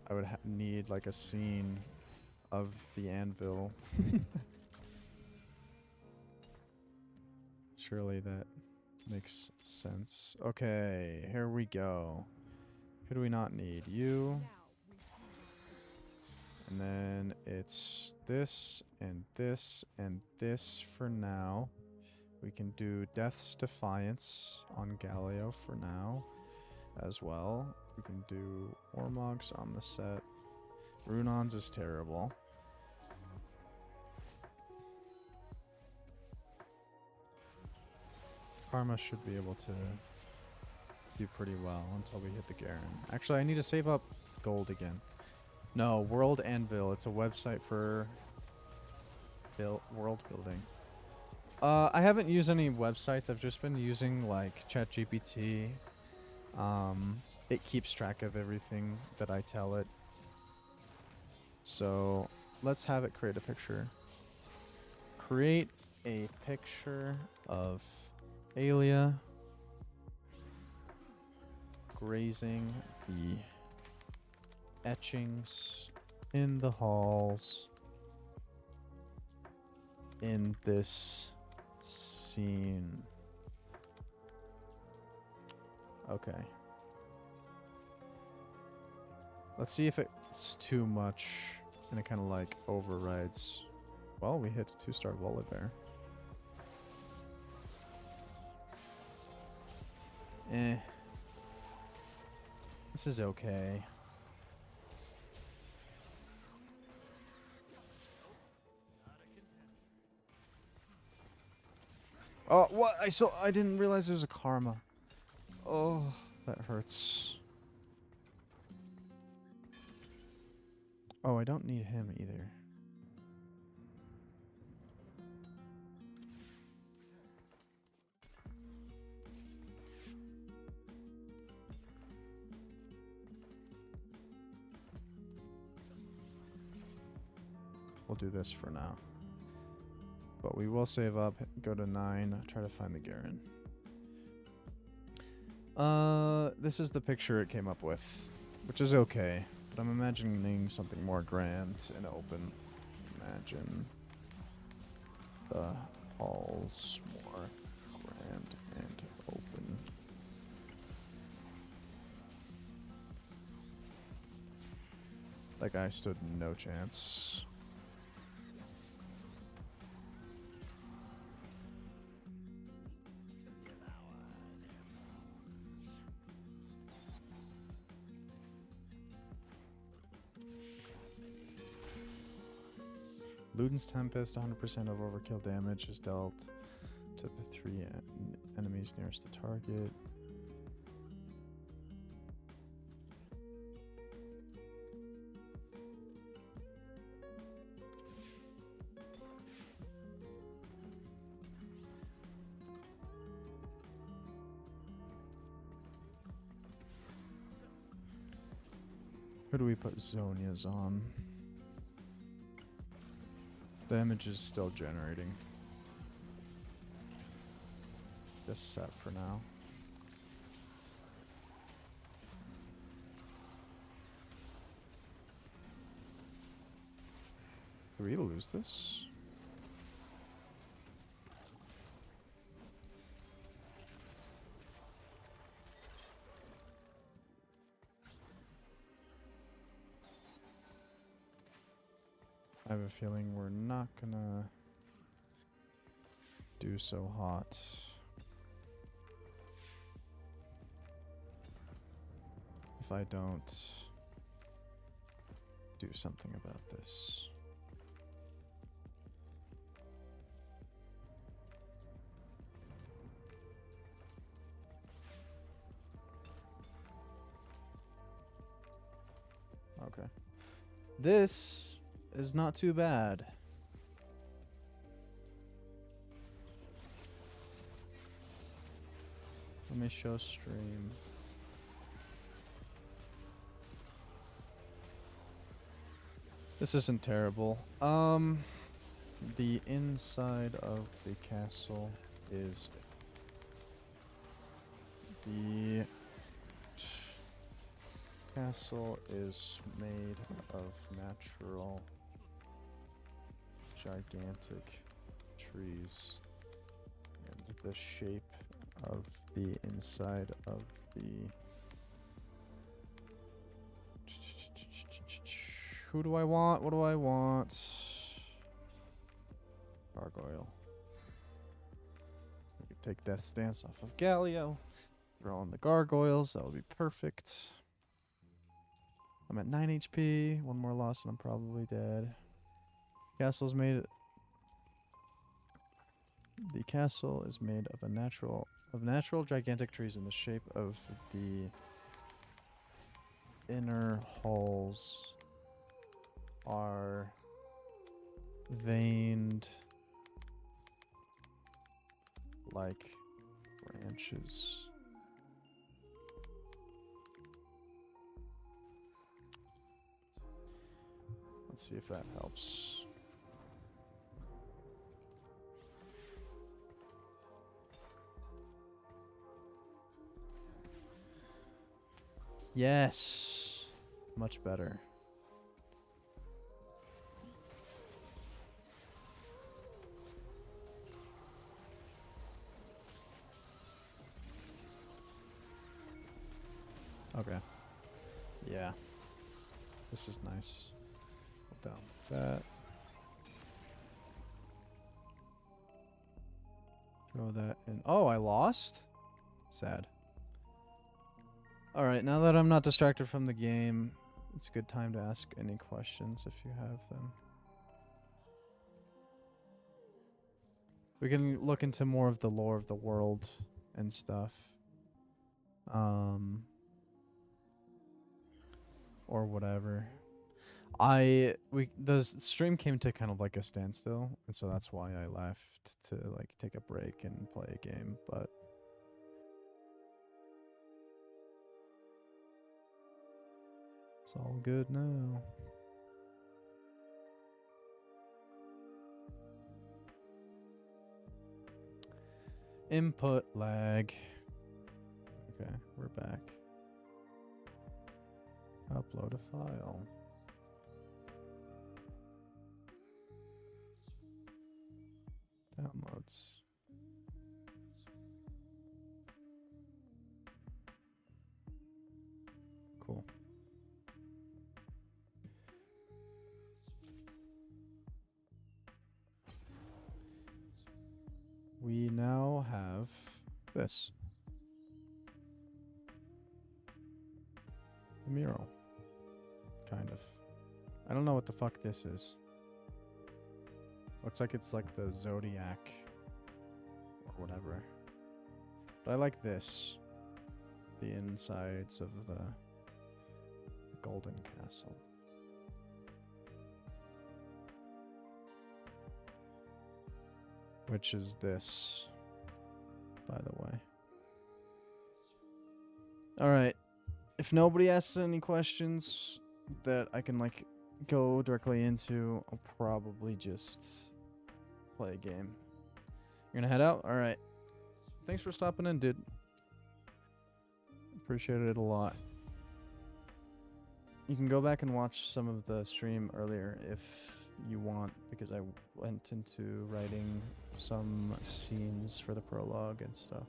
I would need like a scene of the anvil. Surely that makes sense. Okay, here we go. Who do we not need? You. And then it's this and this and this for now. We can do Death's Defiance on Galio for now as well. We can do Ormogs on the set. Runon's is terrible. Karma should be able to do pretty well until we hit the Garen. Actually, I need to save up gold again. No, World Anvil. It's a website for world building. I haven't used any websites. I've just been using like ChatGPT. It keeps track of everything that I tell it. So let's have it create a picture. Create a picture of Aelia grazing the etchings in the halls in this scene. Okay. Let's see if it's too much and it kind of like overrides. Well, we hit a 2-star Volibear. This is okay. Oh, what? I didn't realize there was a Karma. Oh, that hurts. Oh, I don't need him either. We'll do this for now. But we will save up, go to 9, try to find the Garen. This is the picture it came up with, which is okay. But I'm imagining something more grand and open. Imagine the halls more grand and open. That guy stood no chance. Luden's Tempest, 100% of overkill damage is dealt to the 3 enemies nearest the target. Who do we put Zonia's on? The image is still generating. Just set for now. Did we lose this? I have a feeling we're not gonna do so hot. If I don't do something about this. Okay. This is not too bad. Let me show stream. This isn't terrible. The inside of the castle is the castle is made of natural gigantic trees, and the shape of the inside of the who do I want? What do I want? Gargoyle. We could take Death Stance off of Galio. Throw in the gargoyles. That would be perfect. I'm at 9 HP. One more loss and I'm probably dead. Castle's made. The castle is made of natural gigantic trees in the shape of the inner halls are veined like branches. Let's see if that helps. Yes, much better. Okay. Yeah. This is nice. Put down that. Throw that in. Oh, I lost? Sad. Alright, now that I'm not distracted from the game, it's a good time to ask any questions if you have them. We can look into more of the lore of the world and stuff. Or whatever. The stream came to kind of like a standstill, and so that's why I left to like take a break and play a game, but it's all good now. Input lag. Okay, we're back. Upload a file. Downloads. Cool. We now have this. The mural. Kind of. I don't know what the fuck this is. Looks like it's like the Zodiac or whatever. But I like this. The insides of the Golden Castle. Which is this, by the way. Alright. If nobody asks any questions that I can, like, go directly into, I'll probably just play a game. You're gonna head out? Alright. Thanks for stopping in, dude. Appreciated it a lot. You can go back and watch some of the stream earlier if you want, because I went into writing some scenes for the prologue and stuff.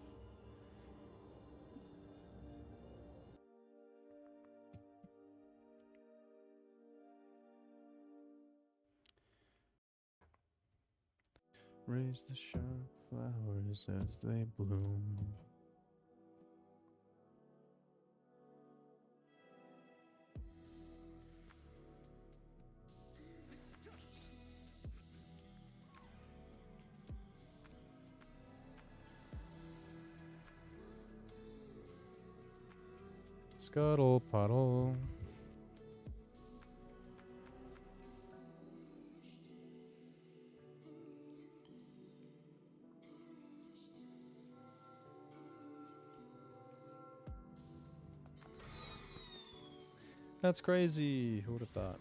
Raise the sharp flowers as they bloom. Scuttle puddle. That's crazy. Who would have thought?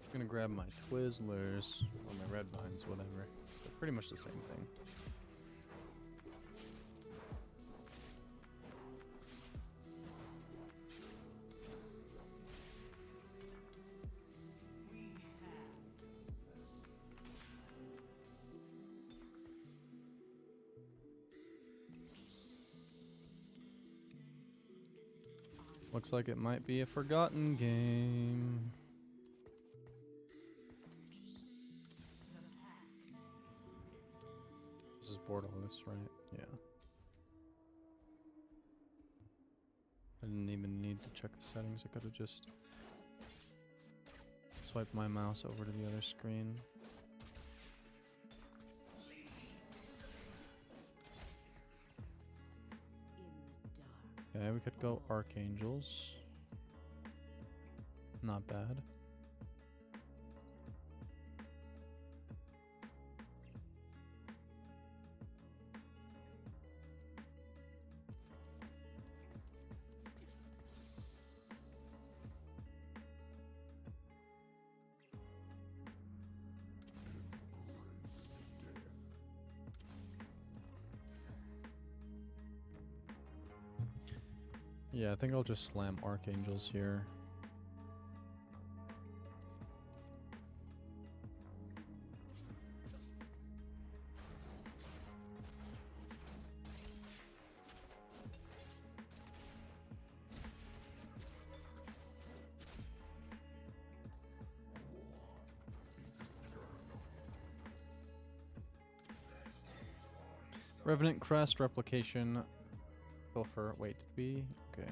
I'm gonna grab my Twizzlers or my Red Vines, whatever. They're pretty much the same thing. Looks like it might be a forgotten game. This is borderless, right? Yeah. I didn't even need to check the settings. I could have just swiped my mouse over to the other screen. Okay, we could go Archangels. Not bad. Yeah, I think I'll just slam Archangels here. Revenant Crest Replication. Pilfer. Wait, did we? Okay.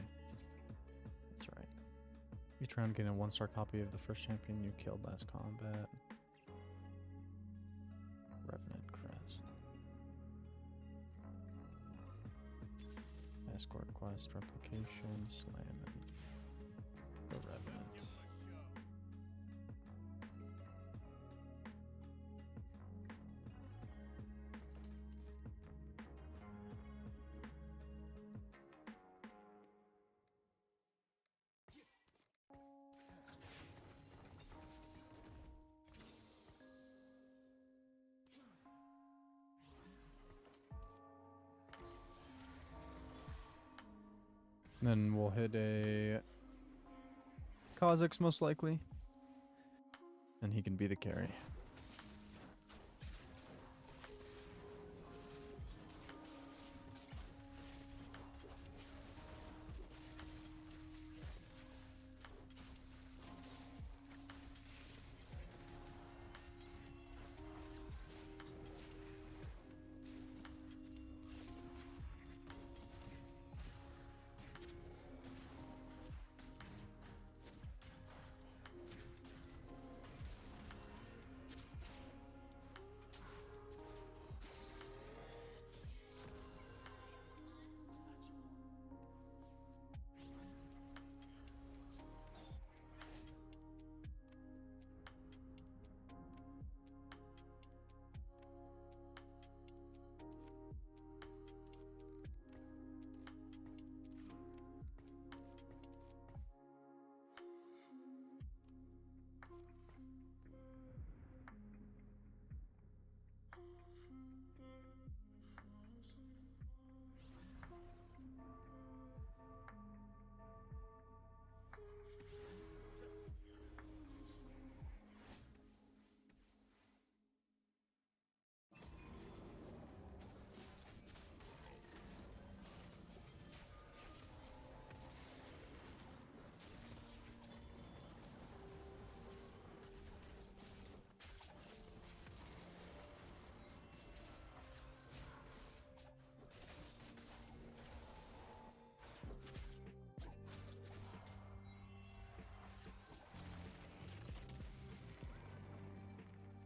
That's right. Each round gain a 1-star copy of the first champion you killed last combat. Revenant Crest. Escort Quest Replication. Slamming. The Revenant. Then we'll hit a Kha'Zix most likely. And he can be the carry.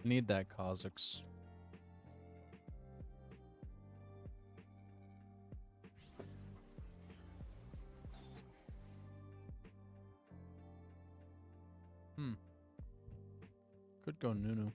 Need that Kha'Zix. Could go Nunu.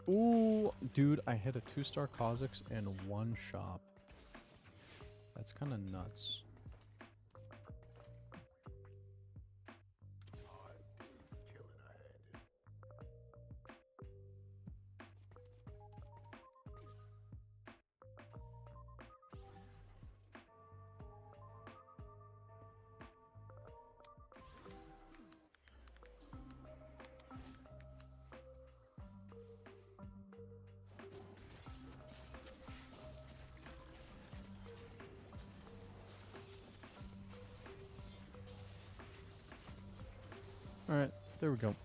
Ooh, dude, I hit a 2-star Kha'Zix in one shop. That's kind of nuts. Alright, there we go.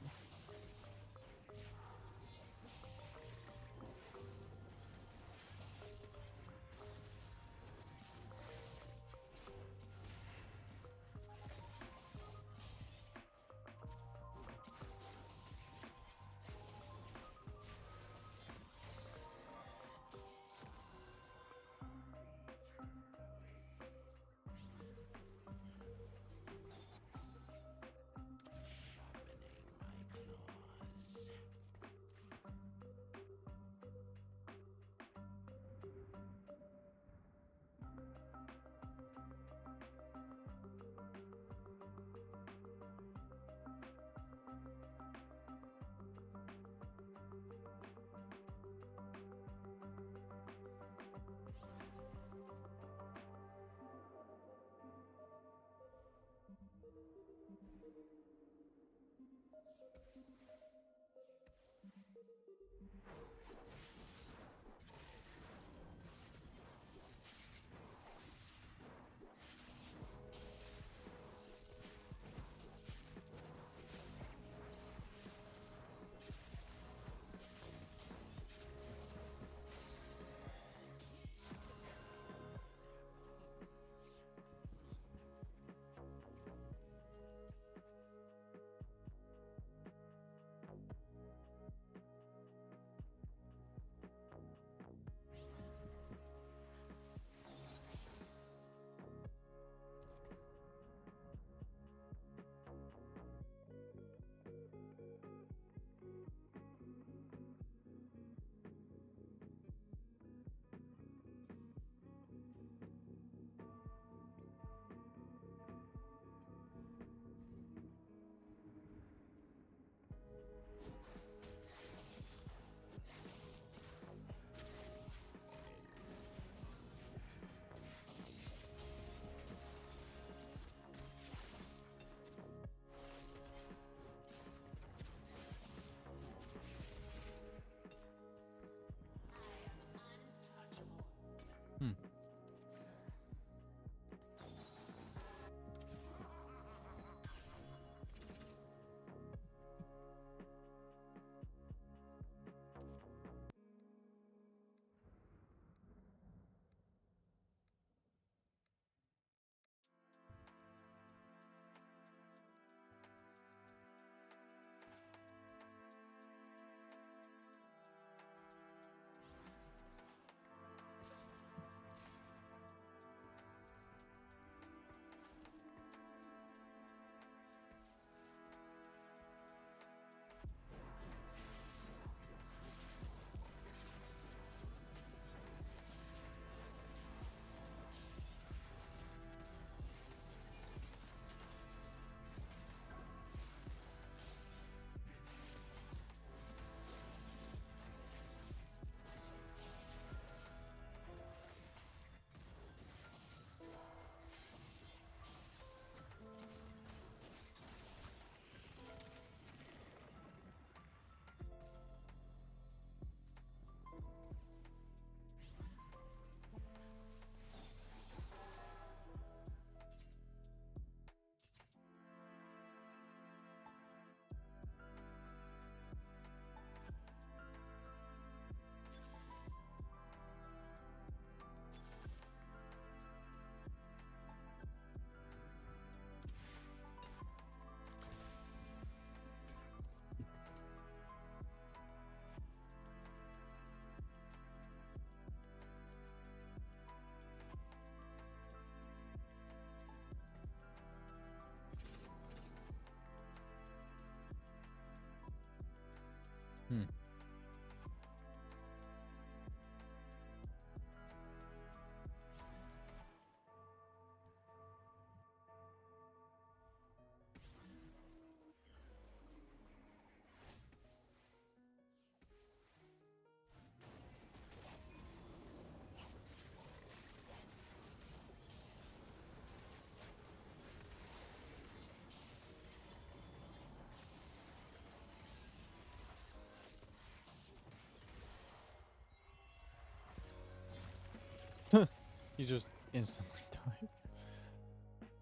You just instantly died.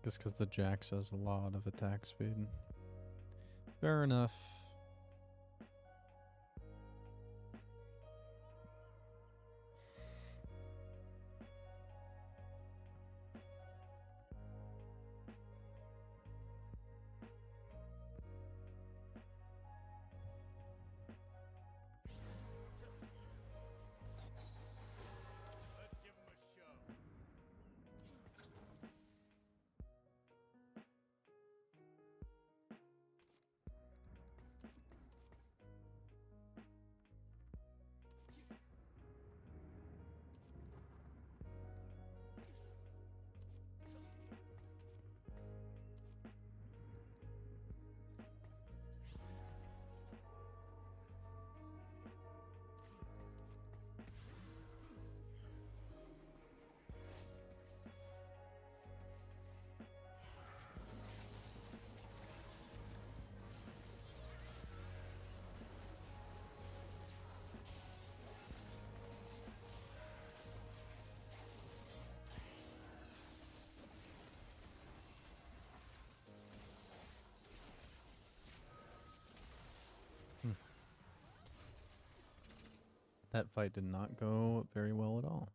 Just because the Jax has a lot of attack speed. Fair enough. That fight did not go very well at all.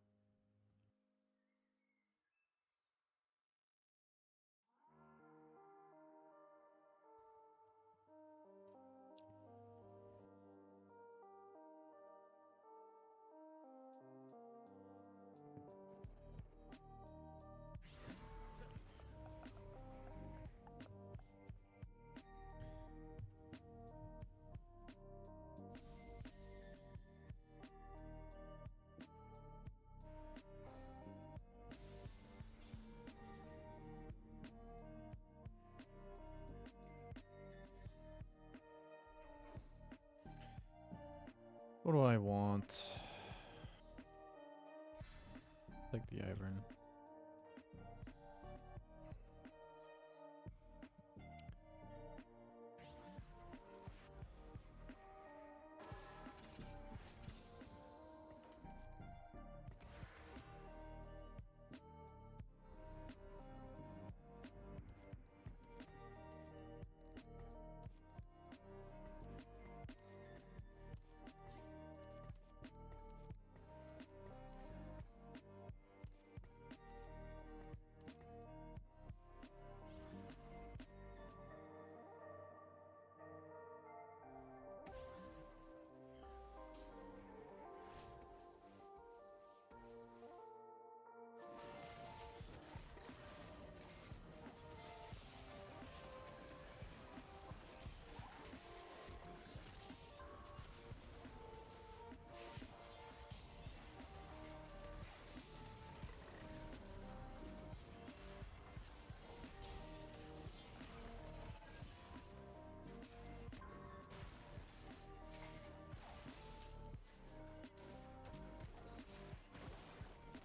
What do I want? Like the Ivern.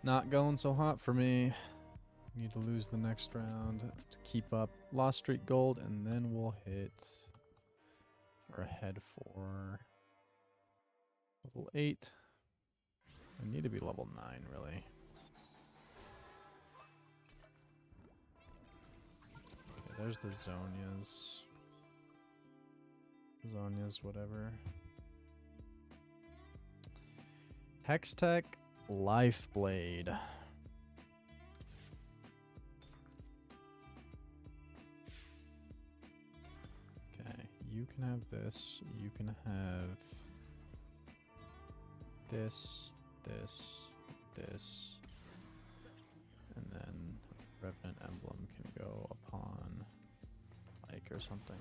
Not going so hot for me. Need to lose the next round to keep up Lost Street Gold, and then we'll hit. We're ahead for level 8. I need to be level 9, really. Okay, there's the Zonias. Zonias, whatever. Hextech Lifeblade. Okay, you can have this. You can have this, this, and then Revenant Emblem can go upon like or something.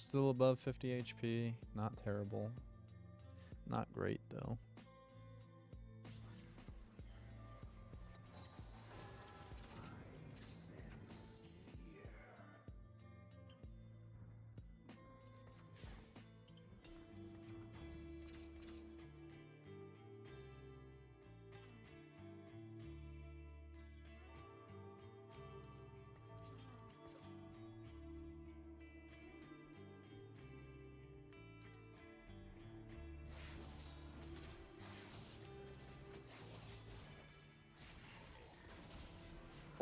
Still above 50 HP. Not terrible. Not great, though.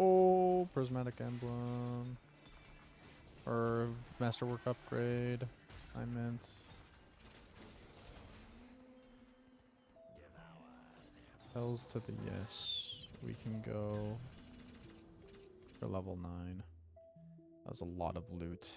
Oh, prismatic emblem. Or masterwork upgrade. I meant. Hells to the yes. We can go for level 9. That was a lot of loot.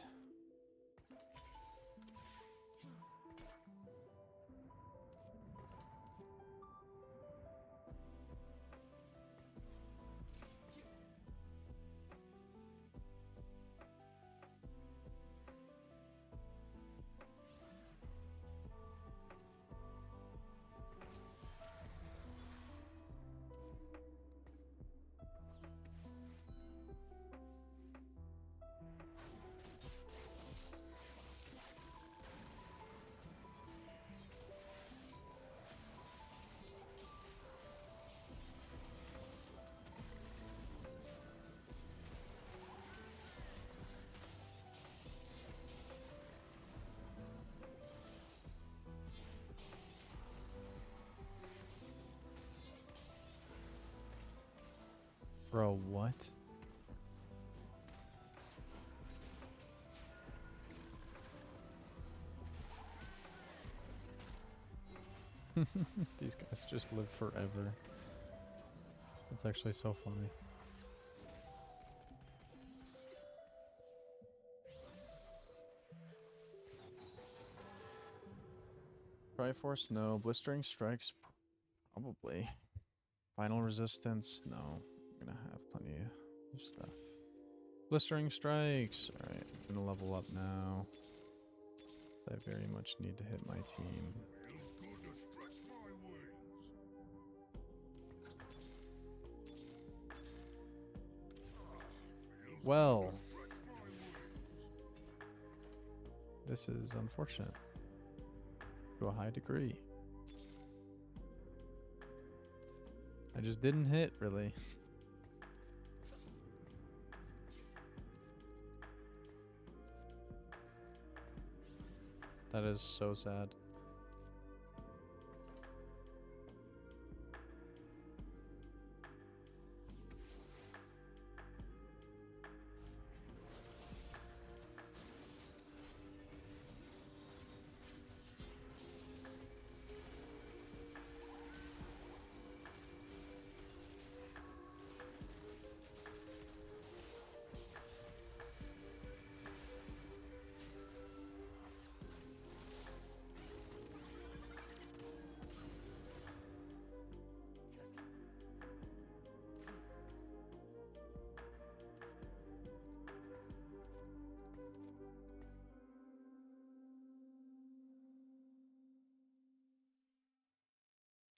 Bro, what? These guys just live forever. It's actually so funny. Triforce, no. Blistering strikes, probably. Final resistance, no. I'm gonna have plenty of stuff. Blistering strikes. Alright, I'm gonna level up now. I very much need to hit my team. Well, this is unfortunate to a high degree. I just didn't hit, really. That is so sad.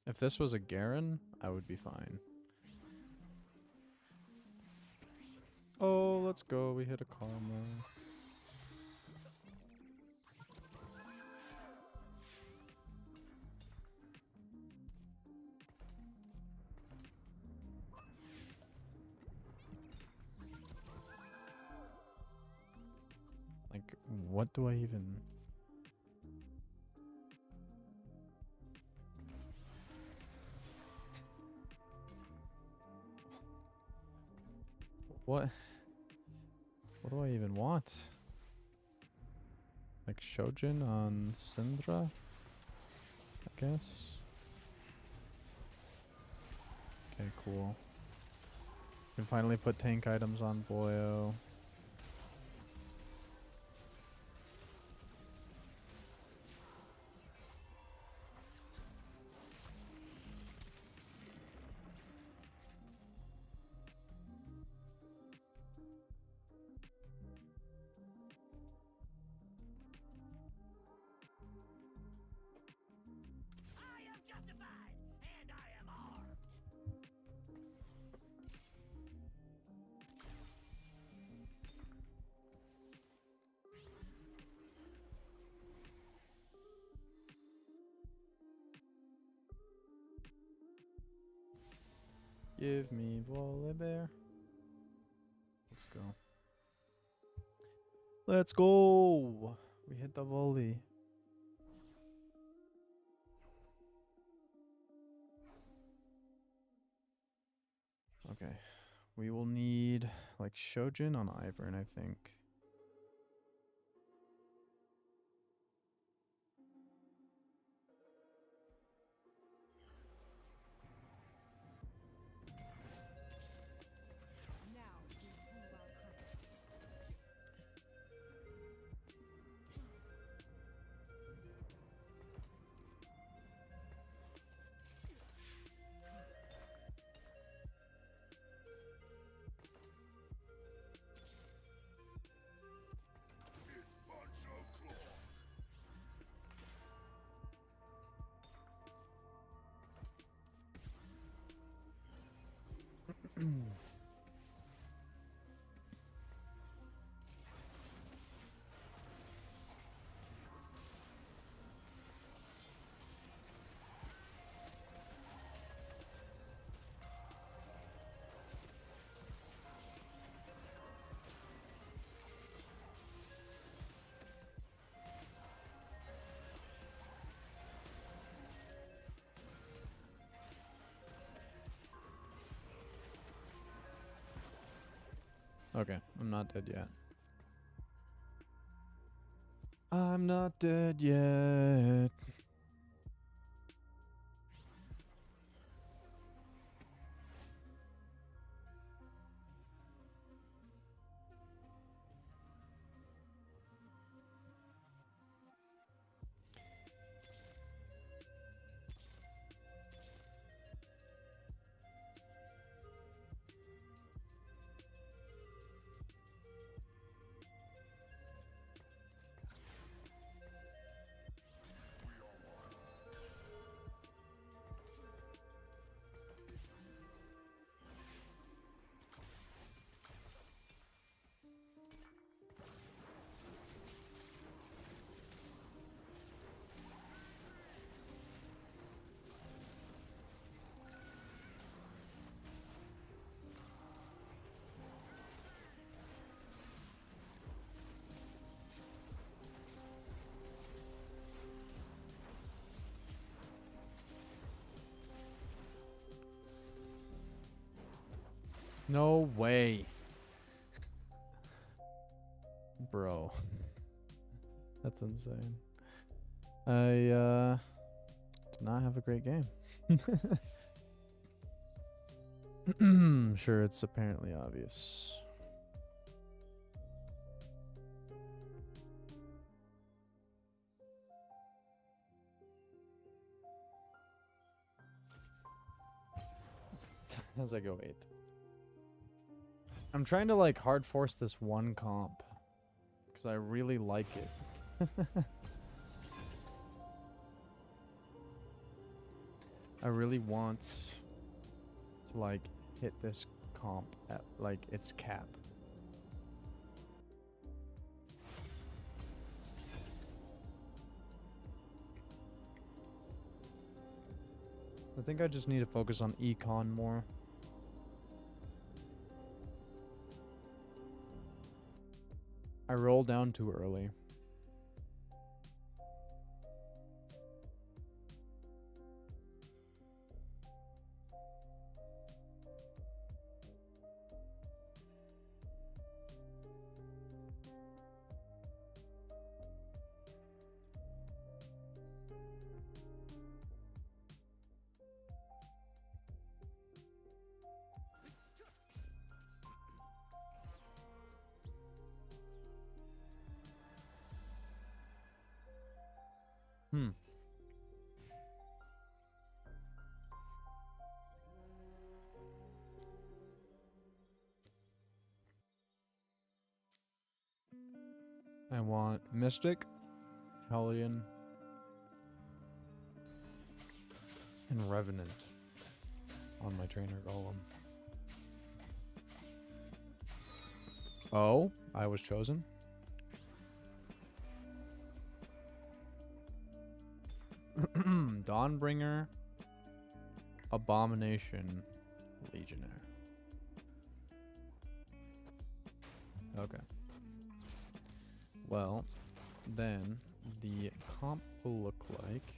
If this was a Garen, I would be fine. Oh, let's go. We hit a karma. Like, what do I even... What do I even want? Like Shojin on Syndra? I guess. Okay, cool. Can finally put tank items on Boyo. Give me volley bear. Let's go. Let's go. We hit the volley. Okay. We will need like Shojin on Ivern, I think. Okay, I'm not dead yet. I'm not dead yet. No way. Bro. That's insane. I did not have a great game. Sure, it's apparently obvious. As I go 8th. I'm trying to like hard force this one comp because I really like it. I really want to like hit this comp at like its cap. I think I just need to focus on econ more. I rolled down too early. I want Mystic, Hellion, and Revenant on my trainer golem. Oh, I was chosen. Dawnbringer, Abomination, Legionnaire. Okay. Well, then the comp will look like.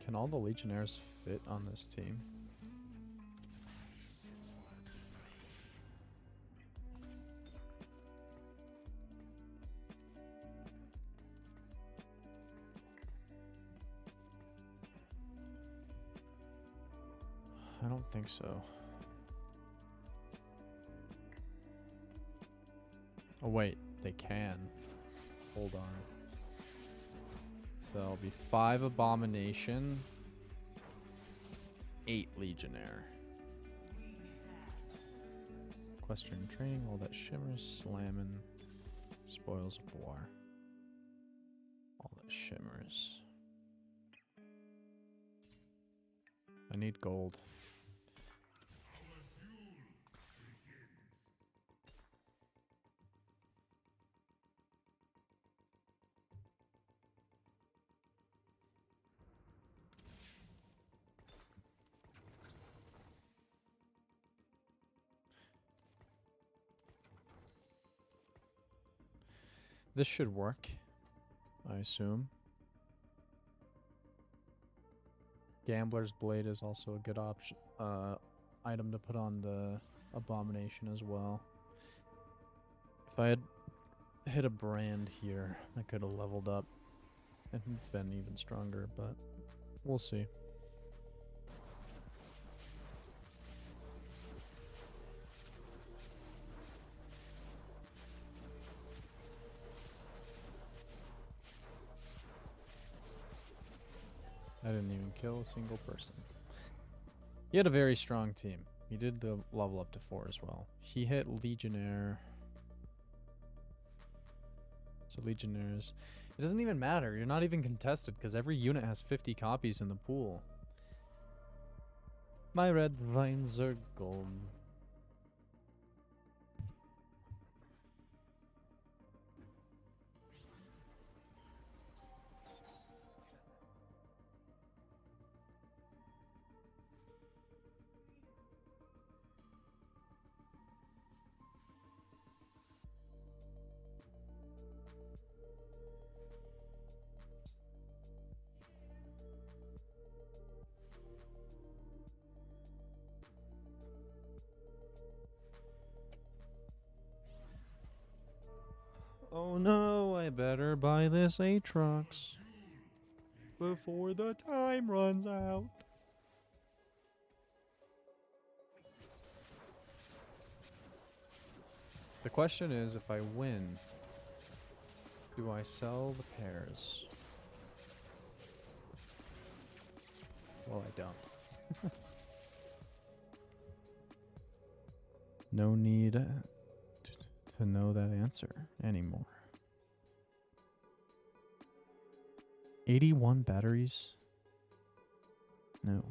Can all the Legionnaires fit on this team? I don't think so. Oh wait, they can. Hold on. So that'll be 5 Abomination, 8 Legionnaire. Equestrian training, all that shimmers, slamming, spoils of war. All that shimmers. I need gold. This should work, I assume. Gambler's Blade is also a good option, item to put on the Abomination as well. If I had hit a brand here, I could have leveled up and been even stronger, but we'll see. I didn't even kill a single person. He had a very strong team. He did the level up to 4 as well. He hit Legionnaire. So Legionnaires. It doesn't even matter. You're not even contested because every unit has 50 copies in the pool. My red vines are gold. Oh no, I better buy this Aatrox before the time runs out. The question is, if I win, do I sell the pairs? Well, I don't. No need to know that answer anymore. 81 batteries? No.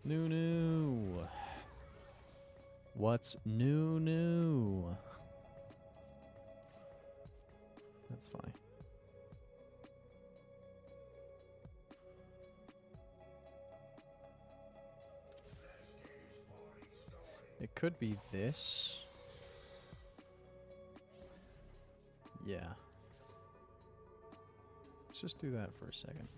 New. What's new? That's funny. It could be this. Yeah. Let's just do that for a second.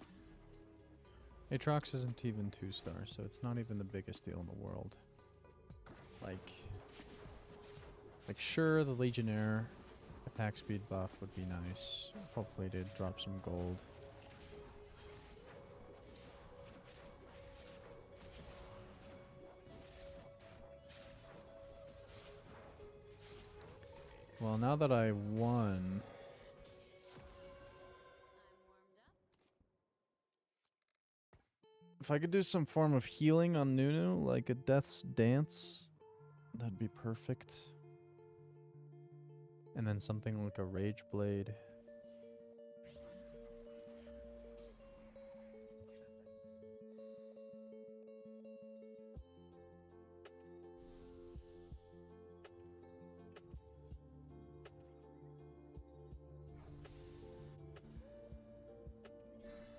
Aatrox isn't even 2-star, so it's not even the biggest deal in the world. Like sure, the Legionnaire Attack speed buff would be nice. Hopefully they'd drop some gold. Well, now that I won, if I could do some form of healing on Nunu, like a Death's Dance, that'd be perfect. And then something like a Rage Blade.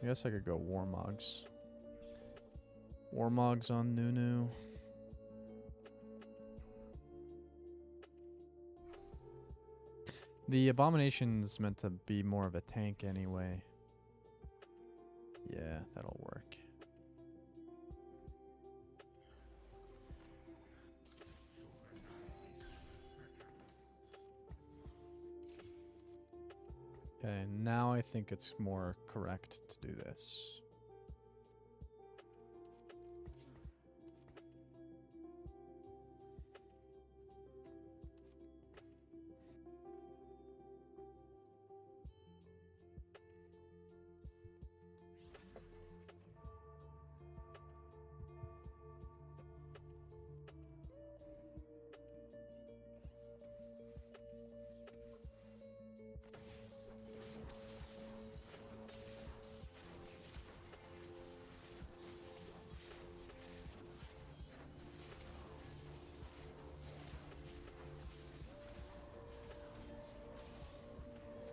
I guess I could go Warmogs. Warmogs on Nunu. The Abomination's meant to be more of a tank anyway. Yeah, that'll work. Okay, now I think it's more correct to do this.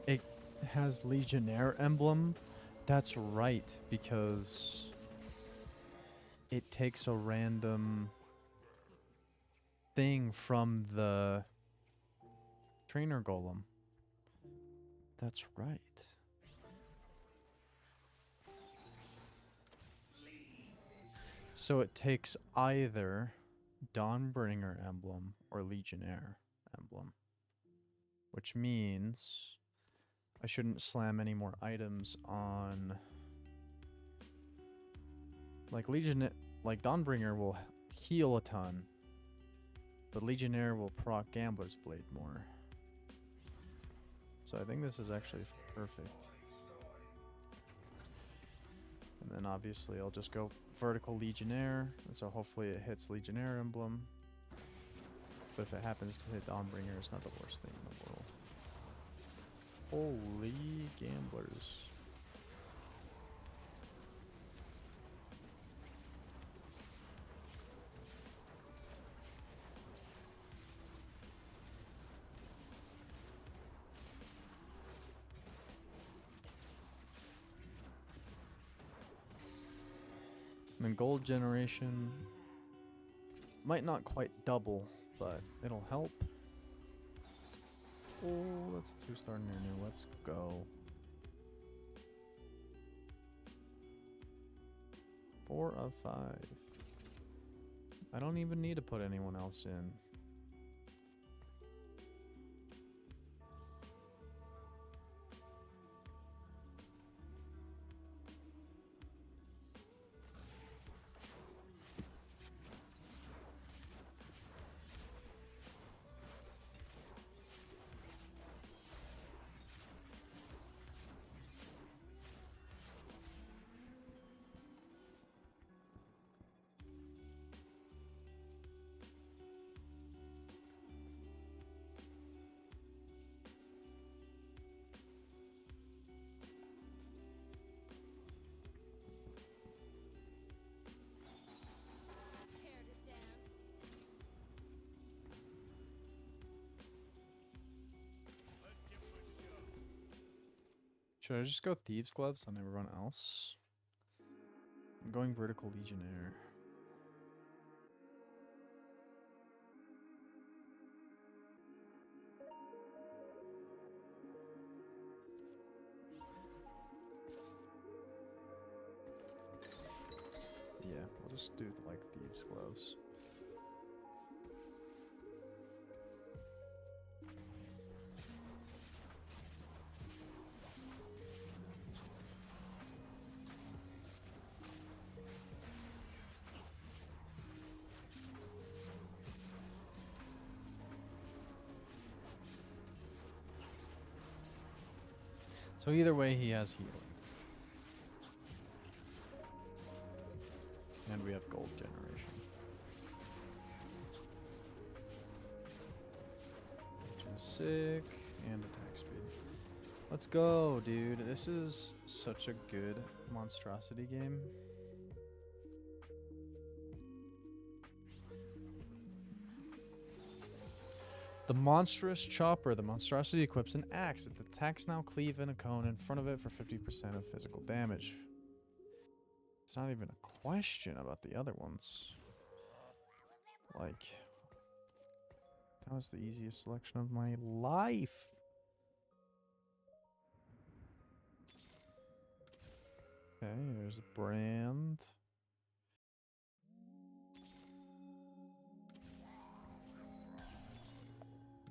It has Legionnaire emblem. That's right, because it takes a random thing from the trainer golem. That's right. So it takes either Dawnbringer emblem or Legionnaire emblem, which means I shouldn't slam any more items on, like like Dawnbringer will heal a ton, but Legionnaire will proc Gambler's Blade more. So I think this is actually perfect. And then obviously I'll just go vertical Legionnaire, and so hopefully it hits Legionnaire emblem. But if it happens to hit Dawnbringer, it's not the worst thing in the world. Holy gamblers. I mean, gold generation might not quite double, but it'll help. Oh, that's a 2-star Nunu. Let's go. 4 of 5. I don't even need to put anyone else in. Should I just go Thieves' Gloves on everyone else? I'm going vertical Legionnaire. Yeah, we'll just do like Thieves' Gloves. So either way, he has healing. And we have gold generation. Which is sick. And attack speed. Let's go, dude. This is such a good monstrosity game. The monstrous chopper. The monstrosity equips an axe. Its attacks now cleave in a cone in front of it for 50% of physical damage. It's not even a question about the other ones. Like, that was the easiest selection of my life. Okay, there's a brand.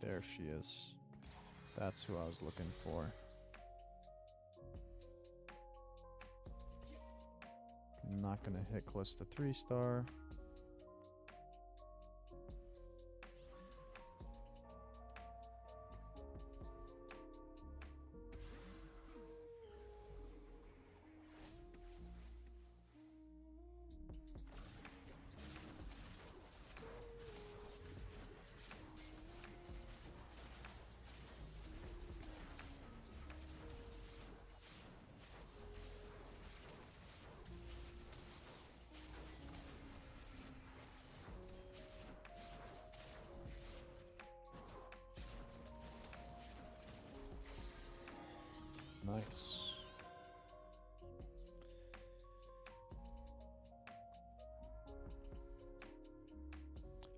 There she is. That's who I was looking for. Not gonna hit close to 3-star. Nice.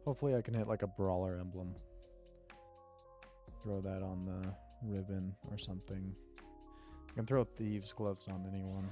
Hopefully I can hit like a brawler emblem. Throw that on the ribbon or something. I can throw thieves' gloves on anyone.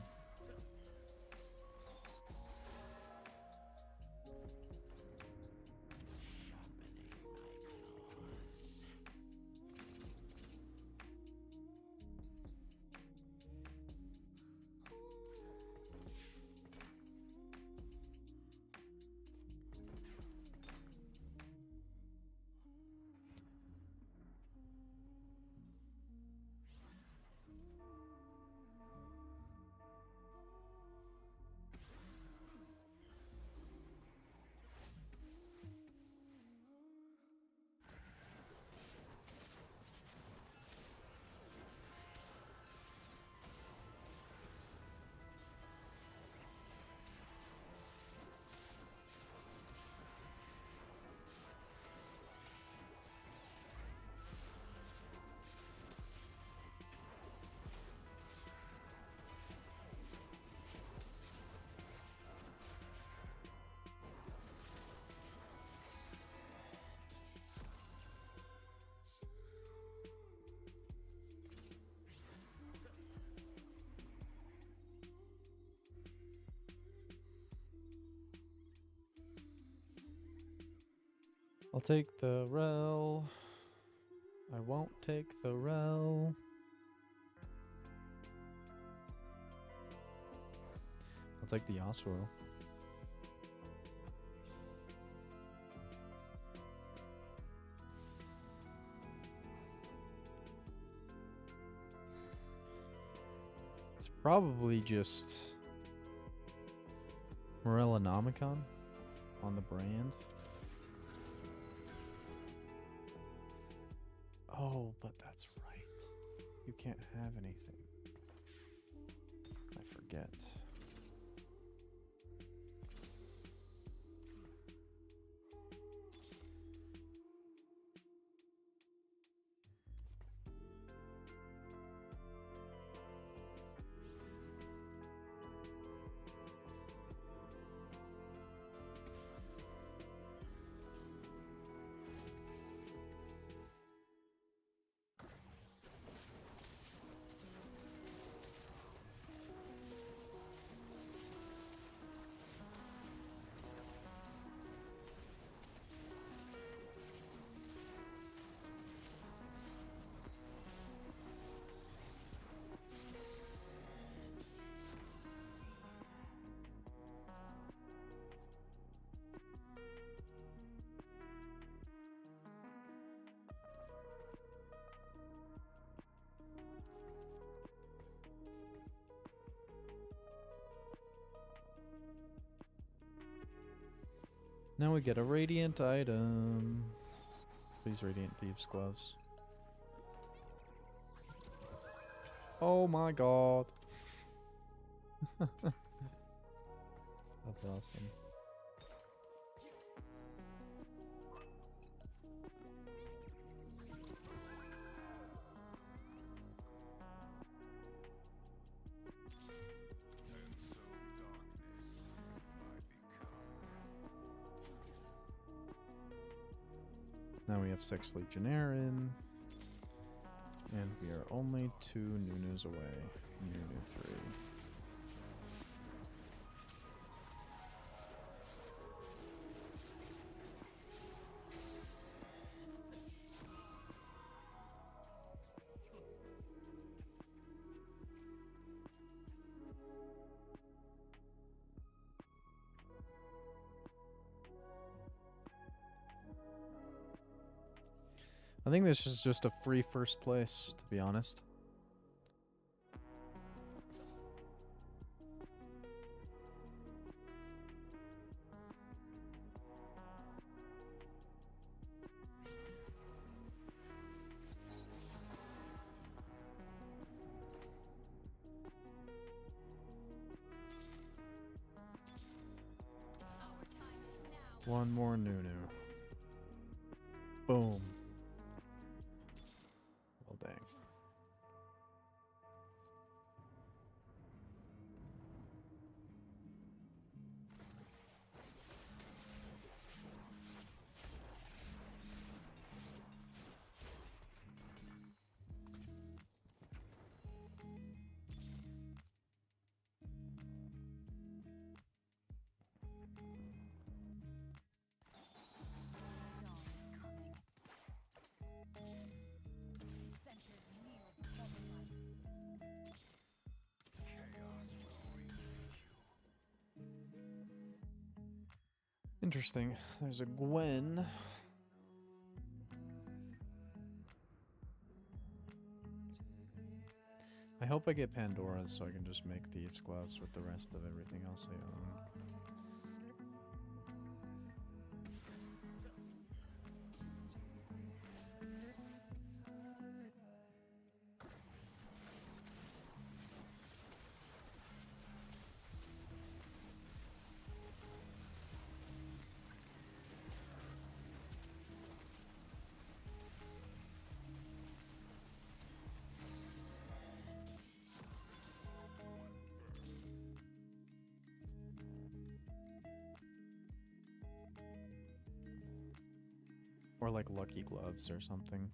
I'll take the rel. I won't take the rel. I'll take the Yasuo. It's probably just Morellonomicon on the brand. Oh, but that's right. You can't have anything. I forget. Now we get a radiant item. Please, Radiant Thieves gloves. Oh my god. That's awesome. Now we have 6 Legionnaire, and we are only 2 Nunus away. Nunu 3. I think this is just a free first place, to be honest. One more Nunu. Boom. Well, dang. Interesting. There's a Gwen. I hope I get Pandora's so I can just make Thieves' Gloves with the rest of everything else I own. Or like Lucky Gloves or something.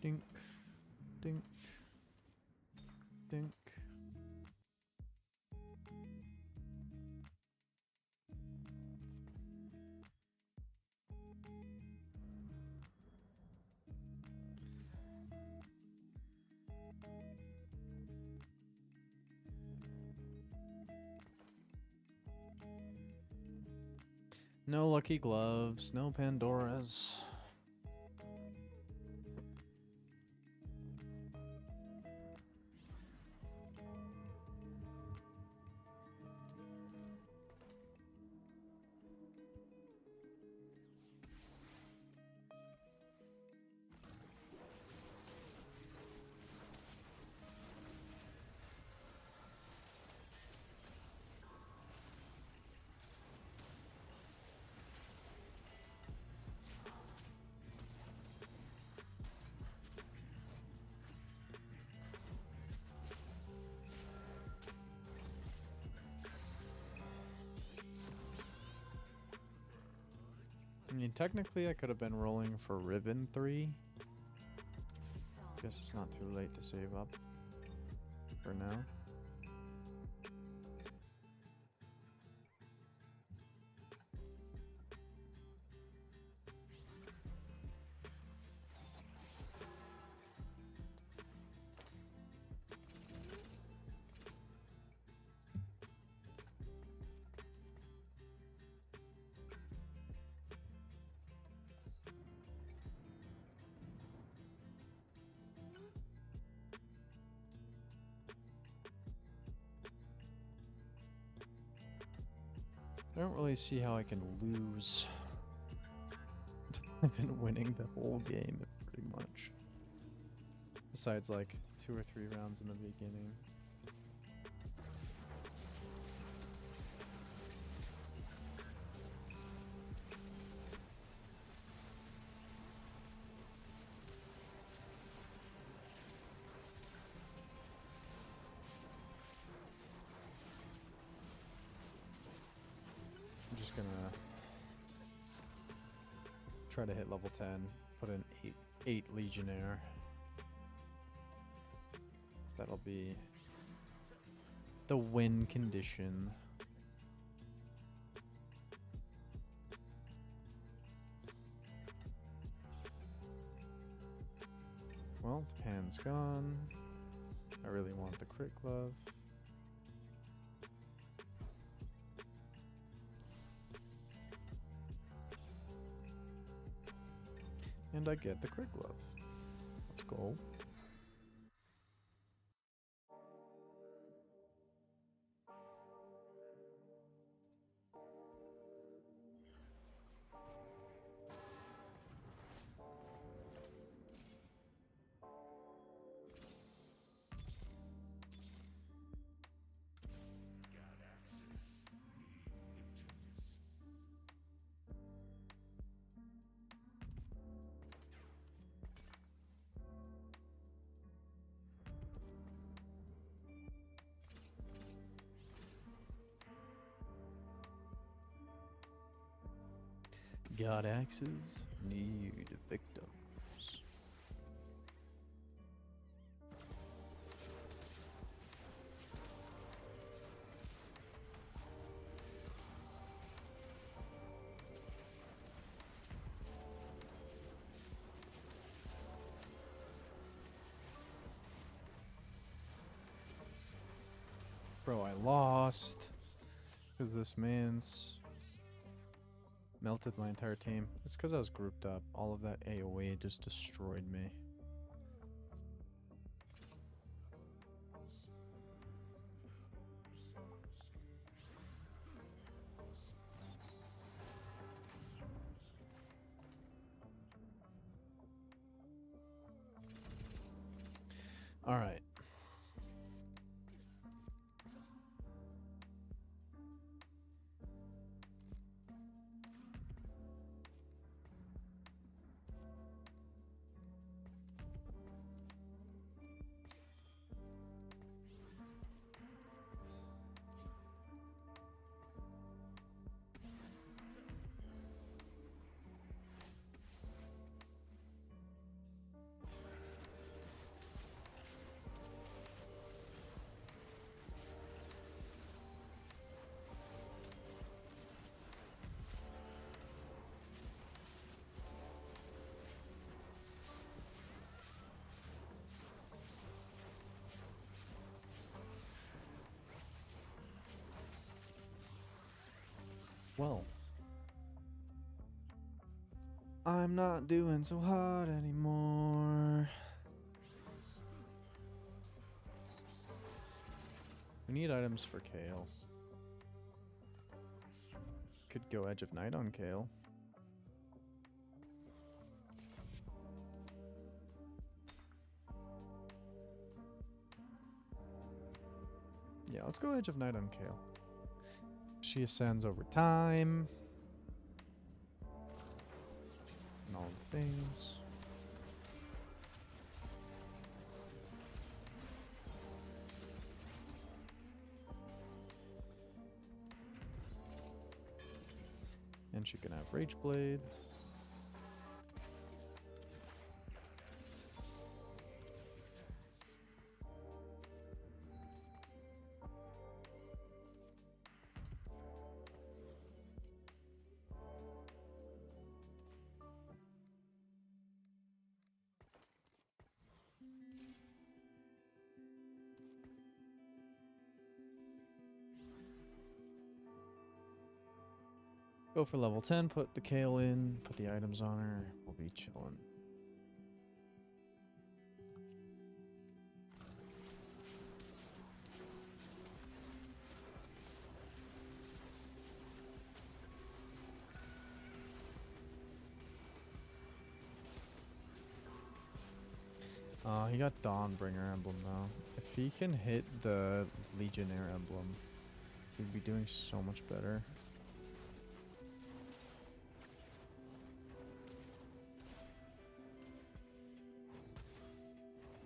Dink, dink, dink. No Lucky Gloves, no Pandora's. I mean, technically I could have been rolling for Ribbon 3. Guess it's not too late to save up for now. I don't really see how I can lose. I've been winning the whole game pretty much. Besides like 2 or 3 rounds in the beginning. I'm just gonna try to hit level 10, put in 8 Legionnaire. That'll be the win condition. Well, the pan's gone. I really want the crit glove. And I get the crit glove. Let's go. God axes need victims. Bro, I lost because this man's melted my entire team. It's because I was grouped up. All of that AoE just destroyed me. All right. Well, I'm not doing so hot anymore. We need items for Kale. Could go Edge of Night on Kale. Yeah, let's go Edge of Night on Kale. She ascends over time. And all the things. And she can have Rage Blade. Go for level 10, put the Kale in, put the items on her, we'll be chilling. He got Dawnbringer emblem though. If he can hit the Legionnaire emblem, he'd be doing so much better.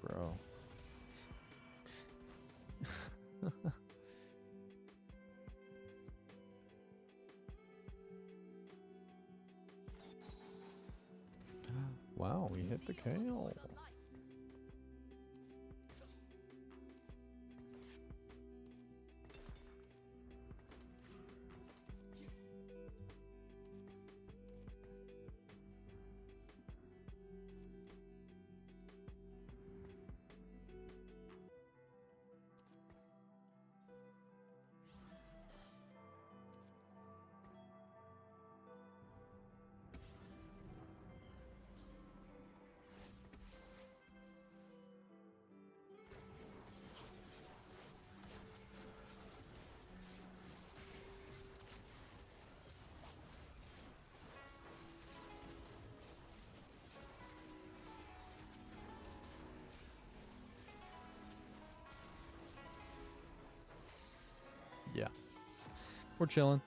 Bro. Wow, we hit the KO. Yeah. We're chilling.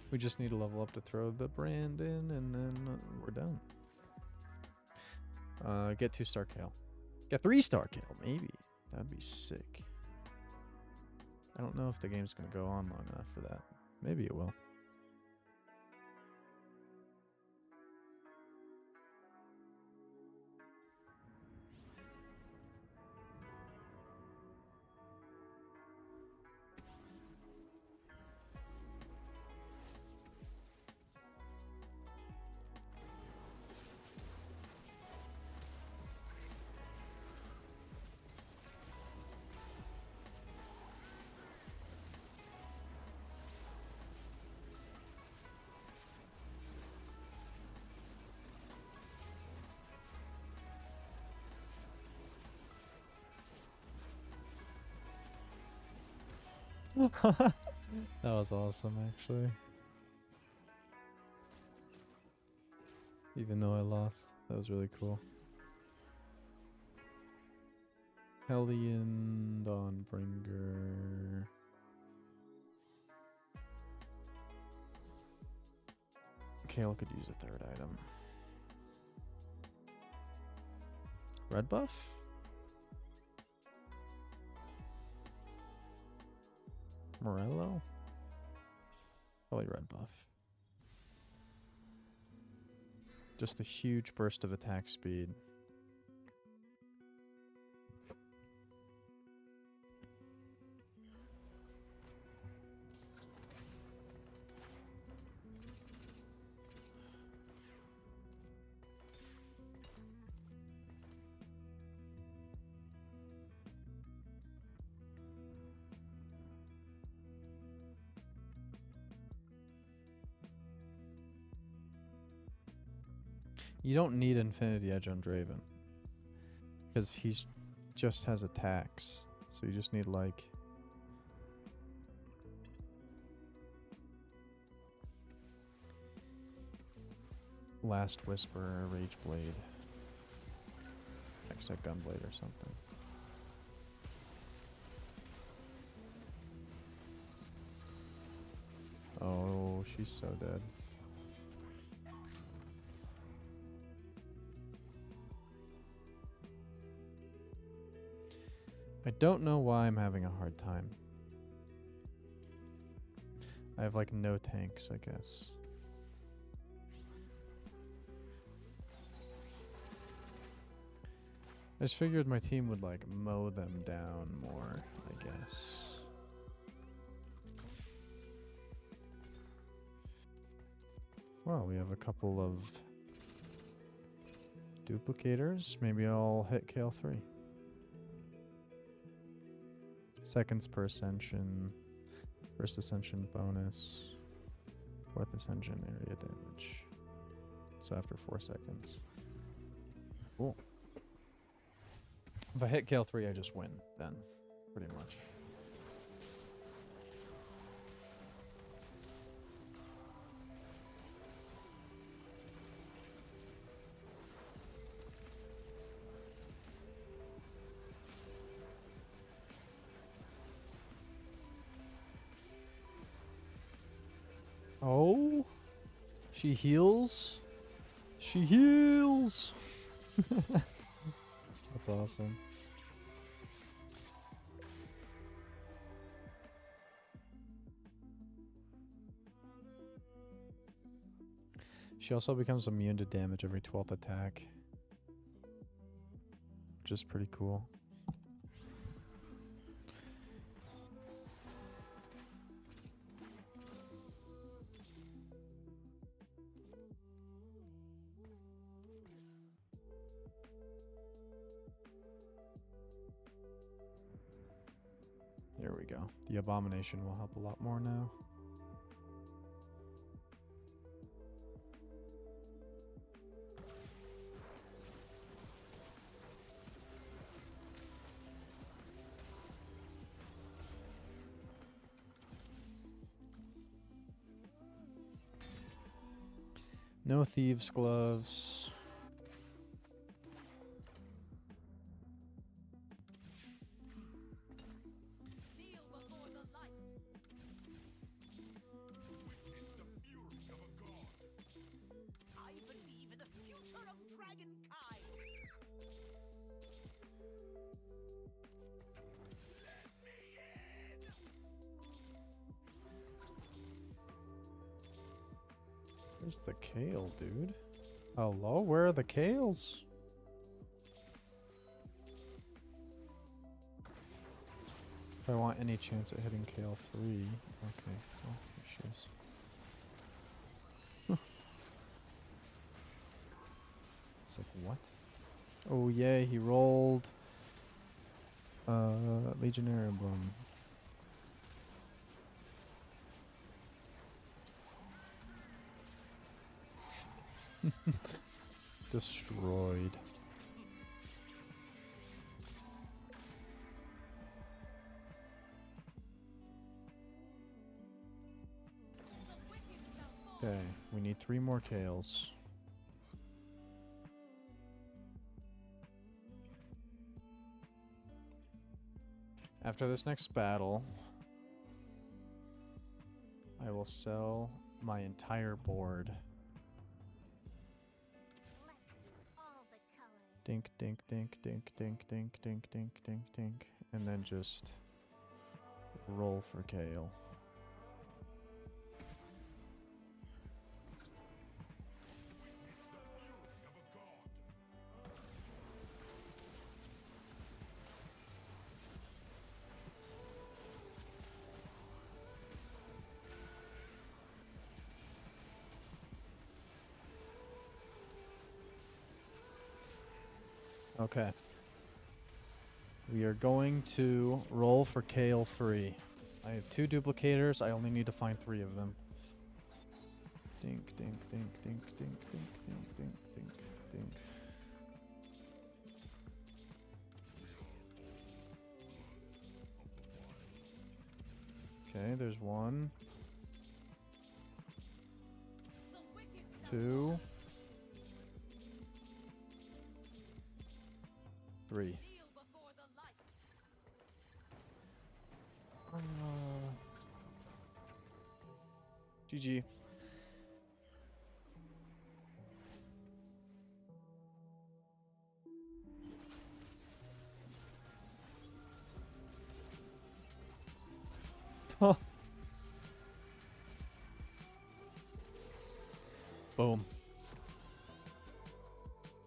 We just need to level up to throw the brand in, and then we're done. Get 2-star Kale. Get 3-star Kale, maybe. That'd be sick. I don't know if the game's gonna go on long enough for that. Maybe it will. That was awesome, actually. Even though I lost, that was really cool. Hellion Dawnbringer. Kale could use a third item. Red buff? Morello? Probably red buff. Just a huge burst of attack speed. You don't need Infinity Edge on Draven. Because he's just has attacks. So you just need like... Last Whisper, Rage Blade. Next like Gunblade or something. Oh, she's so dead. I don't know why I'm having a hard time. I have like no tanks, I guess. I just figured my team would like mow them down more, I guess. Well, we have a couple of duplicators. Maybe I'll hit Kale 3. Seconds per ascension. First ascension bonus. Fourth ascension area damage. So after 4 seconds. Cool. If I hit Kale 3, I just win then, pretty much. Oh, she heals. She heals. That's awesome. She also becomes immune to damage every 12th attack, which is pretty cool. There we go. The abomination will help a lot more now. No thieves' gloves. Where's the kale, dude? Hello, where are the kales? If I want any chance at hitting kale 3. Okay. Oh, there she is. It's like, what? Oh, yay, he rolled. Legionnaire Emblem. Destroyed. Okay, we need 3 more kales. After this next battle, I will sell my entire board. Dink, dink, dink, dink, dink, dink, dink, dink, dink, dink. And then just roll for kale. Okay. We are going to roll for kale 3. I have 2 duplicators. I only need to find 3 of them. Dink, dink, dink, dink, dink, dink, dink, dink, dink, dink. Okay, there's 1. 2. 3. GG. Boom.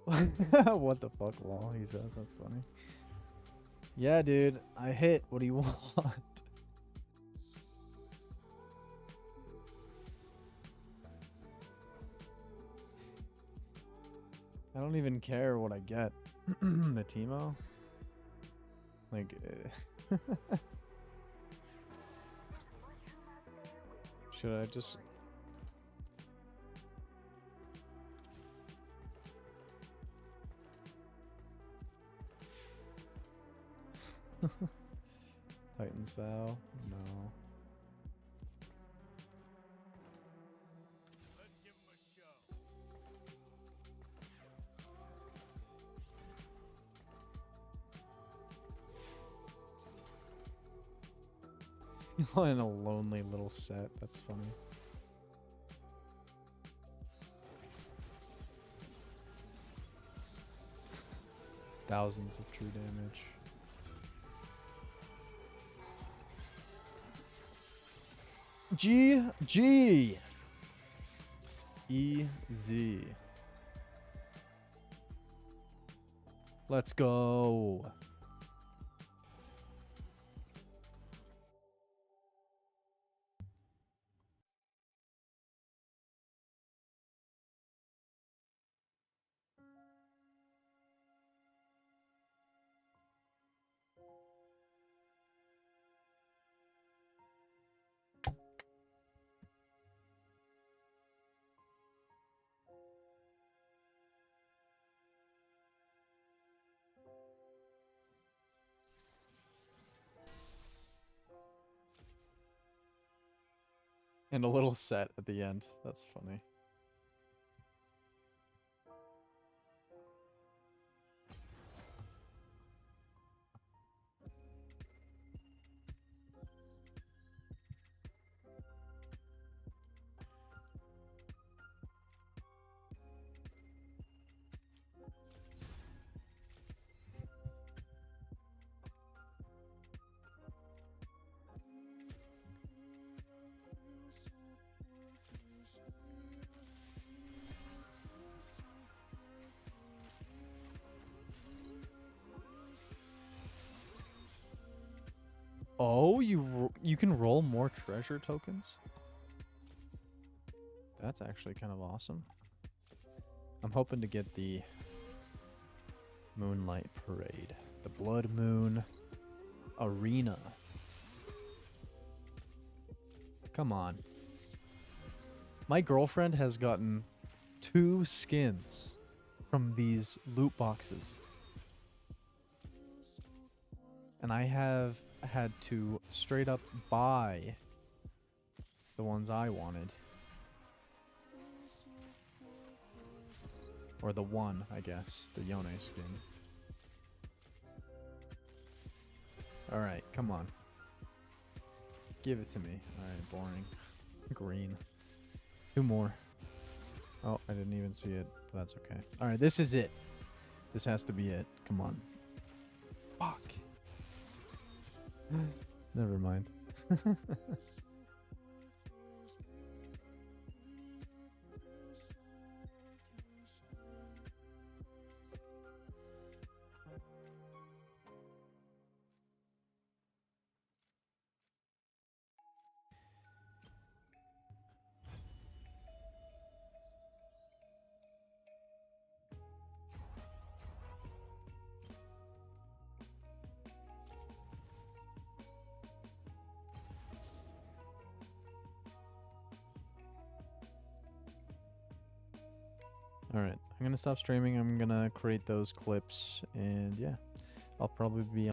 What the fuck, lol, he says. That's funny. Yeah, dude. I hit. What do you want? I don't even care what I get. The Teemo? Like... should I just... Titan's Vow? No. In a lonely little set. That's funny. Thousands of true damage. G. Easy. Let's go. And a little set at the end. That's funny. Oh, you can roll more treasure tokens? That's actually kind of awesome. I'm hoping to get the Moonlight Parade. The Blood Moon Arena. Come on. My girlfriend has gotten 2 skins from these loot boxes. And I have had to straight up buy the ones I wanted. Or the one, I guess. The Yone skin. Alright, come on. Give it to me. Alright, boring. Green. 2 more. Oh, I didn't even see it. But that's okay. Alright, this is it. This has to be it. Come on. Fuck. Never mind. Alright, I'm gonna stop streaming. I'm gonna create those clips, and yeah, I'll probably be